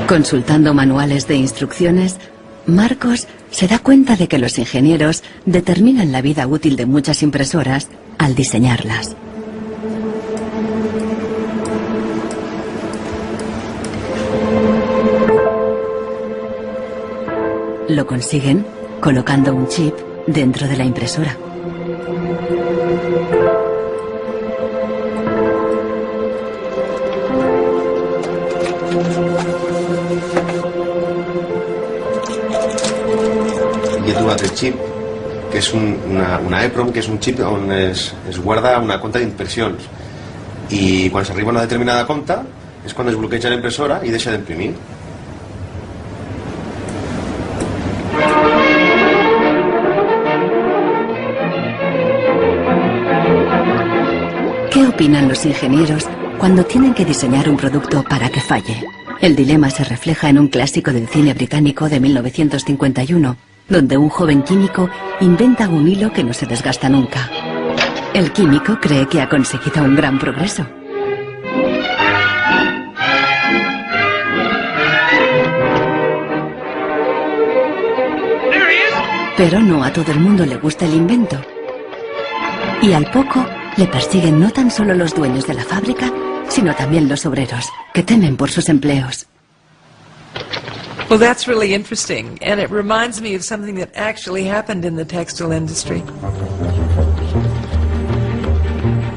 Consultando manuales de instrucciones, Marcos se da cuenta de que los ingenieros determinan la vida útil de muchas impresoras al diseñarlas. Lo consiguen colocando un chip dentro de la impresora. Hi ha trobat el chip, que és una EEPROM, que és un chip on es guarda una compta d'impressions, i quan s'arriba a una determinada compta és quan es bloqueja la impressora i deixa d'imprimir. opinan los ingenieros cuando tienen que diseñar un producto para que falle? El dilema se refleja en un clásico del cine británico de 1951, donde un joven químico inventa un hilo que no se desgasta nunca. El químico cree que ha conseguido un gran progreso. Pero no a todo el mundo le gusta el invento. Y al poco le persiguen no tan solo los dueños de la fábrica, sino también los obreros, que temen por sus empleos. Well, that's really interesting, and it reminds me of something that actually happened in the textile industry.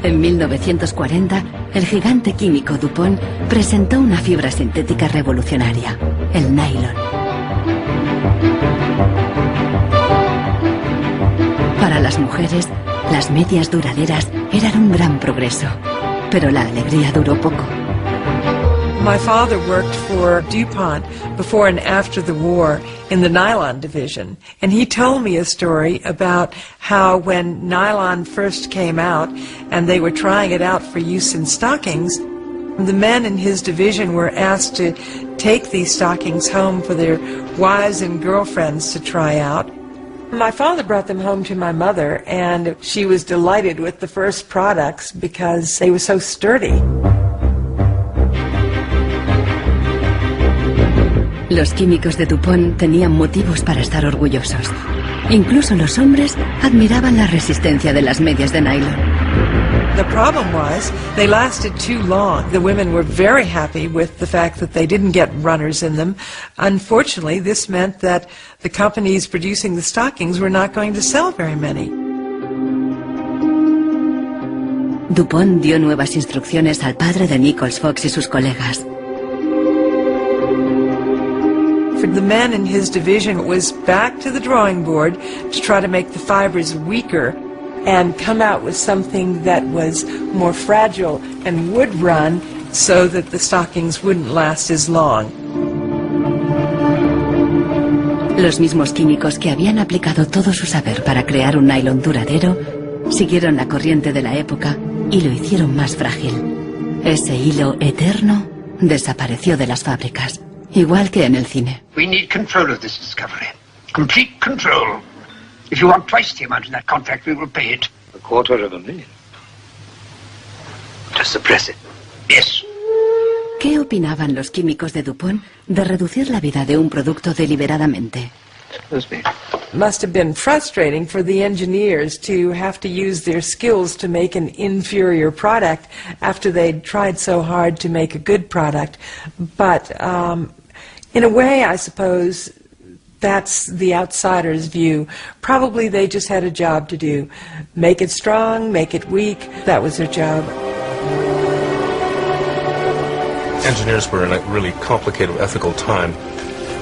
En 1940, el gigante químico DuPont presentó una fibra sintética revolucionaria, el nylon. Para las mujeres, las medias duraderas eran un gran progreso, pero la alegría duró poco. My father worked for DuPont before and after the war in the nylon division, and he told me a story about how when nylon first came out and they were trying it out for use in stockings, the men in his division were asked to take these stockings home for their wives and girlfriends to try out. My father brought them home to my mother, and she was delighted with the first products because they were so sturdy. Los químicos de DuPont tenían motivos para estar orgullosos. Incluso los hombres admiraban la resistencia de las medias de nylon. The problem was they lasted too long. The women were very happy with the fact that they didn't get runners in them. Unfortunately, this meant that the companies producing the stockings were not going to sell very many. DuPont dio nuevas instrucciones al padre de Nichols Fox y sus colegas. For the men in his division, it was back to the drawing board to try to make the fibers weaker and come out with something that was more fragile and would run so that the stockings wouldn't last as long. Los mismos químicos que habían aplicado todo su saber para crear un nylon duradero siguieron la corriente de la época y lo hicieron más frágil. Ese hilo eterno desapareció de las fábricas, igual que en el cine. We need control of this discovery. Complete control. If you want twice the amount in that contract, we will pay it. $250,000. To suppress it. Yes. ¿Qué opinaban los químicos de DuPont de reducir la vida de un producto deliberadamente? Must have been frustrating for the engineers to have to use their skills to make an inferior product after they'd tried so hard to make a good product. But in a way, I suppose that's the outsider's view. Probably they just had a job to do. Make it strong, make it weak. That was their job. Engineers were in a really complicated ethical time.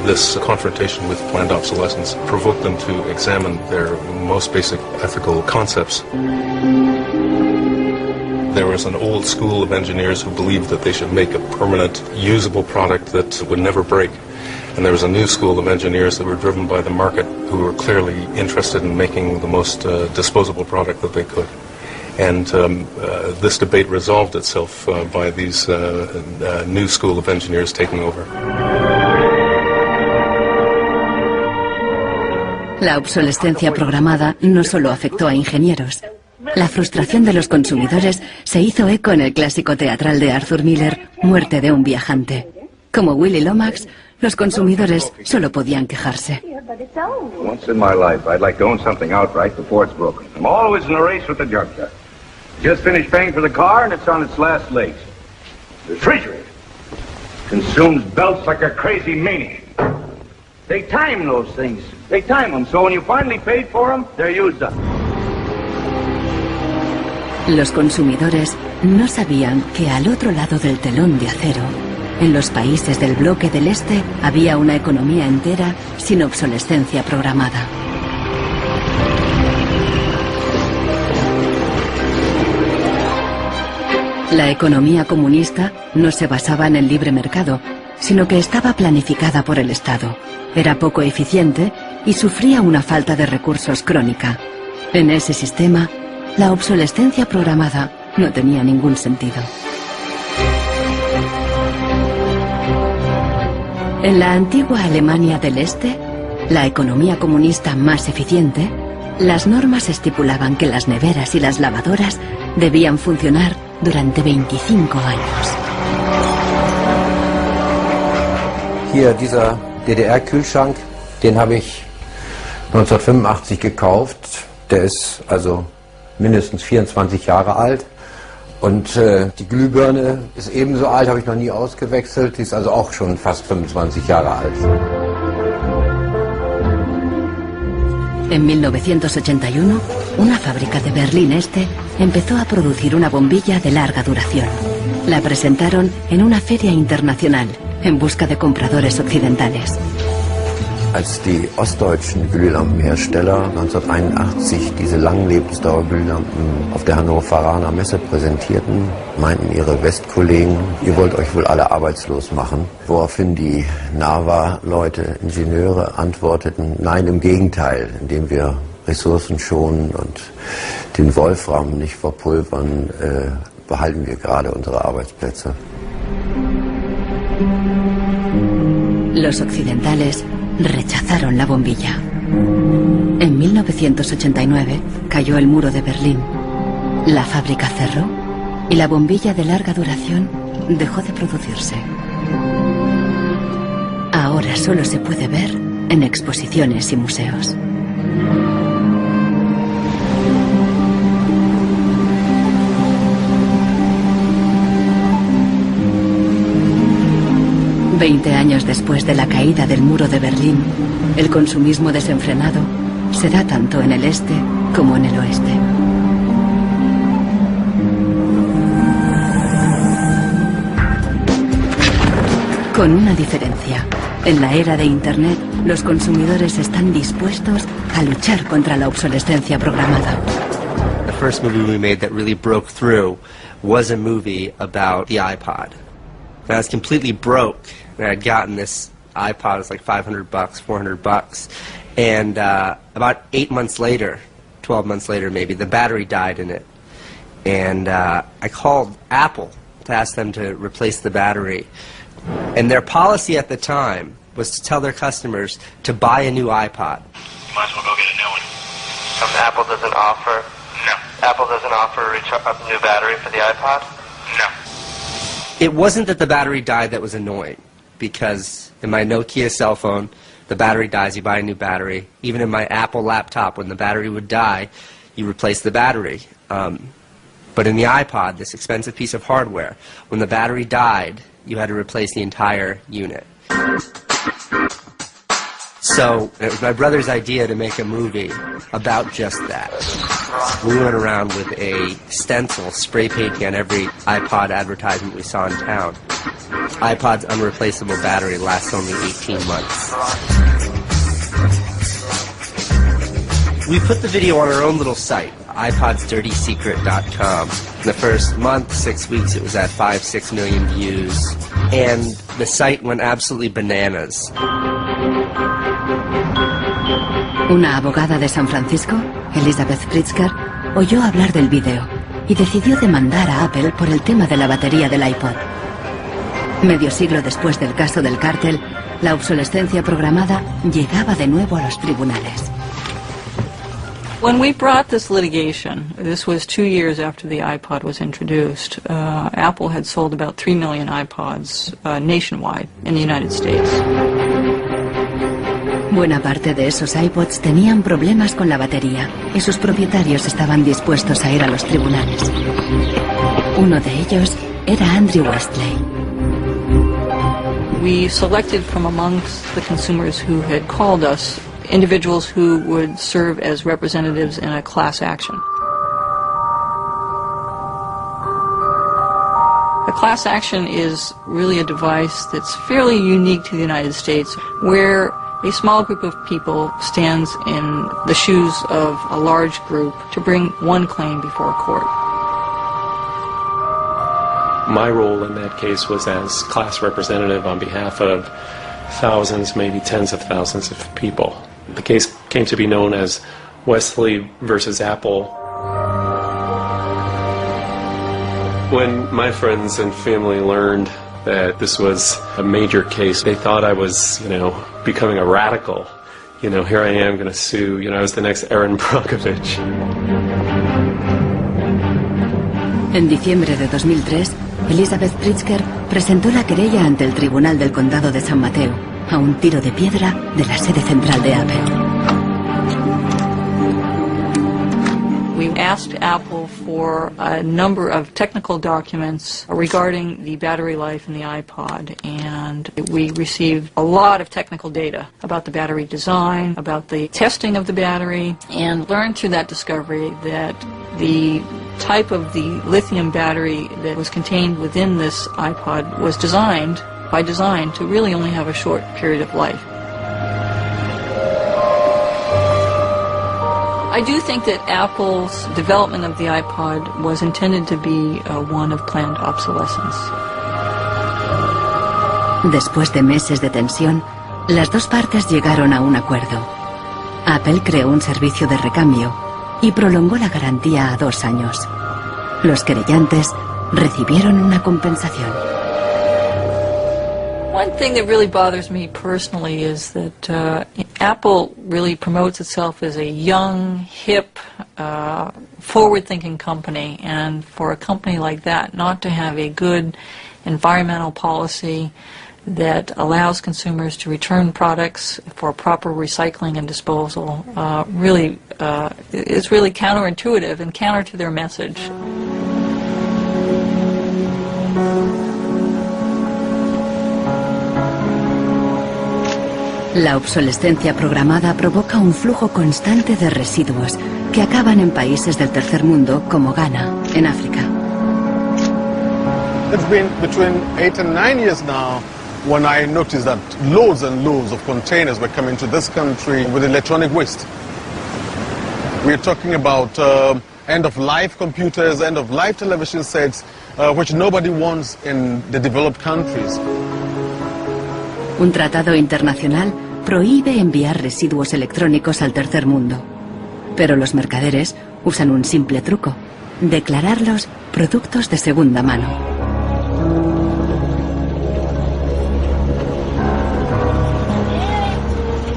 This confrontation with planned obsolescence provoked them to examine their most basic ethical concepts. There was an old school of engineers who believed that they should make a permanent, usable product that would never break. And there was a new school of engineers that were driven by the market who were clearly interested in making the most disposable product that they could. And this debate resolved itself by these new school of engineers taking over. La obsolescencia programada no solo afectó a ingenieros. La frustración de los consumidores se hizo eco en el clásico teatral de Arthur Miller, Muerte de un viajante. Como Willy Lomax, los consumidores solo podían quejarse. Once in my life, I'd like to own something outright before it's broken. I'm always in a race with the junkyard. Just finished paying for the car and it's on its last legs. The refrigerator consumes belts like a crazy maniac. They time those things. They time them, so when you finally paid for them, they're used up. Los consumidores no sabían que al otro lado del telón de acero, en los países del bloque del Este, había una economía entera sin obsolescencia programada. La economía comunista no se basaba en el libre mercado, sino que estaba planificada por el Estado. Era poco eficiente y sufría una falta de recursos crónica. En ese sistema, la obsolescencia programada no tenía ningún sentido. En la antigua Alemania del Este, la economía comunista más eficiente, las normas estipulaban que las neveras y las lavadoras debían funcionar durante 25 años. Hier, dieser DDR-Kühlschrank, den habe ich 1985 gekauft. Der ist also mindestens 24 Jahre alt. Und die Glühbirne ist ebenso alt, habe ich noch nie ausgewechselt. Die ist also auch schon fast 25 Jahre alt. En 1981, una fábrica de Berlín Este empezó a producir una bombilla de larga duración. La presentaron en una feria internacional en busca de compradores occidentales. Als die ostdeutschen Glühlampenhersteller 1981 diese Langlebensdauerglühlampen auf der Hannoveraner Messe präsentierten, meinten ihre Westkollegen, ihr wollt euch wohl alle arbeitslos machen. Woraufhin die NAVA-Leute, Ingenieure, antworteten, nein, im Gegenteil, indem wir Ressourcen schonen und den Wolfram nicht verpulvern, behalten wir gerade unsere Arbeitsplätze. Los occidentales rechazaron la bombilla. En 1989 cayó el muro de Berlín. La fábrica cerró y la bombilla de larga duración dejó de producirse. Ahora solo se puede ver en exposiciones y museos. Veinte años después de la caída del muro de Berlín, el consumismo desenfrenado se da tanto en el este como en el oeste. Con una diferencia. En la era de Internet, los consumidores están dispuestos a luchar contra la obsolescencia programada. The first movie we made that really broke through was a movie about the iPod. I was completely broke. I'd gotten this iPod, it was like $500, $400, and about 8 months later, 12 months later maybe, the battery died in it. And I called Apple to ask them to replace the battery. And their policy at the time was to tell their customers to buy a new iPod. You might as well go get a new one. Apple doesn't offer? No. Apple doesn't offer a new battery for the iPod? No. It wasn't that the battery died that was annoying, because in my Nokia cell phone, the battery dies, you buy a new battery. Even in my Apple laptop, when the battery would die, you replace the battery. But in the iPod, this expensive piece of hardware, when the battery died, you had to replace the entire unit. So it was my brother's idea to make a movie about just that. We went around with a stencil, spray painting on every iPod advertisement we saw in town. iPod's unreplaceable battery lasts only 18 months. We put the video on our own little site, iPodsDirtySecret.com. In the first month, 6 weeks, it was at 5-6 million views. And the site went absolutely bananas. Una abogada de San Francisco, Elizabeth Pritzker, oyó hablar del vídeo y decidió demandar a Apple por el tema de la batería del iPod. Medio siglo después del caso del cártel, la obsolescencia programada llegaba de nuevo a los tribunales. When we brought this litigation, this was 2 years after the iPod was introduced, Apple had sold about 3 million iPods nationwide in the United States. Buena parte de esos iPods tenían problemas con la batería y sus propietarios estaban dispuestos a ir a los tribunales. Uno de ellos era Andrew Westley. We selected from amongst the consumers who had called us individuals who would serve as representatives in a class action. A class action is really a device that's fairly unique to the United States, where a small group of people stands in the shoes of a large group to bring one claim before a court. My role in that case was as class representative on behalf of thousands, maybe tens of thousands of people. The case came to be known as Wesley versus Apple. When my friends and family learned that this was a major case, they thought I was, becoming a radical. Here I am going to sue, I was the next Erin Brockovich. En diciembre de 2003, Elizabeth Pritzker presentó la querella ante el Tribunal del Condado de San Mateo, a un tiro de piedra de la sede central de Apple. We asked Apple for a number of technical documents regarding the battery life in the iPod, and we received a lot of technical data about the battery design, about the testing of the battery, and learned through that discovery that the type of the lithium battery that was contained within this iPod was designed, by design, to really only have a short period of life. I do think that Apple's development of the iPod was intended to be one of planned obsolescence. Después de meses de tensión, las dos partes llegaron a un acuerdo. Apple creó un servicio de recambio y prolongó la garantía a 2 años. Los querellantes recibieron una compensación. One thing that really bothers me personally is that Apple really promotes itself as a young, hip, forward-thinking company, and for a company like that not to have a good environmental policy that allows consumers to return products for proper recycling and disposal really is really counterintuitive and counter to their message. La obsolescencia programada provoca un flujo constante de residuos que acaban en países del tercer mundo como Ghana, en África. It's been between 8 and 9 years now when I noticed that loads and loads of containers were coming to this country with electronic waste. We're talking about end-of-life computers, end-of-life television sets, which nobody wants in the developed countries. Un tratado internacional prohíbe enviar residuos electrónicos al tercer mundo. Pero los mercaderes usan un simple truco: declararlos productos de segunda mano.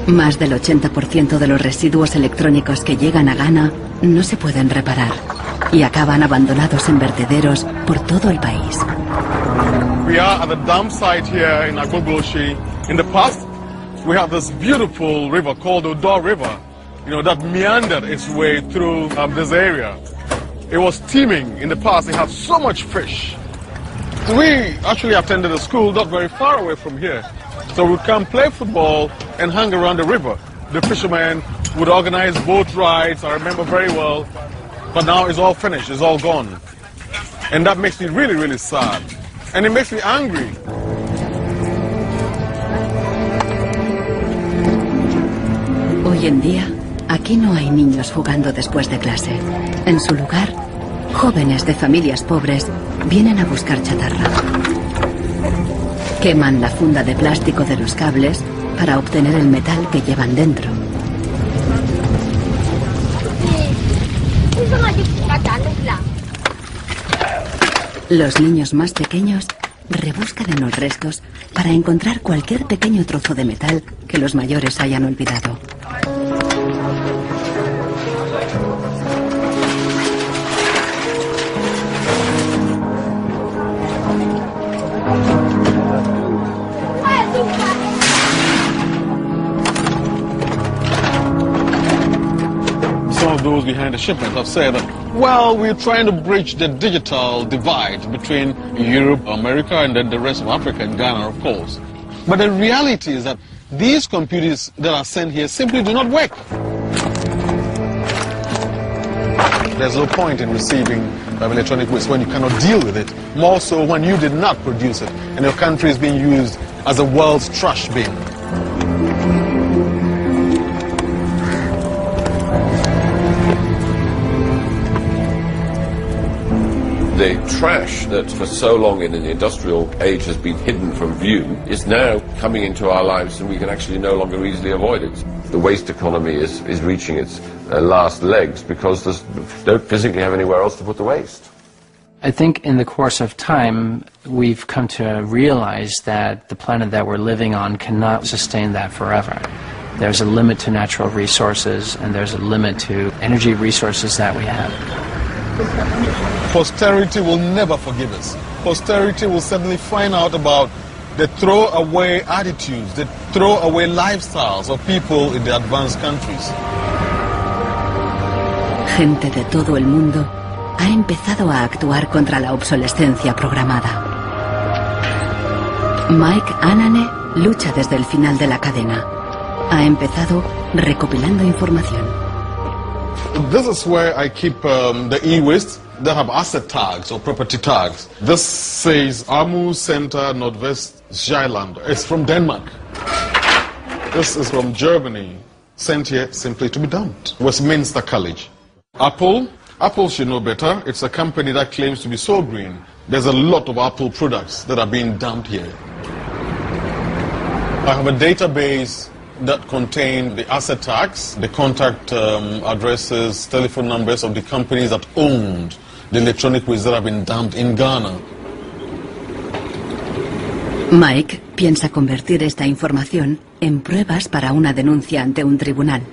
Más del 80% de los residuos electrónicos que llegan a Ghana no se pueden reparar y acaban abandonados en vertederos por todo el país. We are at the dump site here in Agbogbloshie. In the past, we have this beautiful river called the Odor River, that meandered its way through this area. It was teeming in the past. It had so much fish. So we actually attended a school not very far away from here. So we'd come play football and hang around the river. The fishermen would organize boat rides, I remember very well. But now it's all finished, it's all gone. And that makes me really, really sad. And it makes me angry. Hoy en día, aquí no hay niños jugando después de clase. En su lugar, jóvenes de familias pobres vienen a buscar chatarra. Queman la funda de plástico de los cables para obtener el metal que llevan dentro. Los niños más pequeños rebuscan en los restos para encontrar cualquier pequeño trozo de metal que los mayores hayan olvidado. Some of those behind the shipment have said that, well, we're trying to bridge the digital divide between Europe, America, and then the rest of Africa and Ghana, of course. But the reality is that these computers that are sent here simply do not work. There's no point in receiving electronic waste when you cannot deal with it, more so when you did not produce it and your country is being used as the world's trash bin. The trash that for so long in the industrial age has been hidden from view is now coming into our lives, and we can actually no longer easily avoid it. The waste economy is reaching its last legs because they don't physically have anywhere else to put the waste. I think in the course of time, we've come to realize that the planet that we're living on cannot sustain that forever. There's a limit to natural resources, and there's a limit to energy resources that we have. Posterity will never forgive us. Posterity will suddenly find out about the throwaway attitudes, the throwaway lifestyles of people in the advanced countries. Gente de todo el mundo ha empezado a actuar contra la obsolescencia programada. Mike Anane lucha desde el final de la cadena. Ha empezado recopilando información. This is where I keep the e-waste that have asset tags or property tags. This says Amu Center Northwest Zeeland. It's from Denmark. This is from Germany, sent here simply to be dumped. Westminster College. Apple should know better. It's a company that claims to be so green. There's a lot of Apple products that are being dumped here. I have a database that contain the asset tags, the contact addresses, telephone numbers of the companies that owned the electronic waste that have been dumped in Ghana. Mike piensa convertir esta información en pruebas para una denuncia ante un tribunal.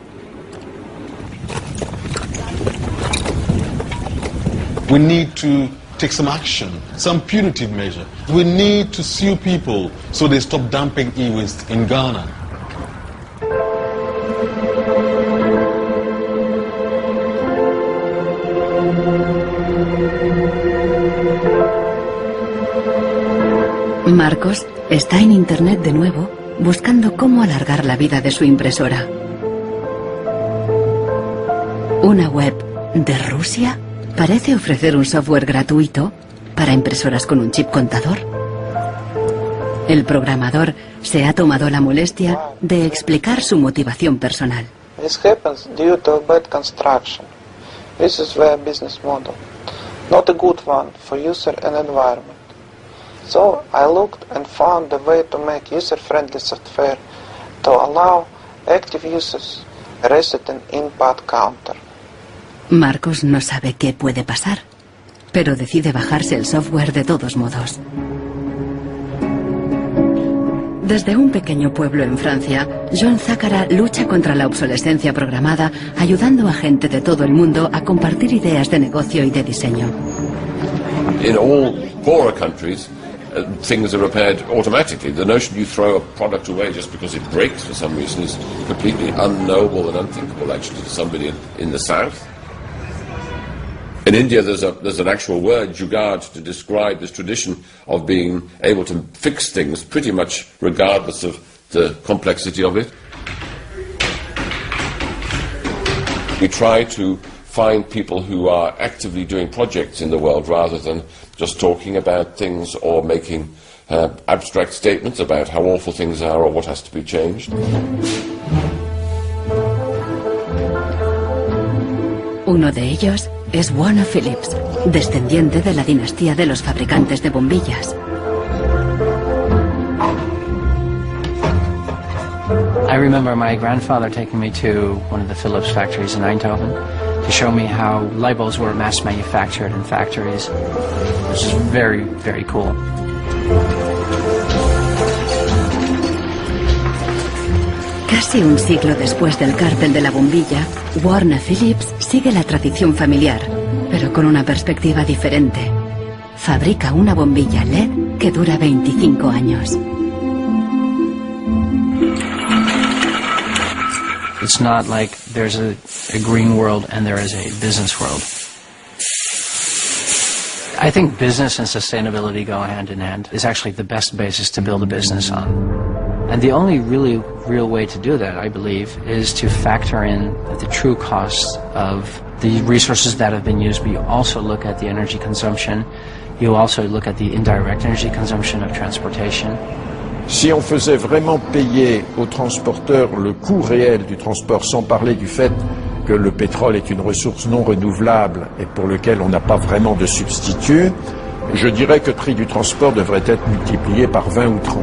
We need to take some action, some punitive measure. We need to sue people so they stop dumping e-waste in Ghana. Marcos está en internet de nuevo buscando cómo alargar la vida de su impresora. Una web de Rusia parece ofrecer un software gratuito para impresoras con un chip contador. El programador se ha tomado la molestia de explicar su motivación personal. This happens due to bad construction. This is their business model. Not a good one for user and environment. So I looked and found a way to make user-friendly software to allow active users reset an input counter. Marcos no sabe qué puede pasar, pero decide bajarse el software de todos modos. Desde un pequeño pueblo en Francia, John Zacara lucha contra la obsolescencia programada, ayudando a gente de todo el mundo a compartir ideas de negocio y de diseño. In all poorer countries, things are repaired automatically. The notion you throw a product away just because it breaks for some reason is completely unknowable and unthinkable, actually, to somebody in the south. In India, there's an actual word, jugaad, to describe this tradition of being able to fix things pretty much regardless of the complexity of it. We try to find people who are actively doing projects in the world rather than just talking about things or making abstract statements about how awful things are or what has to be changed. Uno de ellos es Warner Phillips, descendiente de la dinastía de los fabricantes de bombillas. I remember my grandfather taking me to one of the Philips factories in Eindhoven to show me how light bulbs were mass manufactured in factories. This is very, very cool. Casi un siglo después del cártel de la bombilla, Warner Phillips sigue la tradición familiar, pero con una perspectiva diferente. Fabrica una bombilla LED que dura 25 años. It's not like there's a green world and there is a business world. I think business and sustainability go hand in hand. It's actually the best basis to build a business on. And the only really real way to do that, I believe, is to factor in the true costs of the resources that have been used, but you also look at the energy consumption, you also look at the indirect energy consumption of transportation. Si on faisait vraiment payer aux transporteurs le coût réel du transport, sans parler du fait que le pétrole est une ressource non renouvelable et pour lequel on n'a pas vraiment de substitut, je dirais que le prix du transport devrait être multiplié par 20 ou 30.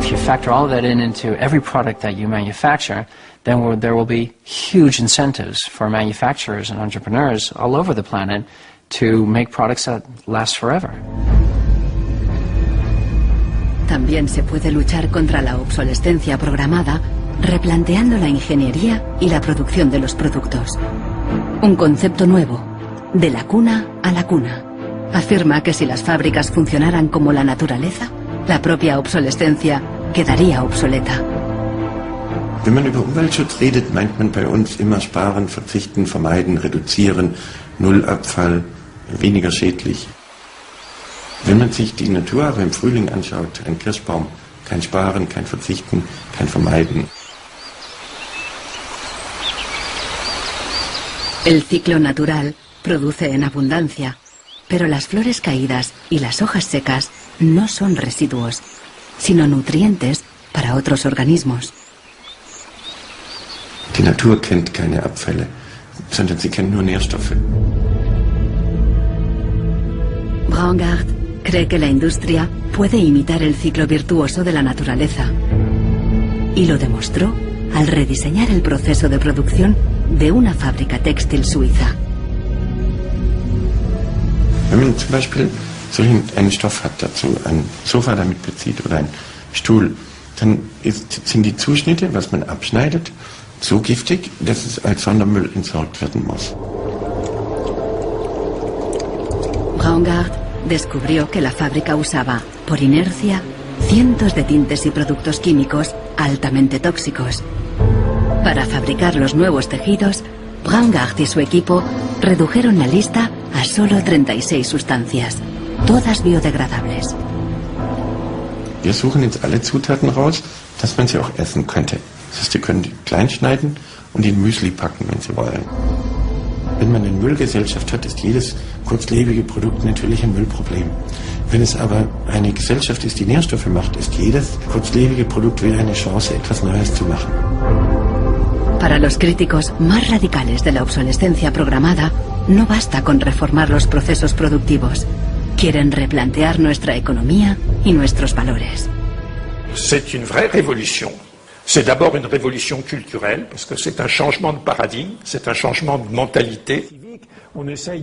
If you factor all of that into every product that you manufacture, then there will be huge incentives for manufacturers and entrepreneurs all over the planet to make products that last forever. También se puede luchar contra la obsolescencia programada replanteando la ingeniería y la producción de los productos. Un concepto nuevo, de la cuna a la cuna. Afirma que si las fábricas funcionaran como la naturaleza, la propia obsolescencia quedaría obsoleta. Wenn man über Umweltschutz redet, meint man bei uns immer sparen, verzichten, vermeiden, reduzieren, Nullabfall, weniger schädlich. Wenn man sich die Natur aber im Frühling anschaut, ein Kirschbaum, kein Sparen, kein Verzichten, kein Vermeiden. El ciclo natural produce en abundancia, pero las flores caídas y las hojas secas no son residuos, sino nutrientes para otros organismos. Die Natur kennt keine Abfälle, sondern sie kennt nur Nährstoffe. Braungart cree que la industria puede imitar el ciclo virtuoso de la naturaleza. Y lo demostró al rediseñar el proceso de producción de una fábrica textil suiza. Wenn man zum Beispiel einen Stoff hat, dazu ein Sofa damit bezieht oder einen Stuhl, dann sind die Zuschnitte, was man abschneidet, so giftig, dass es als Sondermüll entsorgt werden muss. Braungart descubrió que la fábrica usaba, por inercia, cientos de tintes y productos químicos altamente tóxicos. Para fabricar los nuevos tejidos, Braungart y su equipo redujeron la lista a solo 36 sustancias, todas biodegradables. Wir suchen jetzt alle Zutaten raus, dass man sie auch essen könnte. Das heißt, Sie können die klein schneiden und in Müsli packen, wenn Sie wollen. Wenn man eine Müllgesellschaft hat, ist jedes kurzlebige Produkt natürlich ein Müllproblem. Wenn es aber eine Gesellschaft ist, die Nährstoffe macht, ist jedes kurzlebige Produkt wieder eine Chance, etwas Neues zu machen. Para los críticos más radicales de la obsolescencia programada, no basta con reformar los procesos productivos. Quieren replantear nuestra economía y nuestros valores. C'est une vraie révolution. C'est d'abord une révolution culturelle, parce que c'est un changement de paradigme, c'est un changement de mentalité.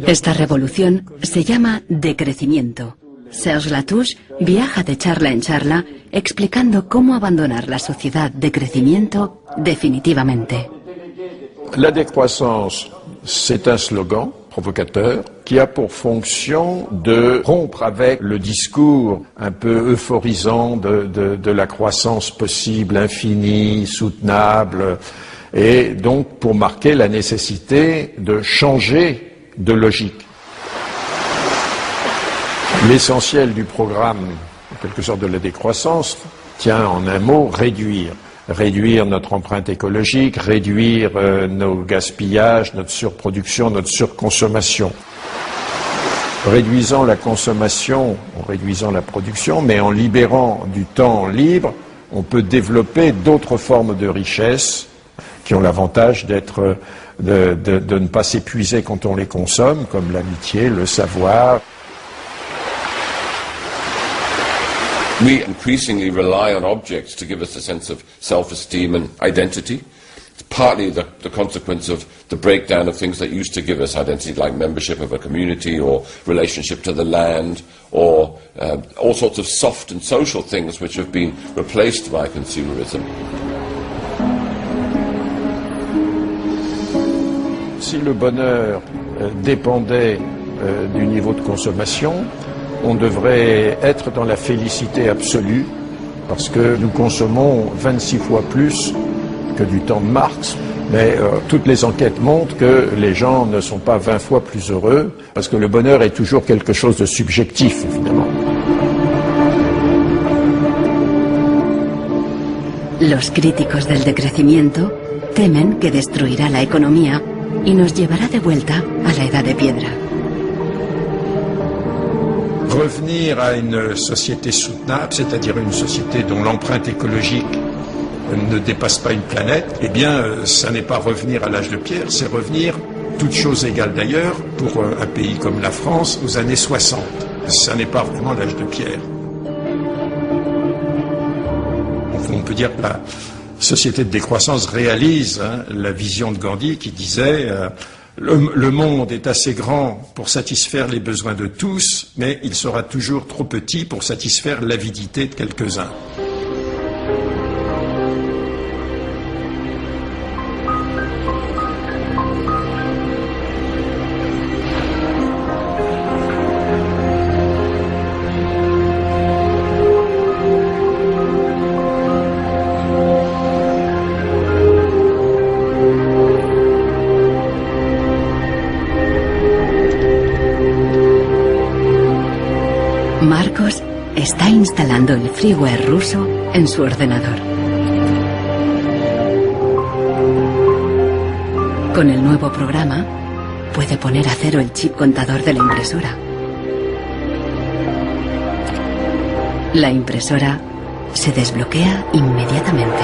Esta revolución se llama decrecimiento. Serge Latouche viaja de charla en charla explicando cómo abandonar la sociedad de crecimiento definitivamente. La décroissance, c'est un slogan provocateur qui a pour fonction de rompre avec le discours un peu euphorisant de la croissance possible, infinie, soutenable, et donc pour marquer la nécessité de changer de logique. L'essentiel du programme, en quelque sorte de la décroissance, tient en un mot réduire. Réduire notre empreinte écologique, réduire nos gaspillages, notre surproduction, notre surconsommation. Réduisant la consommation, en réduisant la production, mais en libérant du temps libre, on peut développer d'autres formes de richesse qui ont l'avantage d'être, de ne pas s'épuiser quand on les consomme, comme l'amitié, le savoir. We increasingly rely on objects to give us a sense of self-esteem and identity. It's partly the consequence of the breakdown of things that used to give us identity, like membership of a community or relationship to the land, or all sorts of soft and social things which have been replaced by consumerism. Si le bonheur dépendait du niveau de consommation, on devrait être dans la félicité absolue, parce que nous consommons 26 fois plus que du temps de Marx. Mais toutes les enquêtes montrent que les gens ne sont pas 20 fois plus heureux, parce que le bonheur est toujours quelque chose de subjectif, évidemment. Los críticos del decrecimiento temen que destruirá la economía y nos llevará de vuelta a la edad de piedra. Revenir à une société soutenable, c'est-à-dire une société dont l'empreinte écologique ne dépasse pas une planète, eh bien, ça n'est pas revenir à l'âge de pierre, c'est revenir, toutes choses égales d'ailleurs, pour un pays comme la France, aux années 60. Ça n'est pas vraiment l'âge de pierre. On peut dire que la société de décroissance réalise la vision de Gandhi qui disait Le monde est assez grand pour satisfaire les besoins de tous, mais il sera toujours trop petit pour satisfaire l'avidité de quelques-uns. Marcos está instalando el freeware ruso en su ordenador. Con el nuevo programa, puede poner a cero el chip contador de la impresora. La impresora se desbloquea inmediatamente.